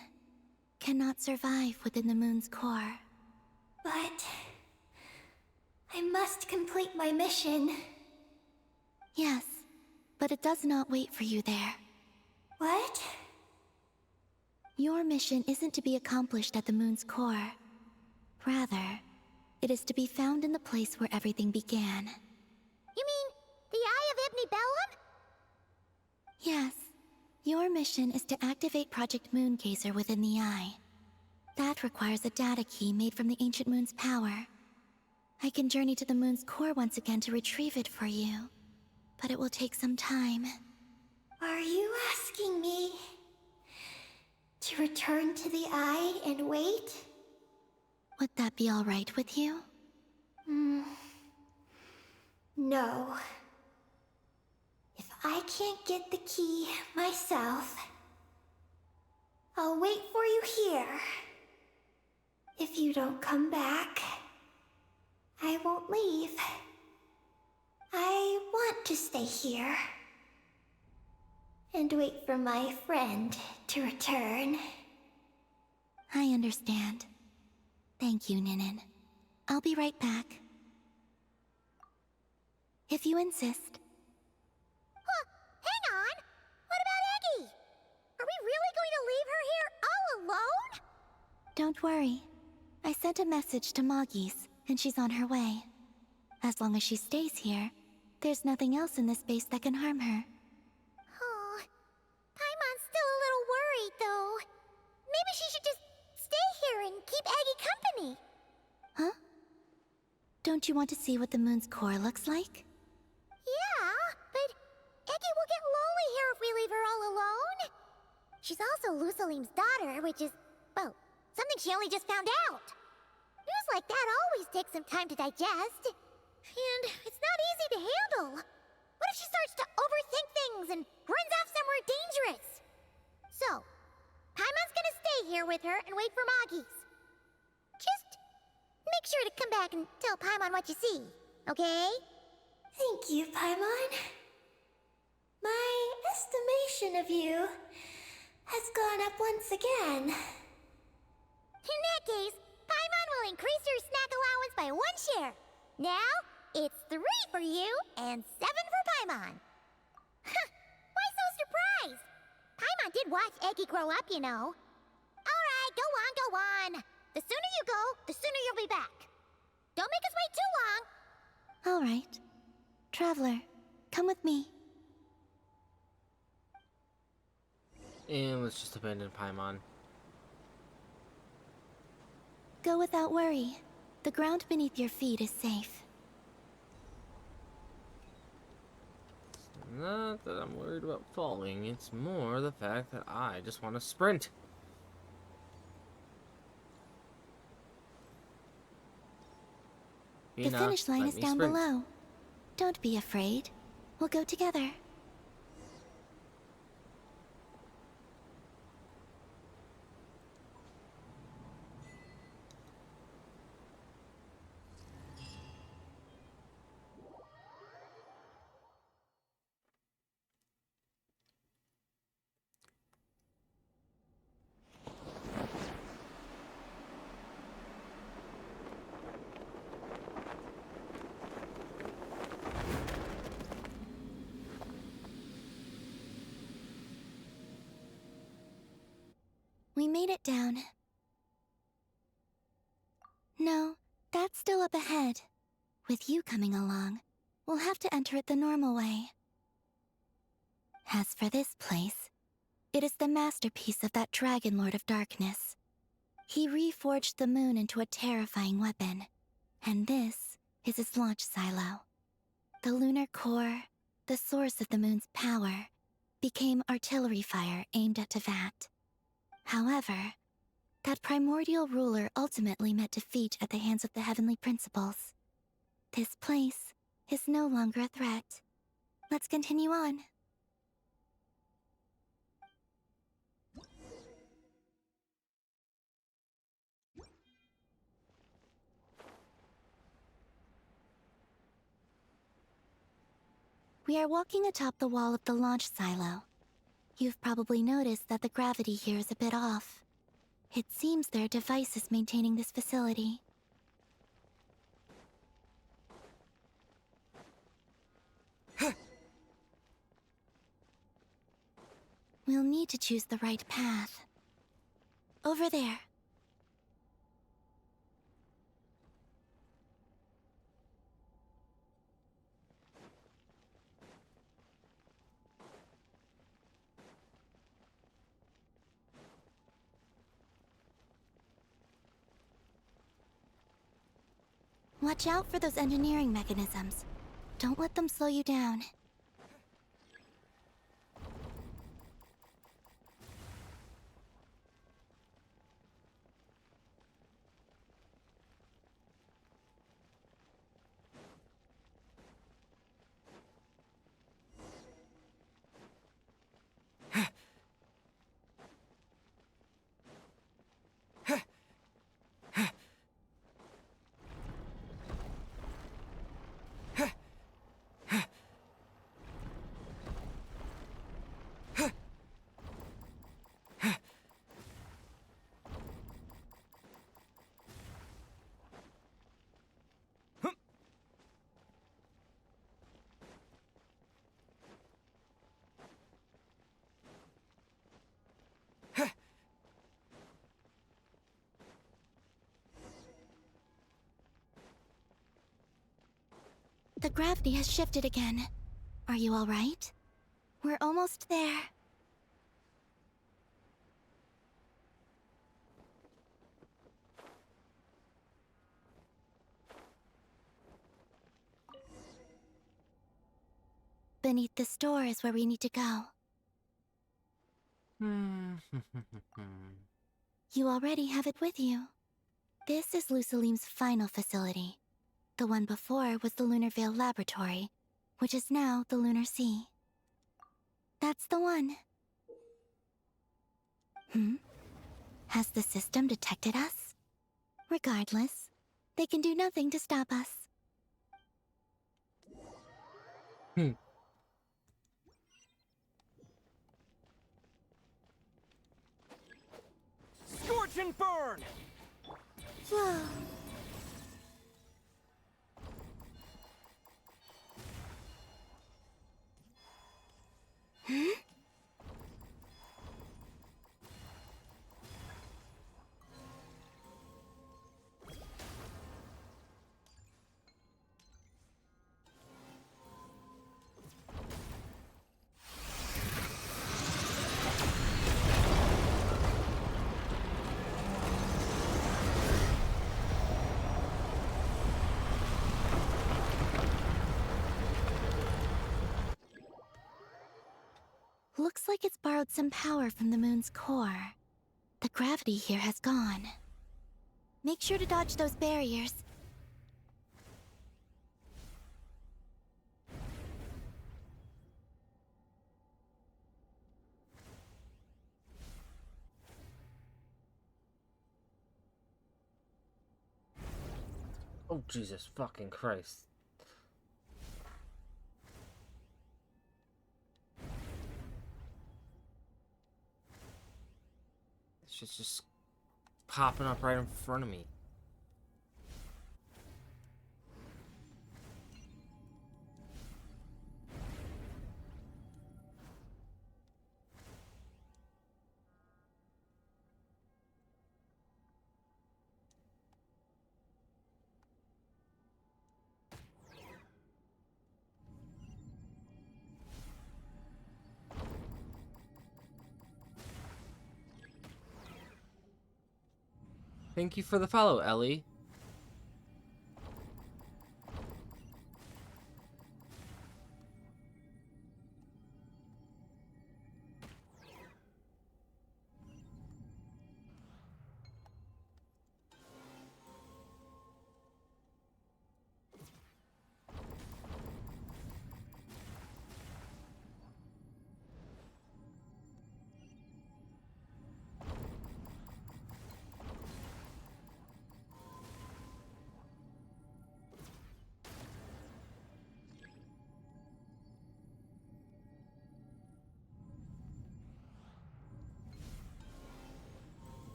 cannot survive within the moon's core. But I must complete my mission. Yes, but it does not wait for you there. What? Your mission isn't to be accomplished at the moon's core. Rather, it is to be found in the place where everything began. You mean the Eye of Ibni Bellum? Yes. Your mission is to activate Project Moongazer within the Eye. That requires a data key made from the ancient moon's power. I can journey to the moon's core once again to retrieve it for you, but it will take some time. Are you asking me to return to the Eye and wait? Would that be all right with you? No. If I can't get the key myself, I'll wait for you here. If you don't come back, I won't leave. I want to stay here and wait for my friend to return. I understand. Thank you, Ninin. I'll be right back. If you insist. Huh, hang on. What about Eggy? Are we really going to leave her here all alone? Don't worry. I sent a message to Moggy's, and she's on her way. As long as she stays here, there's nothing else in this space that can harm her. Oh, Paimon's still a little worried, though. Maybe she should just stay here and keep Eggy company. Huh? Don't you want to see what the moon's core looks like? Yeah, but Eggy will get lonely here if we leave her all alone. She's also Lusalim's daughter, which is, well, something she only just found out. News like that always takes some time to digest. And it's not easy to handle. What if she starts to overthink things and runs off somewhere dangerous? So, Paimon's gonna stay here with her and wait for Moggy's. Just make sure to come back and tell Paimon what you see, okay? Thank you, Paimon. My estimation of you has gone up once again. In that case, Paimon will increase your snack allowance by 1 share. Now, it's 3 for you and 7 for Paimon. Huh, why so surprised? Paimon did watch Eggy grow up, you know. Alright, go on, go on. The sooner you go, the sooner you'll be back. Don't make us wait too long. All right. Traveler, come with me. And let's just abandon Paimon. Go without worry. The ground beneath your feet is safe. Not that I'm worried about falling, it's more the fact that I just want to sprint. The finish line is down below. Don't be afraid. We'll go together. We made it down. No, that's still up ahead. With you coming along, we'll have to enter it the normal way. As for this place, it is the masterpiece of that Dragon Lord of Darkness. He reforged the moon into a terrifying weapon, and this is its launch silo. The lunar core, the source of the moon's power, became artillery fire aimed at Tevat. However, that primordial ruler ultimately met defeat at the hands of the heavenly principles. This place is no longer a threat. Let's continue on. We are walking atop the wall of the launch silo. You've probably noticed that the gravity here is a bit off. It seems there are devices maintaining this facility. We'll need to choose the right path. Over there. Watch out for those engineering mechanisms. Don't let them slow you down. The gravity has shifted again. Are you all right? We're almost there. Beneath this door is where we need to go. You already have it with you. This is Lucilim's final facility. The one before was the Lunar Veil Laboratory, which is now the Lunar Sea. That's the one. Has the system detected us? Regardless, they can do nothing to stop us. Scorch and burn! Whoa. Looks like it's borrowed some power from the moon's core. The gravity here has gone. Make sure to dodge those barriers. Oh, Jesus fucking Christ. It's just popping up right in front of me. Thank you for the follow, Ellie.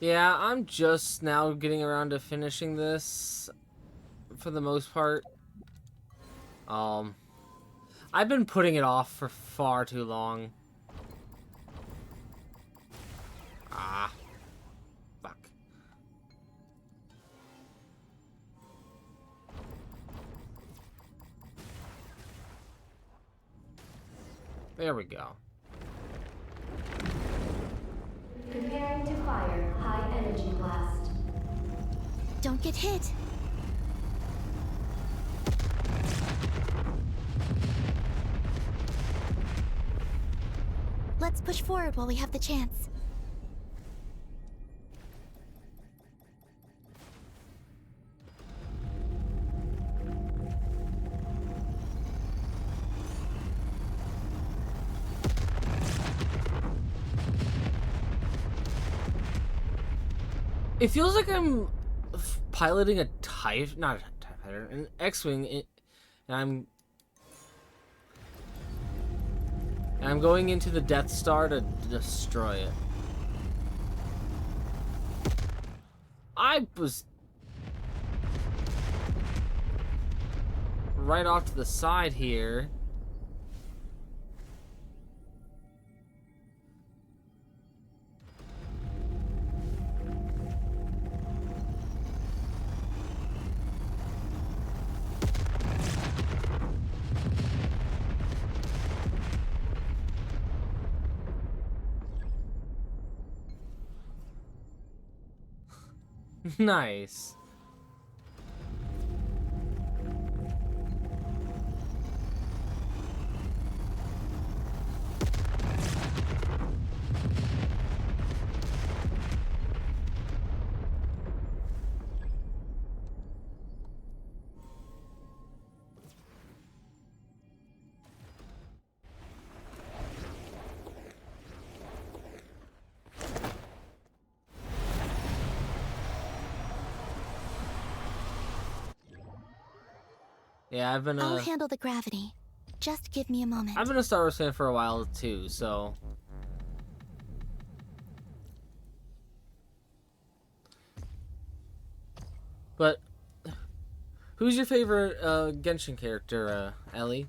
Yeah, I'm just now getting around to finishing this for the most part. I've been putting it off for far too long. Ah, fuck. There we go. Preparing to fire high energy blast. Don't get hit. Let's push forward while we have the chance. It feels like I'm piloting a not a TIE fighter, an X-Wing, and I'm going into the Death Star to destroy it. I was right off to the side here. Nice. Yeah, I've been I'll handle the gravity. Just give me a moment. I've been a Star Wars fan for a while too, so but who's your favorite Genshin character, Ellie?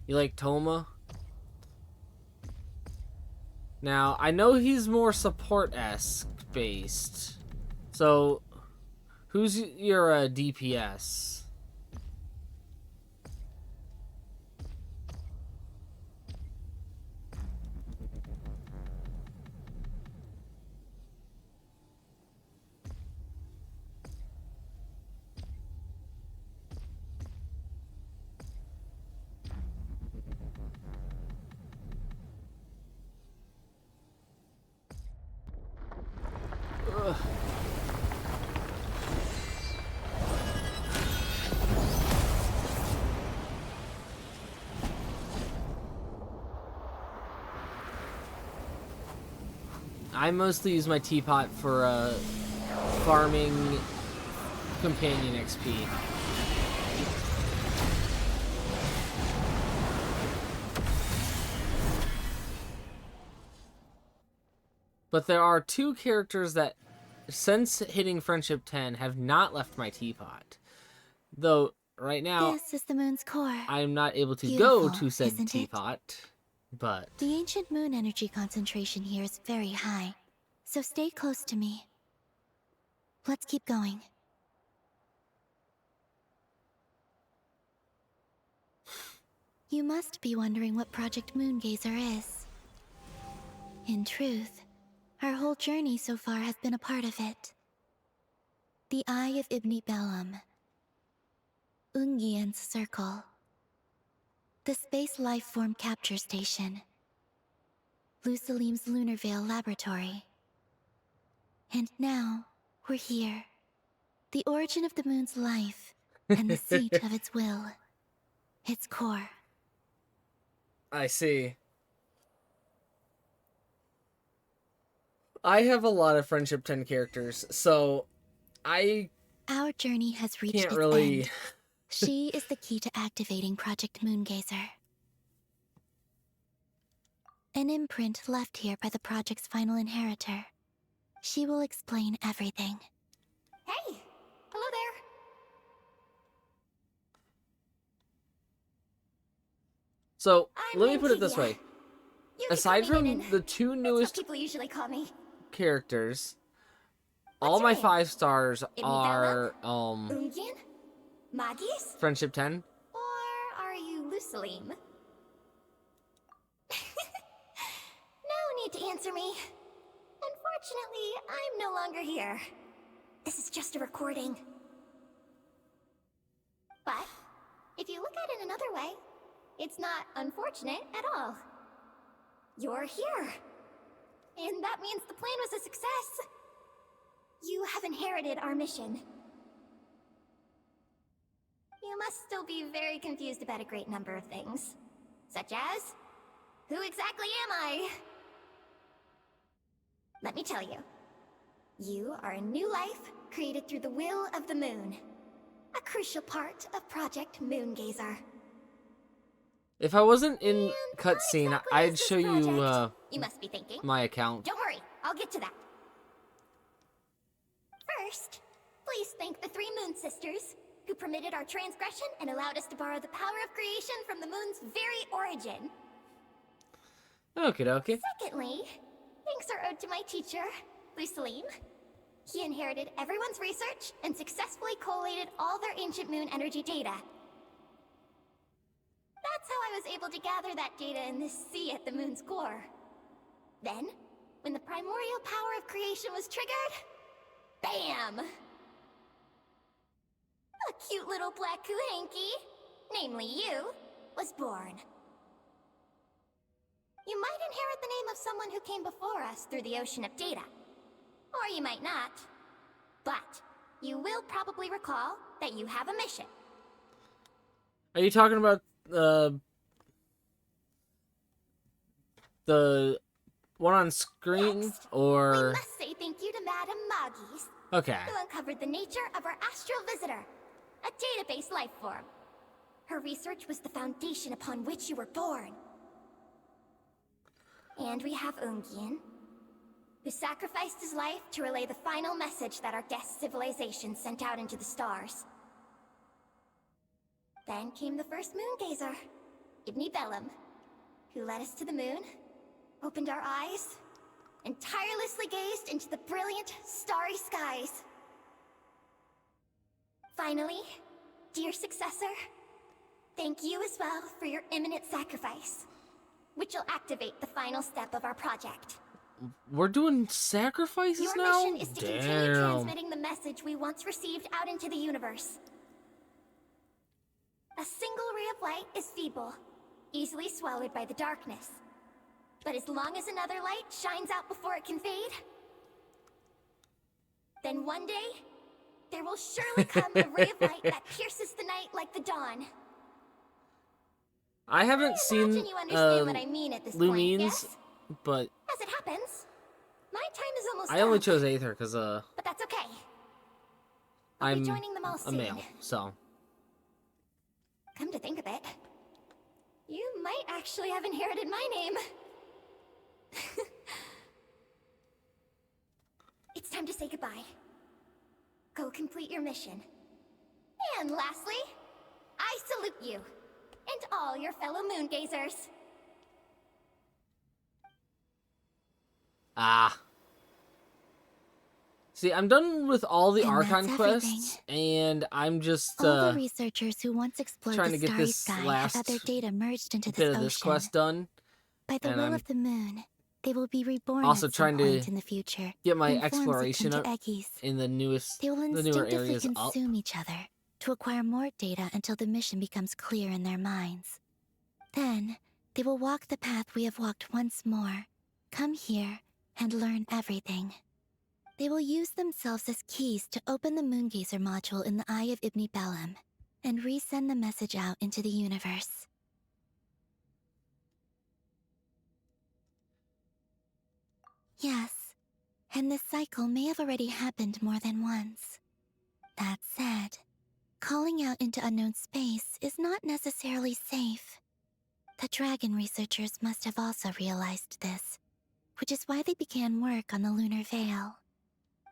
You like Toma? Now, I know he's more support-esque based. So, who's your DPS? Ugh. I mostly use my teapot for farming companion XP. But there are two characters that, since hitting Friendship 10, have not left my teapot. Though, right now, This is the moon's core. I'm not able to Beautiful, go to said isn't it? teapot. But The ancient moon energy concentration here is very high, so stay close to me. Let's keep going. You must be wondering what Project Moongazer is. In truth, our whole journey so far has been a part of it. The Eye of Ibni Bellum, Ungian's Circle, the Space Life Form Capture Station, Lusalim's Lunar Veil Laboratory. And now, we're here. The origin of the moon's life, and the seat of its will. Its core. I see. I have a lot of Friendship 10 characters, so I Our journey has reached can't its really... end. She is the key to activating Project Moongazer. An imprint left here by the project's final inheritor. She will explain everything. Hey! Hello there! So, I'm let me put it this Antidia. way. You can Aside call me from Ninin. the two That's newest what people usually call me. characters, all What's my your name? 5 stars Ibn are, Ungian? Magis? Friendship 10. Or are you Lusalim? No need to answer me. Unfortunately, I'm no longer here. This is just a recording. But, if you look at it another way, it's not unfortunate at all. You're here. And that means the plan was a success. You have inherited our mission. You must still be very confused about a great number of things. Such as, who exactly am I? Let me tell you. You are a new life created through the will of the moon. A crucial part of Project Moongazer. If I wasn't in And cutscene, how exactly I'd is this show you project? You must be thinking. my account. Don't worry, I'll get to that. First, please thank the 3 Moon Sisters, who permitted our transgression and allowed us to borrow the power of creation from the moon's very origin. Okie dokie. Secondly, thanks are owed to my teacher, Lusalim. He inherited everyone's research and successfully collated all their ancient moon energy data. That's how I was able to gather that data in this sea at the moon's core. Then, when the primordial power of creation was triggered, bam! A cute little black Kuhanky, namely you, was born. You might inherit the name of someone who came before us through the ocean of data. Or you might not. But, you will probably recall that you have a mission. Are you talking about the one on screen, Next, we or... must say thank you to Madame Magis, Okay. who uncovered the nature of our astral visitor, a database life form. Her research was the foundation upon which you were born. And we have Ungian, who sacrificed his life to relay the final message that our guest civilization sent out into the stars. Then came the first Moongazer, Ibni Bellum, who led us to the moon, opened our eyes, and tirelessly gazed into the brilliant, starry skies. Finally, dear successor, thank you as well for your imminent sacrifice, which will activate the final step of our project. We're doing sacrifices Your now? mission is to continue Damn. transmitting the message we once received out into the universe. A single ray of light is feeble, easily swallowed by the darkness. But as long as another light shines out before it can fade, then one day, there will surely come a ray of light that pierces the night like the dawn. I haven't I seen imagine you understand what I mean at this point, Lumines, yes? but As it happens, my time is almost I only up, chose Aether because but that's okay. I'll I'm be joining them all a soon. male, so... Come to think of it, you might actually have inherited my name. It's time to say goodbye. Go complete your mission. And lastly, I salute you, and all your fellow moongazers. Ah. See, I'm done with all the And Archon that's quests, and I'm just All the researchers who once explored trying the to get starry this sky have had their last data merged into bit this of ocean. this quest done. By the And will I'm of the moon, they will be reborn also at some trying point to in the future get my in forms akin exploration to up Eggies. in the They will newer instinctively areas up. consume each other to acquire more data until the mission becomes clear in their minds. Then, they will walk the path we have walked once more, come here, and learn everything. They will use themselves as keys to open the Moongazer module in the Eye of Ibn Bellum, and resend the message out into the universe. Yes, and this cycle may have already happened more than once. That said, calling out into unknown space is not necessarily safe. The dragon researchers must have also realized this, which is why they began work on the lunar veil.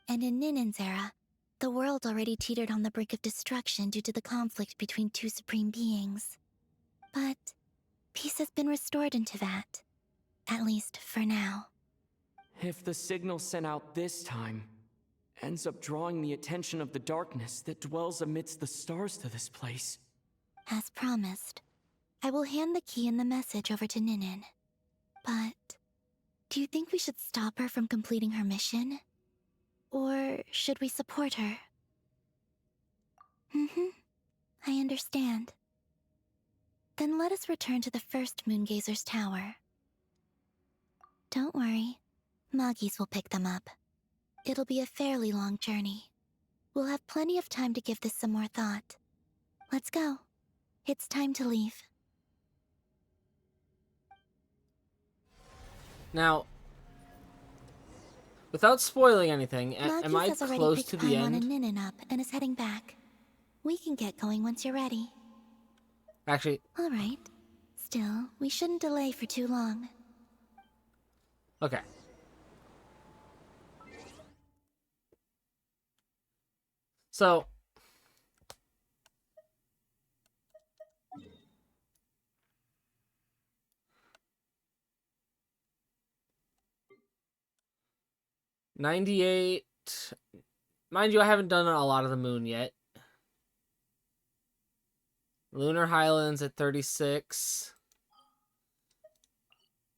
And in Ninen's era, the world already teetered on the brink of destruction due to the conflict between two supreme beings. But peace has been restored into that, at least for now. If the signal sent out this time ends up drawing the attention of the darkness that dwells amidst the stars to this place. As promised, I will hand the key and the message over to Ninen. But do you think we should stop her from completing her mission? Or should we support her? I understand. Then let us return to the first Moongazer's tower. Don't worry, Moggies will pick them up. It'll be a fairly long journey. We'll have plenty of time to give this some more thought. Let's go. It's time to leave. Now, without spoiling anything, am I Moggies has already close picked to the Paimon and end? Ninen up and is heading back. We can get going once you're ready. Actually, All right. Still, we shouldn't delay for too long. okay. So, $98. Mind you, I haven't done a lot of the moon yet. Lunar Highlands at 36.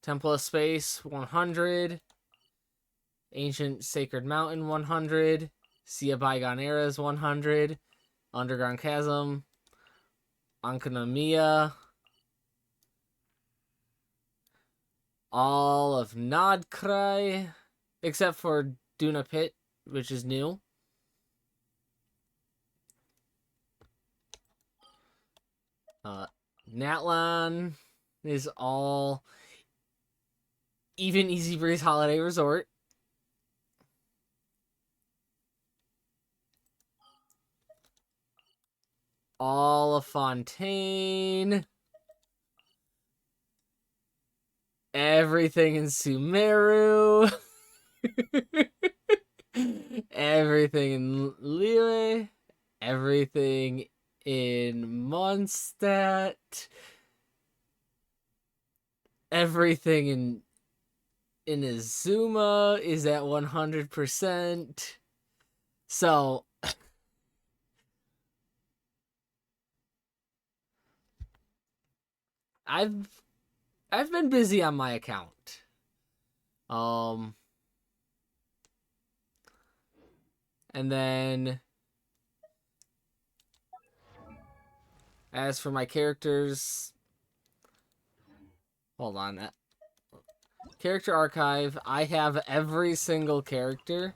Temple of Space 100. Ancient Sacred Mountain 100. Sea of Bygone Eras 100. Underground Chasm. Ankonomia. All of Nodkrai. Except for Duna Pit, which is new. Natlan is all even Easy Breeze Holiday Resort. All of Fontaine. Everything in Sumeru. Everything in Liyue. Everything in Mondstadt. Everything in Izuma is at 100%. So I've been busy on my account. And then as for my characters, hold on, that character archive, I have every single character.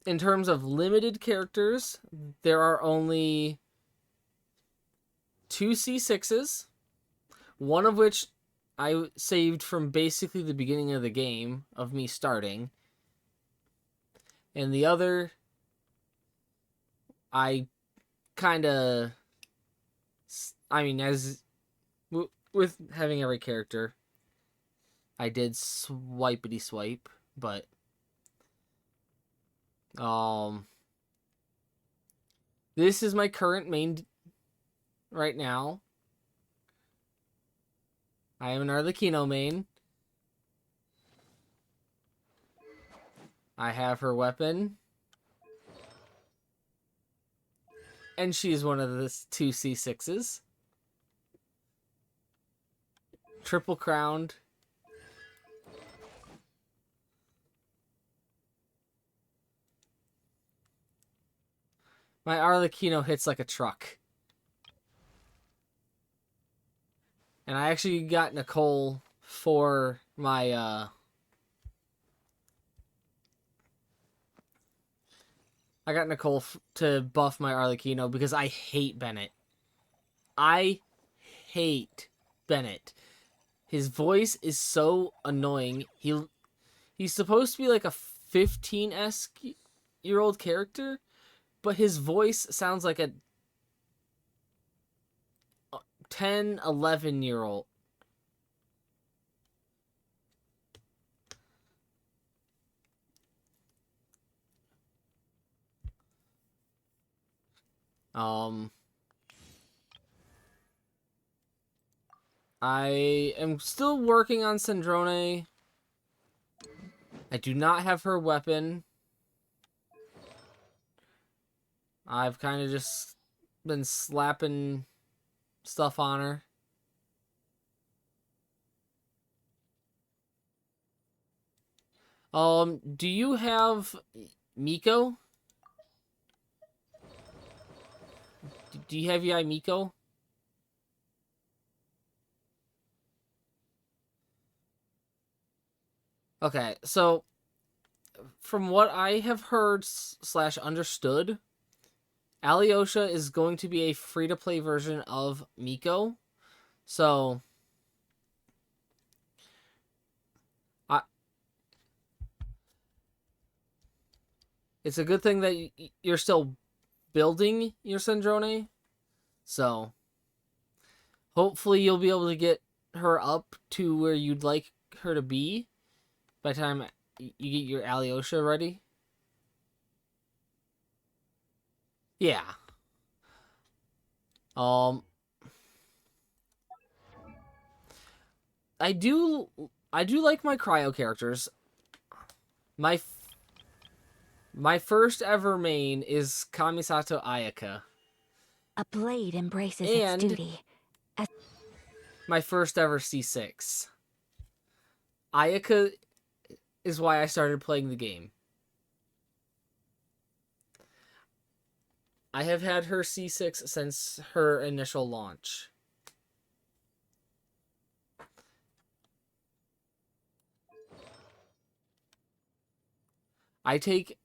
In terms of limited characters, there are only 2 C6s, one of which I saved from basically the beginning of the game of me starting, and the other I kind of, I mean, as with having every character, I did swipety swipe, but this is my current main right now. I am an Arlecchino main. I have her weapon. And she's one of the 2 C6s. Triple crowned. My Arlecchino hits like a truck. And I actually got Nicole for my, I got Nicole to buff my Arlecchino because I hate Bennett. I hate Bennett. His voice is so annoying. He's supposed to be like a 15-year-old character, but his voice sounds like a 10, 11-year-old. I am still working on Sandrone. I do not have her weapon. I've kind of just been slapping stuff on her. Do you have Miko? Do you have Yai Miko? Okay, so from what I have heard / understood, Alyosha is going to be a free-to-play version of Miko. So it's a good thing that you're still building your Sandrone. So hopefully you'll be able to get her up to where you'd like her to be by the time you get your Alyosha ready. Yeah. I do like my cryo characters. My first ever main is Kamisato Ayaka. A blade embraces and its duty. My first ever C6. Ayaka is why I started playing the game. I have had her C6 since her initial launch. I take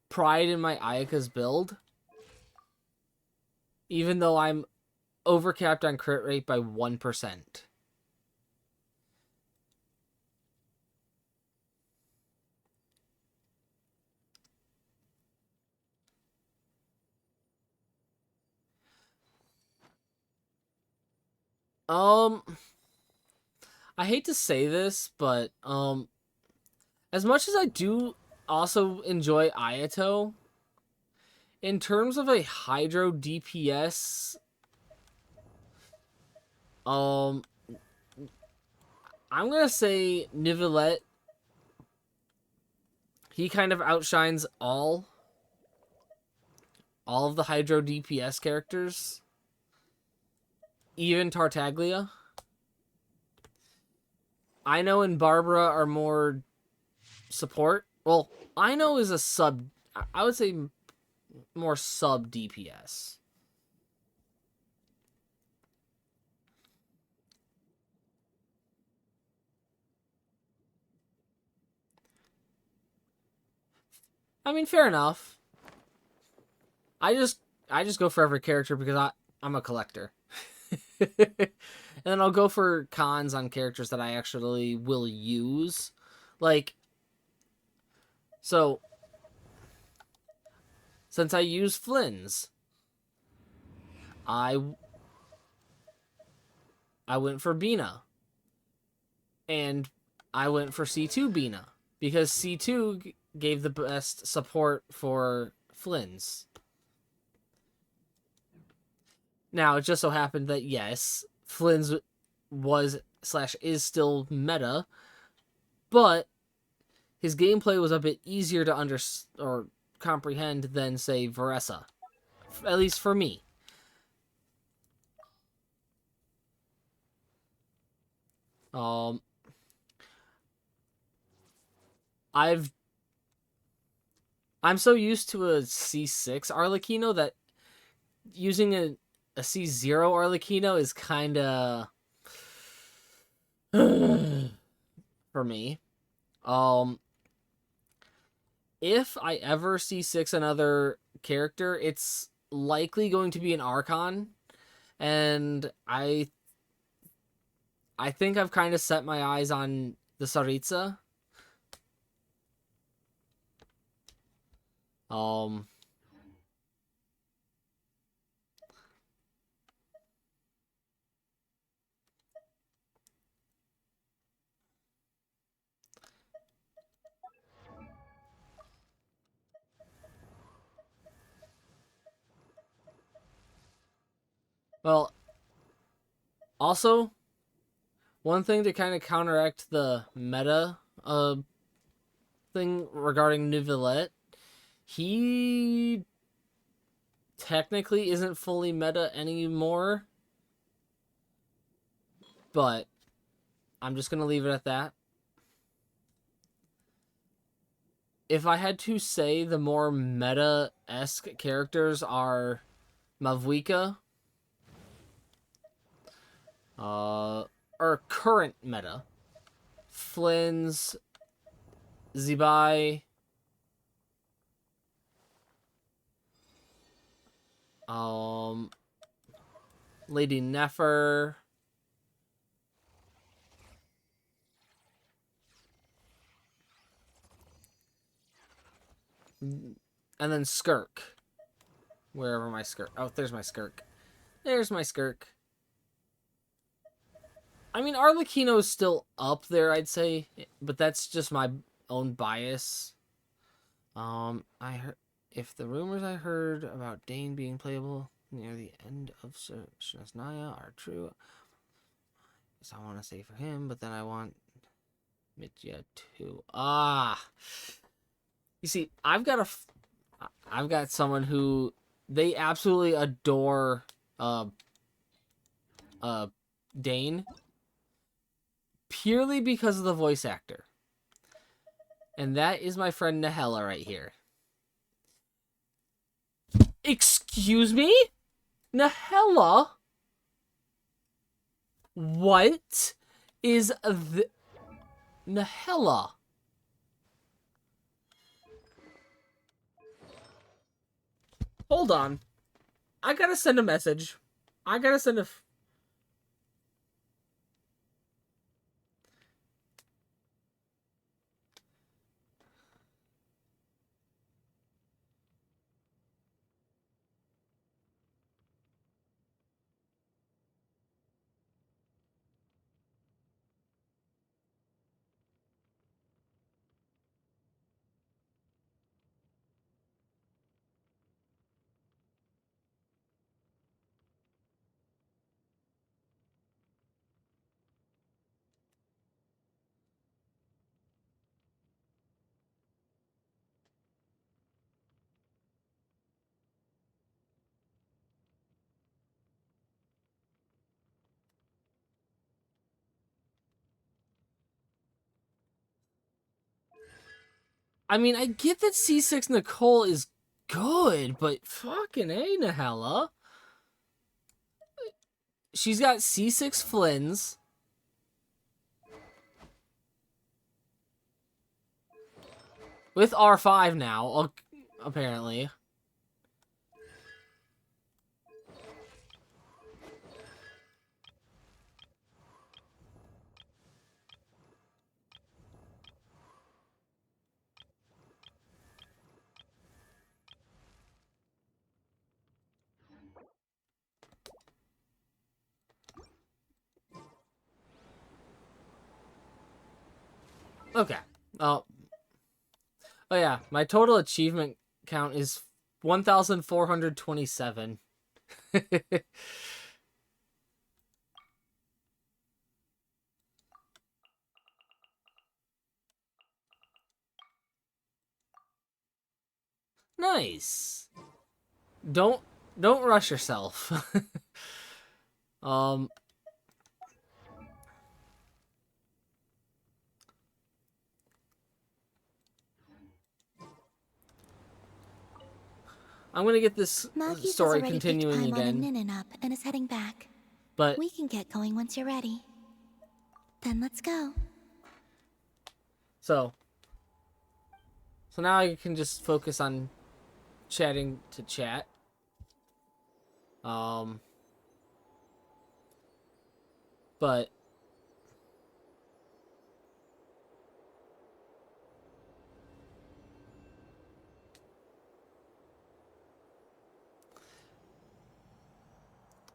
pride in my Ayaka's build, even though I'm overcapped on crit rate by 1%. I hate to say this, but as much as I do also enjoy Ayato, in terms of a Hydro DPS, I'm gonna say Nivelette. He kind of outshines all of the Hydro DPS characters, even Tartaglia. Ino and Barbara are more support. Well, Ino is a sub. I would say more sub DPS. I mean, fair enough. I just go for every character because I'm a collector. And then I'll go for cons on characters that I actually will use. Like, so, since I use Flynn's, I went for Bina. And I went for C2 Bina because C2 gave the best support for Flynn's. Now, it just so happened that, yes, Flynn's was / is still meta, but his gameplay was a bit easier to or comprehend than, say, Veressa. At least for me. I'm so used to a C6 Arlecchino that using a C0 Arlecchino is kind of for me. If I ever C6 another character, it's likely going to be an Archon, and I think I've kind of set my eyes on the Saritsa. Well, also, one thing to kind of counteract the meta thing regarding Neuvillette, he technically isn't fully meta anymore, but I'm just going to leave it at that. If I had to say the more meta-esque characters are Mavuika, or current meta, Flynn's, Zibai, Lady Nefer, and then Skirk. Wherever my Skirk. Oh, there's my Skirk. There's my Skirk. I mean, Arlecchino is still up there, I'd say, but that's just my own bias. I heard if the rumors I heard about Dane being playable near the end of Shnesnaya are true, so I want to say for him, but then I want Mitya too. You see, I've got someone who they absolutely adore Dane purely because of the voice actor. And that is my friend Nahela right here. Excuse me? Nahela? What is the... Nahela? Hold on. I gotta send a message. I gotta send a... I mean, I get that C6 Nicole is good, but fucking A, Nahela. She's got C6 Flynn's. With R5 now, apparently. Okay. Oh yeah, my total achievement count is 1,427. Nice. Don't rush yourself. um I'm gonna get this Maki's has story already picked continuing Paimon and again, Ninin up and is heading back. but We can get going once you're ready. Then let's go. so now I can just focus on chatting to chat. But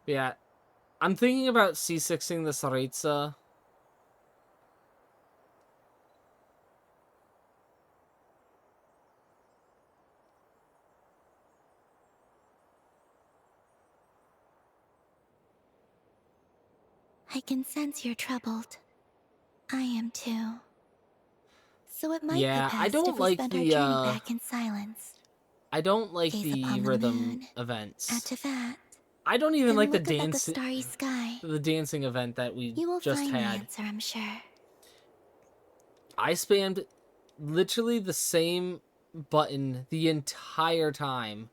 yeah, I'm thinking about C6ing the Saritsa. I can sense you're troubled. I am too. So it might Yeah, be I best if don't we like spend our the journey back in silence. I don't like Gaze the upon the rhythm moon, events. add to that, I don't even then like look up at the starry sky. the dancing event that we You will just find the had. answer, I'm sure. I spammed literally the same button the entire time.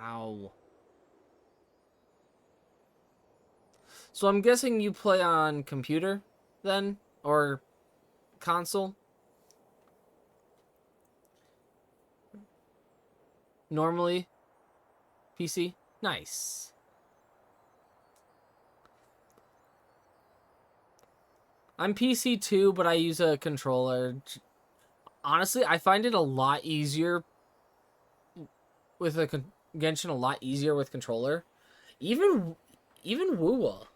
Ow. So I'm guessing you play on computer then? Or console? Normally? PC? Nice. I'm PC too, but I use a controller. Honestly, I find it a lot easier with a Genshin, a lot easier with controller. Even Wuwa.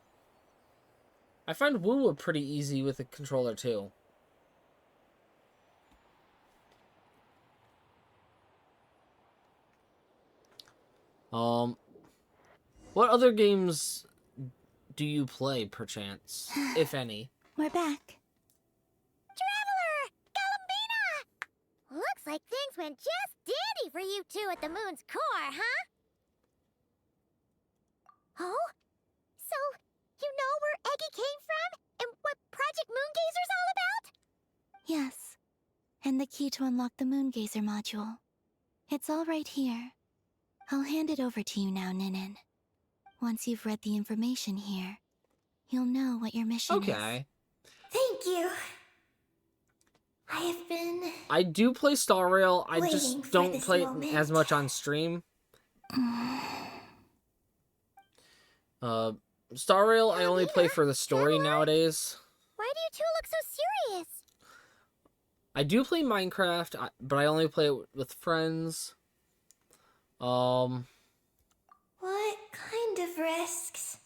I find Wuwa pretty easy with a controller too. What other games do you play, perchance, if any? We're back. Traveler! Galambina! Looks like things went just dandy for you two at the moon's core, huh? Oh? So, you know where Eggy came from? And what Project Moongazer's all about? Yes. And the key to unlock the Moongazer module. It's all right here. I'll hand it over to you now, Ninin. Once you've read the information here, you'll know what your mission is. Okay. Thank you. I have been I do play Star Rail. I waiting just for don't this play it moment. as much on stream. Star Rail I only play for the story nowadays. Why do you two look so serious? I do play Minecraft, but I only play it with friends. What kind of risks?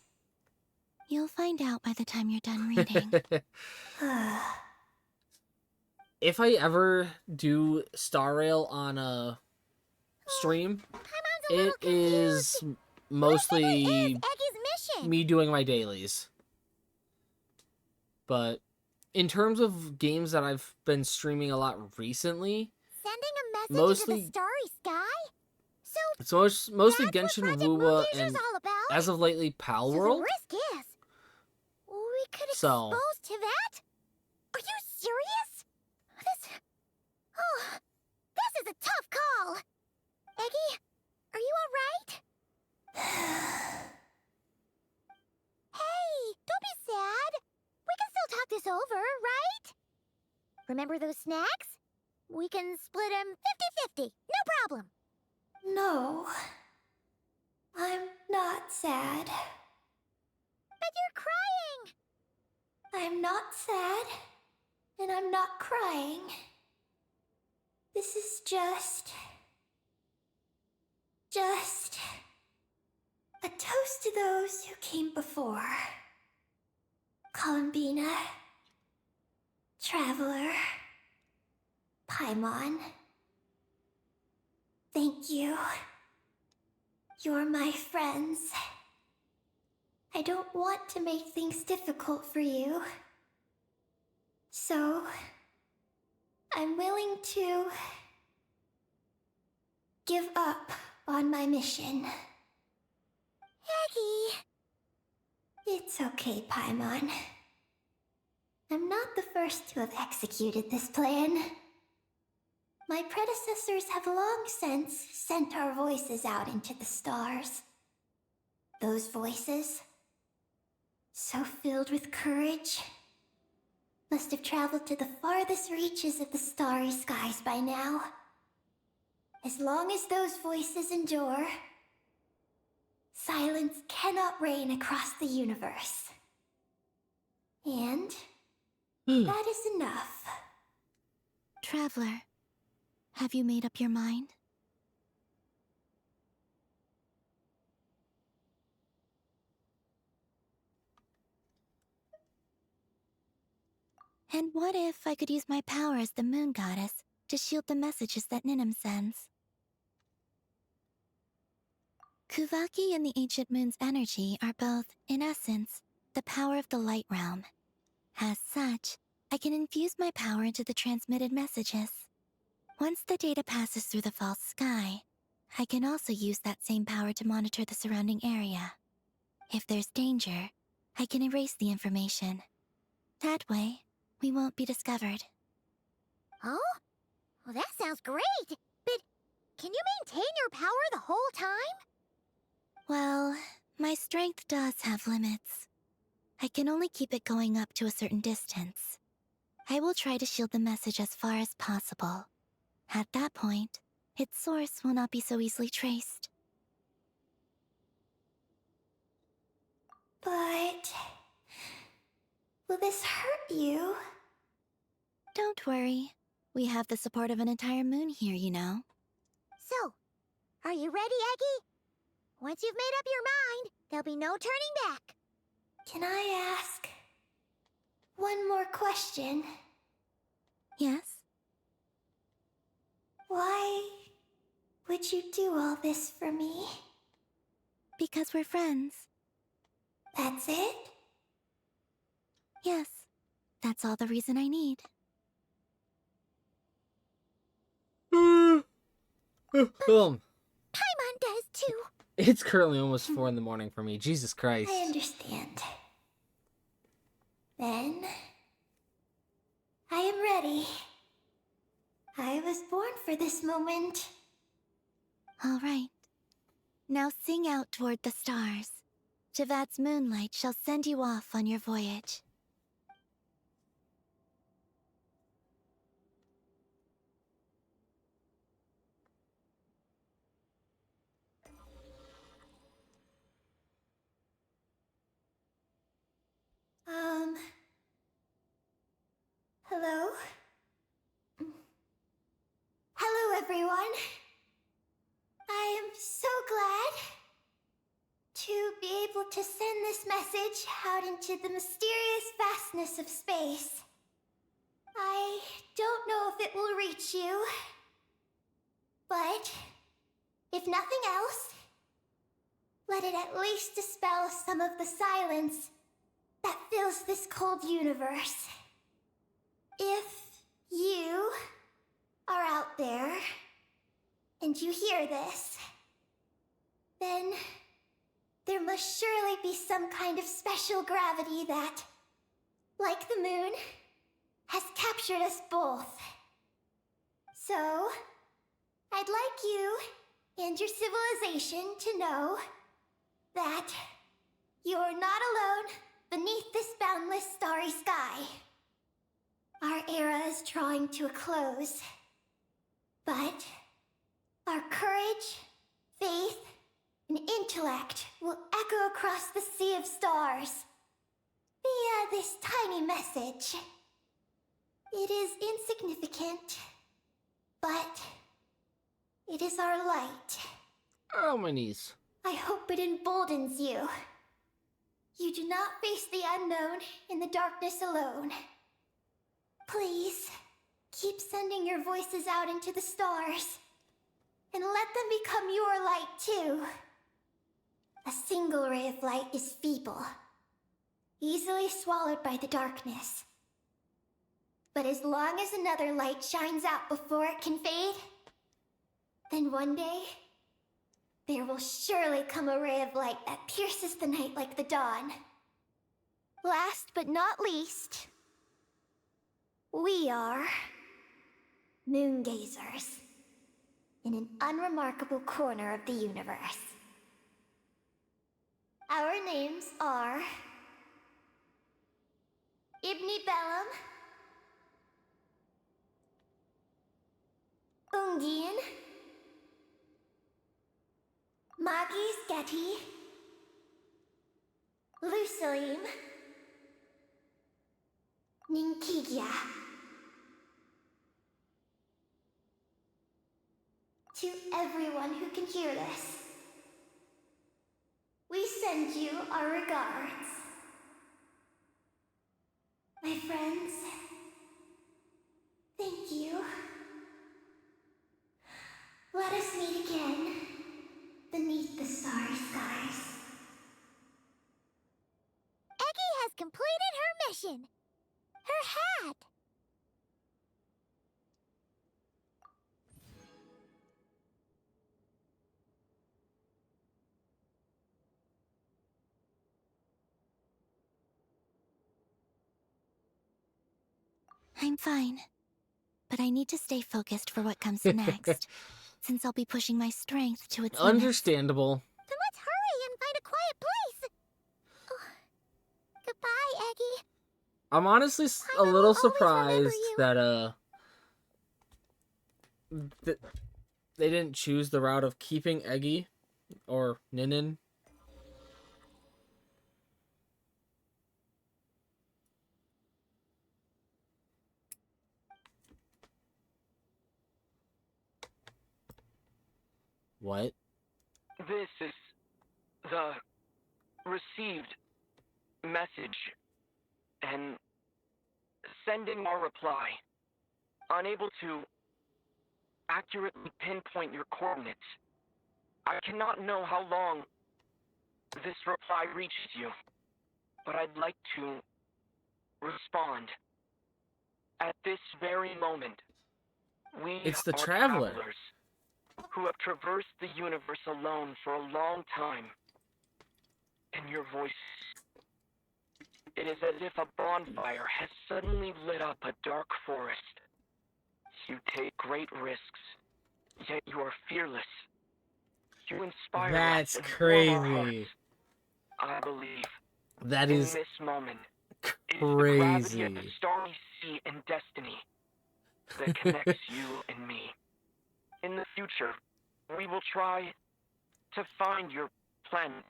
You'll find out by the time you're done reading. If I ever do Star Rail on a stream, it is mostly me doing my dailies. But in terms of games that I've been streaming a lot recently, Sending a message mostly into the starry sky? So it's mostly that's Genshin, what Project Wuwa, Moongazer's and all about? as of lately, Pal So World. the risk is, we could So- expose to that? Are you serious? This is a tough call. Eggie, are you alright? Hey, don't be sad. We can still talk this over, right? Remember those snacks? We can split them 50-50, no problem. No. I'm not sad. But you're crying. I'm not sad. And I'm not crying. This is just a toast to those who came before. Columbina, Traveler, Paimon. Thank you. You're my friends. I don't want to make things difficult for you. So, I'm willing to give up on my mission. Eggie. It's okay, Paimon. I'm not the first to have executed this plan. My predecessors have long since sent our voices out into the stars. Those voices, so filled with courage, must have traveled to the farthest reaches of the starry skies by now. As long as those voices endure, silence cannot reign across the universe. And that is enough. Traveler, have you made up your mind? And what if I could use my power as the moon goddess to shield the messages that Ninum sends? Kuvaki and the ancient moon's energy are both, in essence, the power of the light realm. As such, I can infuse my power into the transmitted messages. Once the data passes through the false sky, I can also use that same power to monitor the surrounding area. If there's danger, I can erase the information. That way, we won't be discovered. Oh? Well, that sounds great. But can you maintain your power the whole time? Well, my strength does have limits. I can only keep it going up to a certain distance. I will try to shield the message as far as possible. At that point, its source will not be so easily traced. But will this hurt you? Don't worry. We have the support of an entire moon here, you know. So, are you ready, Eggie? Once you've made up your mind, there'll be no turning back. Can I ask one more question? Yes? Why would you do all this for me? Because we're friends. That's it? Yes. That's all the reason I need. Boom. Paimon does too. It's currently almost 4 in the morning for me. Jesus Christ. I understand. Then, I am ready. I was born for this moment. All right. Now sing out toward the stars. Javat's moonlight shall send you off on your voyage. Hello? Hello, everyone. I am so glad to be able to send this message out into the mysterious vastness of space. I don't know if it will reach you, but if nothing else, let it at least dispel some of the silence that fills this cold universe. If you are out there and you hear this, then there must surely be some kind of special gravity that, like the moon, has captured us both. So, I'd like you and your civilization to know that you are not alone beneath this boundless starry sky. Our era is drawing to a close, but our courage, faith, and intellect will echo across the sea of stars via this tiny message. It is insignificant, but it is our light. Oh, my knees. I hope it emboldens you. You do not face the unknown in the darkness alone. Please, keep sending your voices out into the stars, and let them become your light too. A single ray of light is feeble, easily swallowed by the darkness. But as long as another light shines out before it can fade, then one day, there will surely come a ray of light that pierces the night like the dawn. Last but not least, we are moon gazers in an unremarkable corner of the universe. Our names are Ibni Bellum, Ungien, Magis Getty, Lucilim, Ninkigia. To everyone who can hear this, we send you our regards. My friends, thank you. Let us meet again beneath the starry skies. Eggy has completed her mission. Her hat. I'm fine. But I need to stay focused for what comes next, since I'll be pushing my strength to its limits. Understandable. Then let's hurry and find a quiet place. Oh. Goodbye, Eggy. I'm honestly a Paimon will little always remember surprised you. that they didn't choose the route of keeping Eggy or Ninin. What? This is the received message and sending our reply. Unable to accurately pinpoint your coordinates. I cannot know how long this reply reaches you, but I'd like to respond. At this very moment, we It's the are Traveler. travelers who have traversed the universe alone for a long time. And your voice, it is as if a bonfire has suddenly lit up a dark forest. You take great risks, yet you are fearless. You inspire That's us and warm our crazy. hearts. I believe That in is this moment, it is the gravity of the crazy. starry sea and destiny that connects you and me. In the future, we will try to find your planet,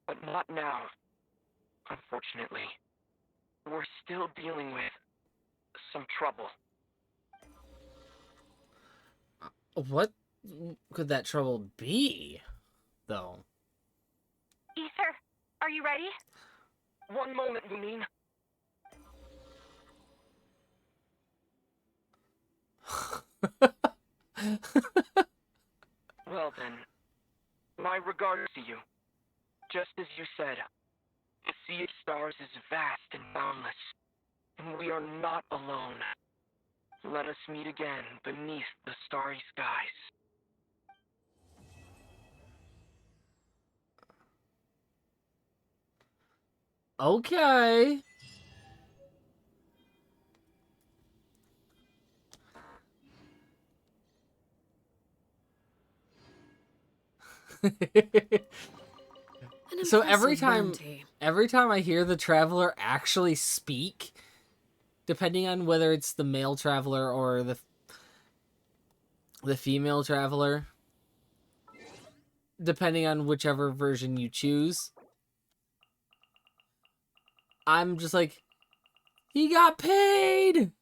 but not now. Unfortunately, we're still dealing with some trouble. What could that trouble be, though? Ether, are you ready? One moment, Lunine. Well then, my regards to you. Just as you said, the sea of stars is vast and boundless, and we are not alone. Let us meet again beneath the starry skies. Okay. An So impressive bounty. every time I hear the traveler actually speak, depending on whether it's the male traveler or the female traveler, depending on whichever version you choose, I'm just like, he got paid.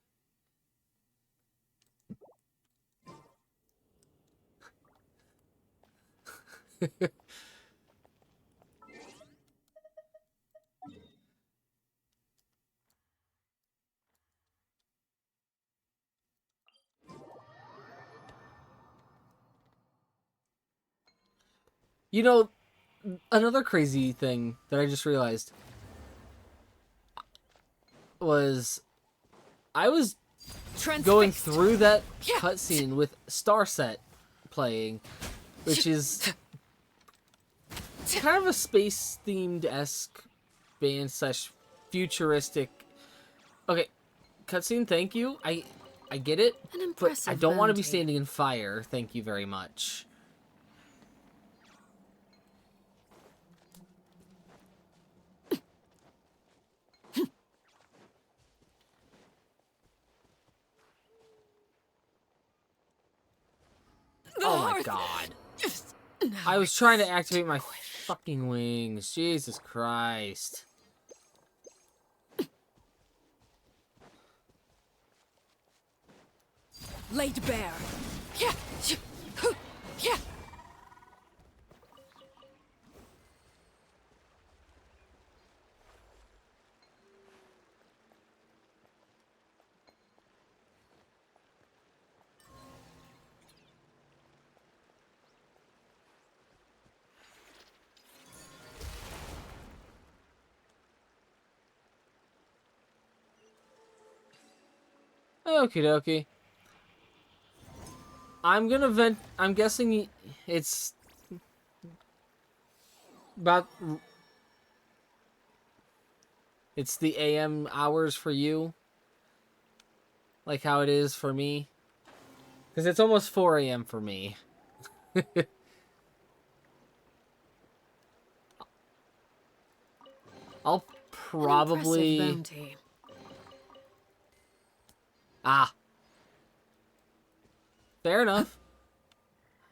You know, another crazy thing that I just realized was I was going through that cutscene with Starset playing, which is kind of a space-themed-esque band slash futuristic. Okay, cutscene, thank you. I get it, An but impressive I don't want to be bounty. standing in fire. Thank you very much. Oh my god. I was trying to activate my fucking wings. Jesus Christ. Laid bare. Yeah. Yeah. Okie dokie. I'm gonna vent. I'm guessing it's about. It's the AM hours for you. Like how it is for me. Because it's almost 4 AM for me. I'll probably. An impressive bounty. Ah. Fair enough.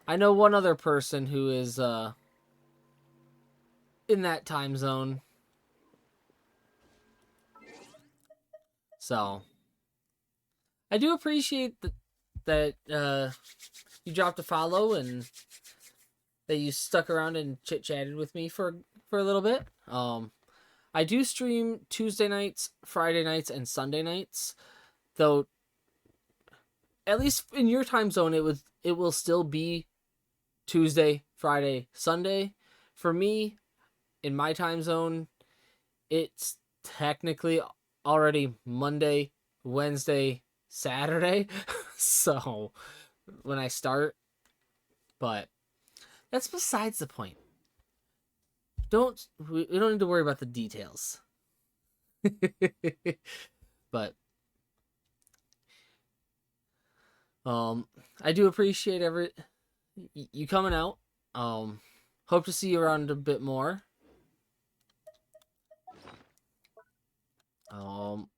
I know one other person who is in that time zone. So I do appreciate that you dropped a follow and that you stuck around and chit-chatted with me for a little bit. I do stream Tuesday nights, Friday nights, and Sunday nights. Though at least in your time zone it will still be Tuesday, Friday, Sunday. For me, in my time zone, it's technically already Monday, Wednesday, Saturday. So when I start, but that's besides the point. We don't need to worry about the details. But I do appreciate you coming out. Hope to see you around a bit more. Oh,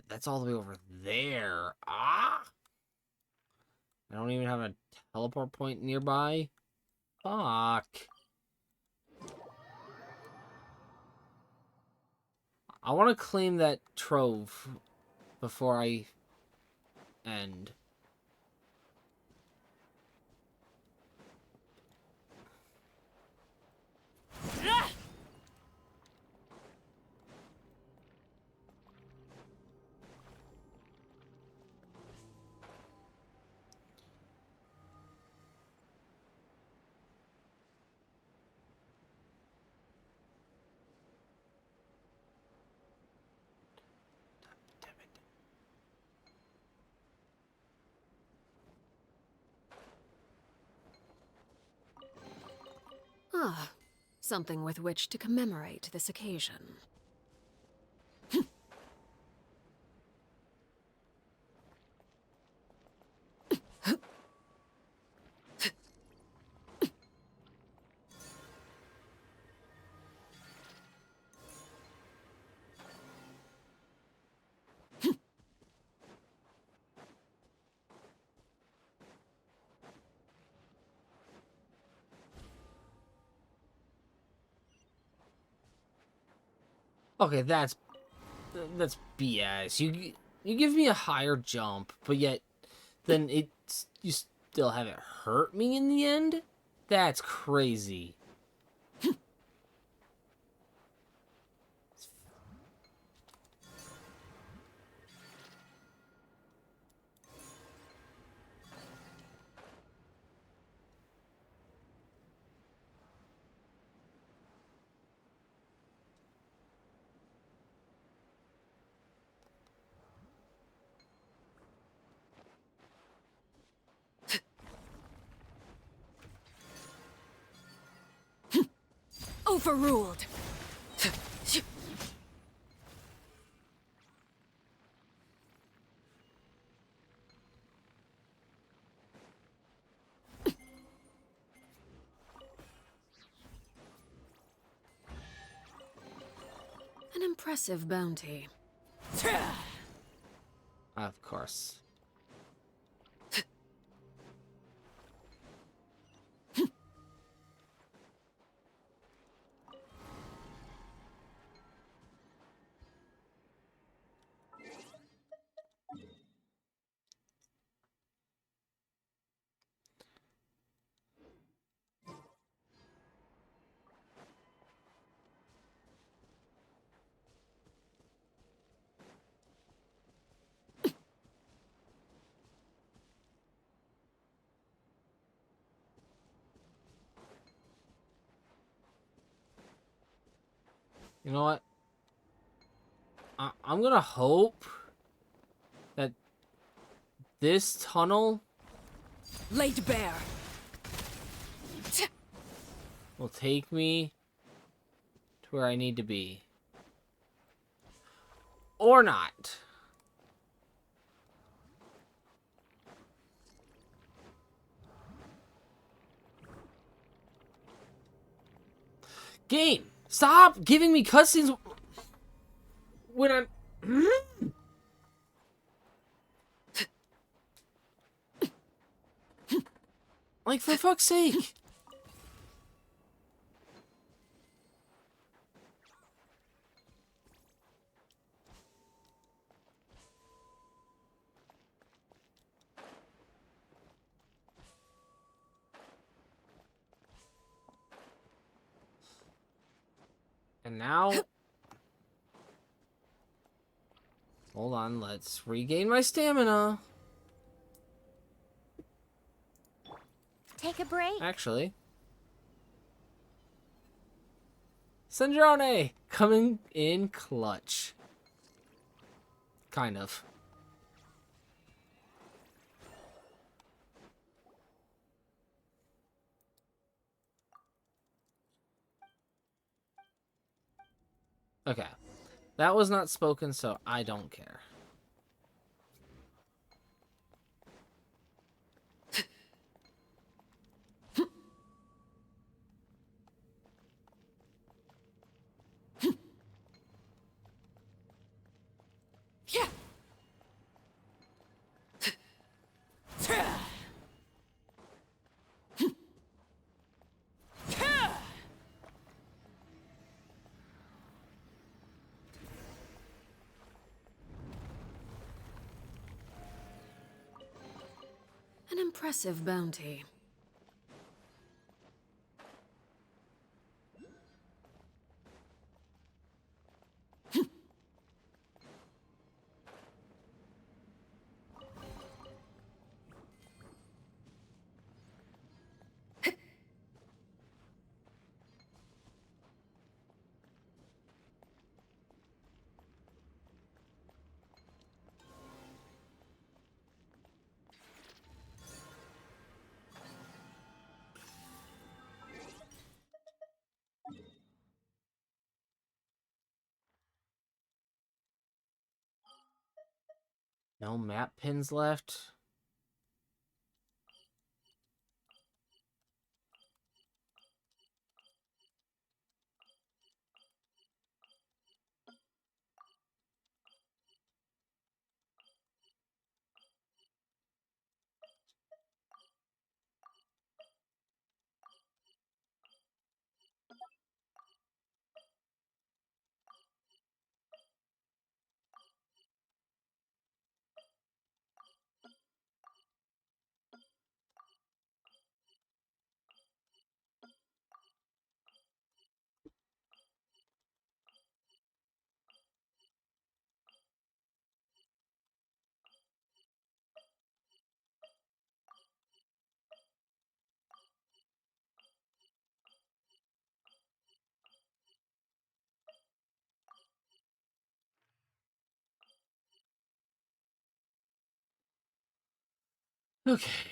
that's all the way over there. Ah! I don't even have a teleport point nearby. Fuck. I want to claim that trove before I end. Ah, something with which to commemorate this occasion. Okay, that's BS. You give me a higher jump, but yet then you still have it hurt me in the end? That's crazy. Overruled. An impressive bounty. Of course. You know what? I'm gonna hope that this tunnel Laid bare. will take me to where I need to be. Or not. Game! Stop giving me cutscenes when I'm... Like, for fuck's sake. And now... Hold on, let's regain my stamina. Take a break. Actually... Sandrone! Coming in clutch. Kind of. Okay. That was not spoken, so I don't care. An impressive bounty. No map pins left. Okay.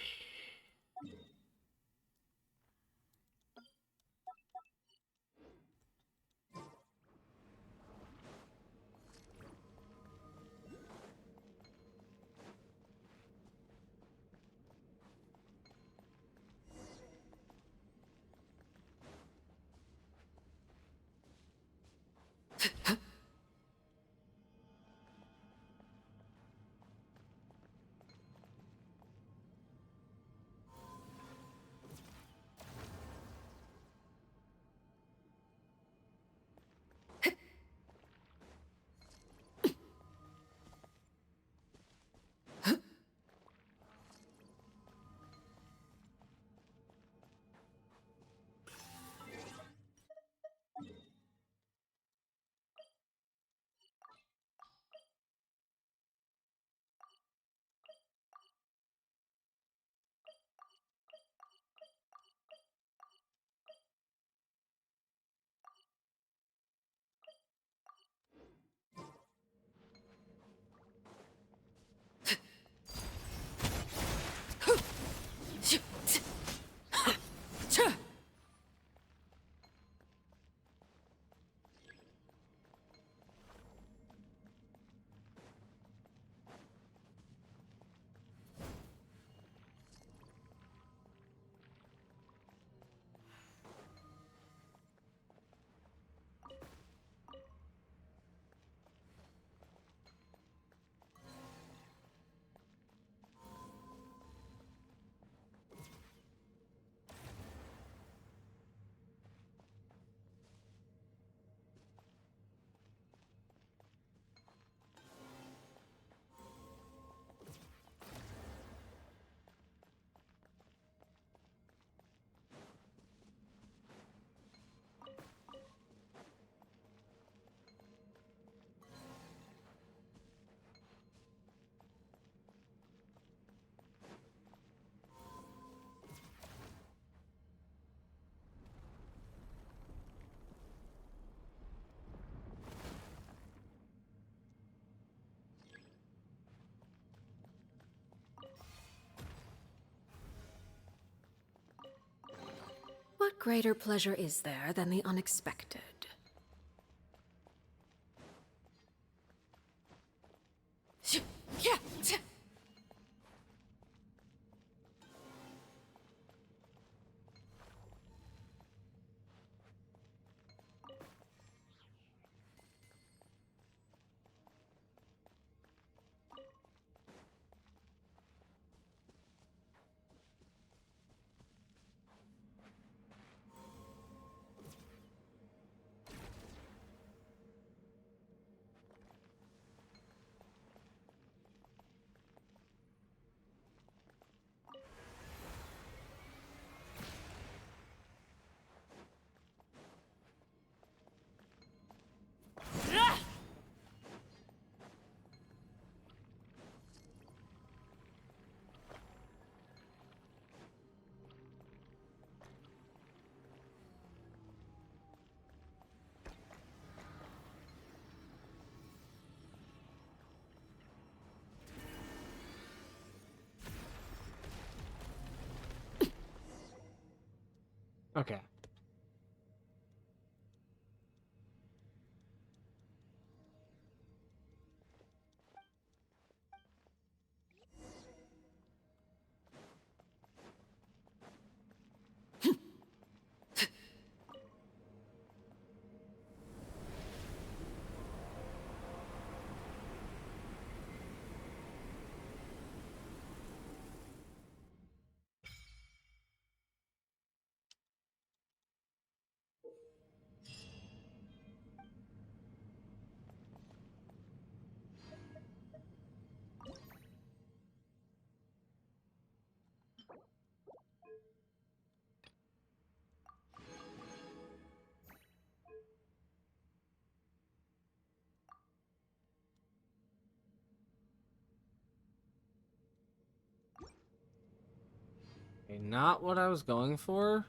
What greater pleasure is there than the unexpected? Okay. Okay, not what I was going for.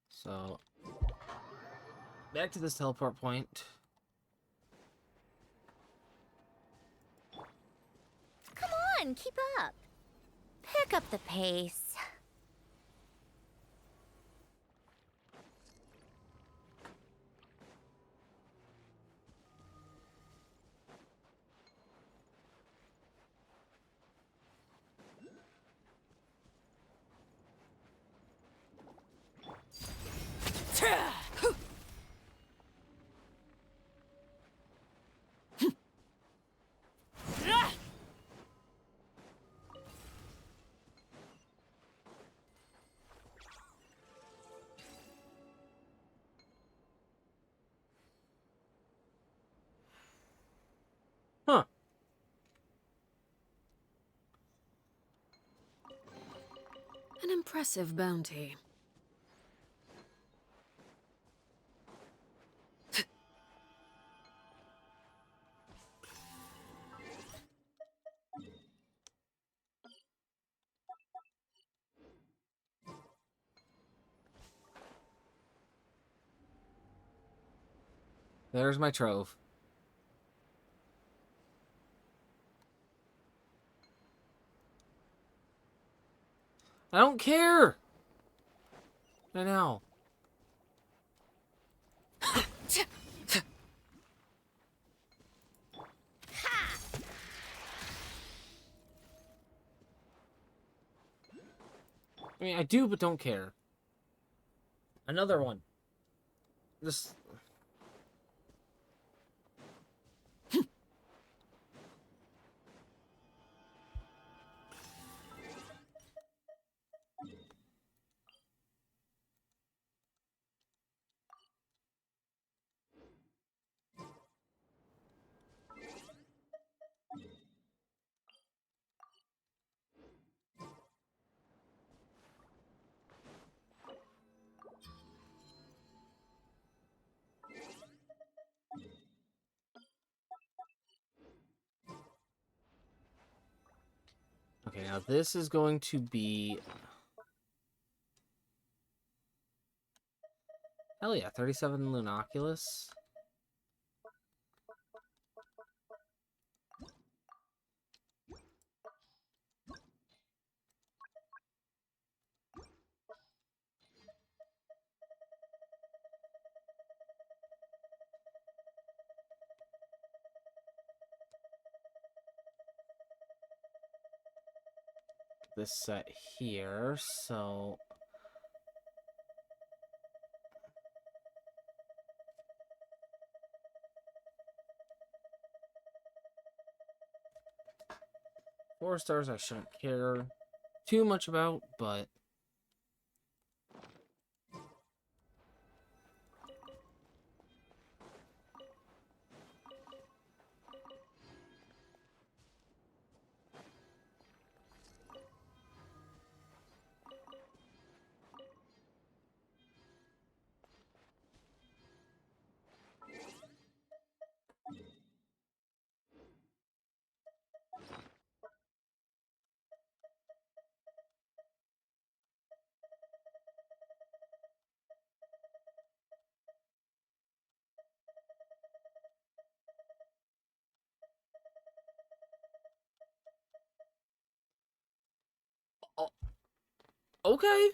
So Back to this teleport point. Come on, keep up. Pick up the pace. Huh. An impressive bounty. There's my trove. I don't care. I know. I mean, I do, but don't care. Another one. This. Okay, now this is going to be... Hell yeah, 37 Lunoculus. This set here, so... Four stars I shouldn't care too much about, but... Okay.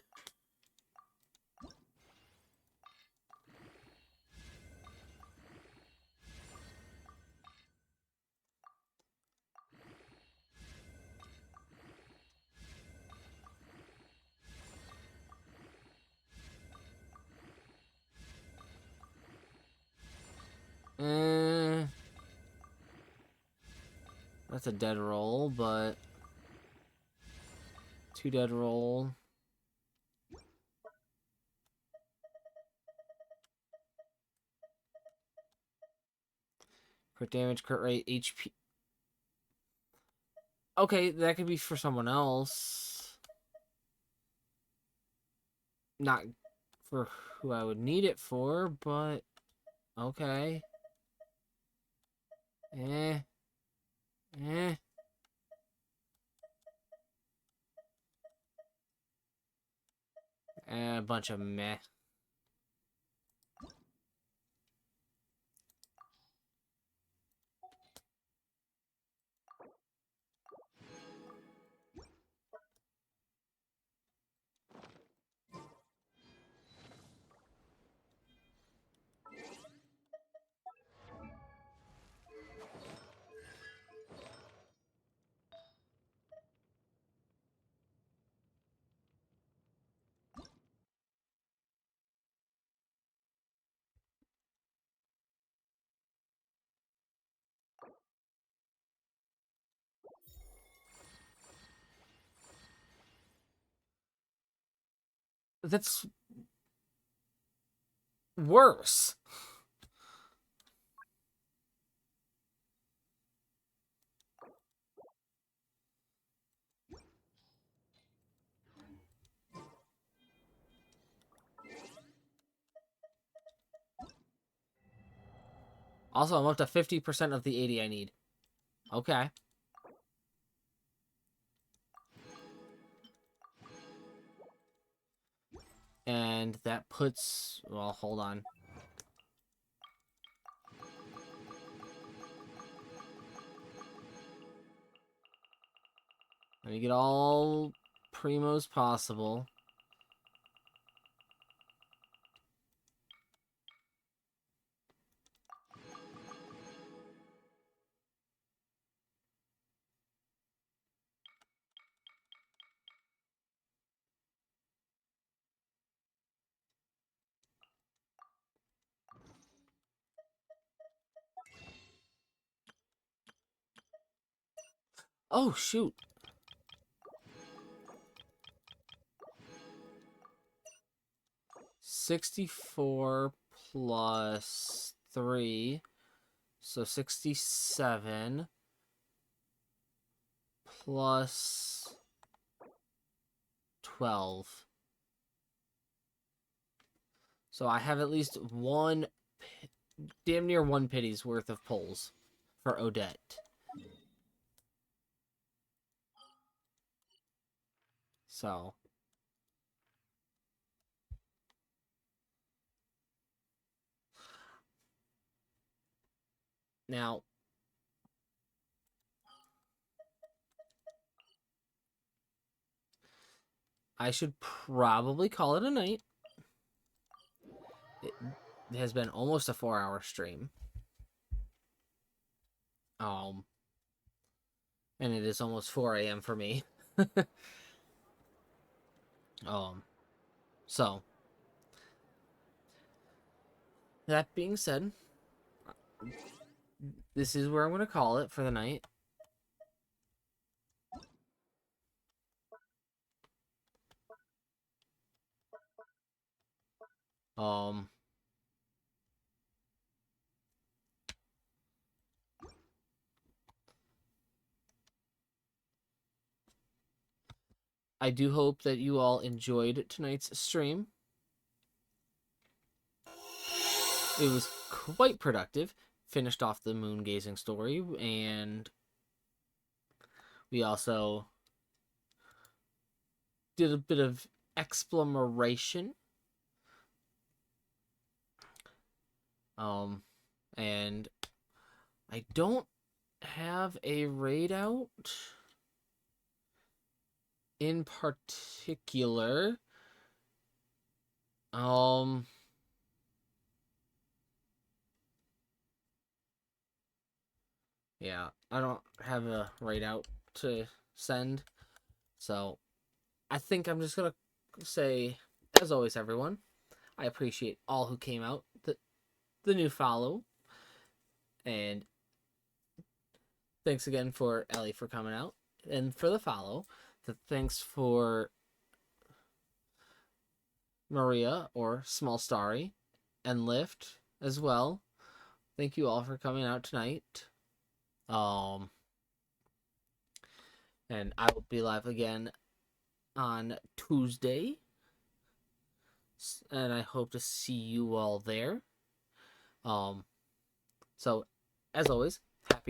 That's a dead roll, but... 2 dead roll. Crit damage, crit rate, HP. Okay, that could be for someone else. Not for who I would need it for, but... Okay. Eh. A bunch of meh. That's worse. Also, I'm up to 50% of the 80 I need. Okay. And that puts... Well, hold on. Let me get all primos possible. Oh, shoot. $64 plus 3. So 67 plus 12. So I have at least one, damn near one pity's worth of pulls for Odette. So. Now. I should probably call it a night. It has been almost a 4-hour stream. And it is almost 4 a.m. for me. So that being said, this is where I'm going to call it for the night. I do hope that you all enjoyed tonight's stream. It was quite productive. Finished off the moon gazing story, and we also did a bit of exploration. And I don't have a raid out in particular. Yeah, I don't have a raid out to send. So I think I'm just gonna say, as always, everyone, I appreciate all who came out, the new follow, and thanks again for Ellie for coming out, and for the follow. Thanks for Maria, or Small Starry, and Lift as well. Thank you all for coming out tonight. And I will be live again on Tuesday, and I hope to see you all there. So, as always,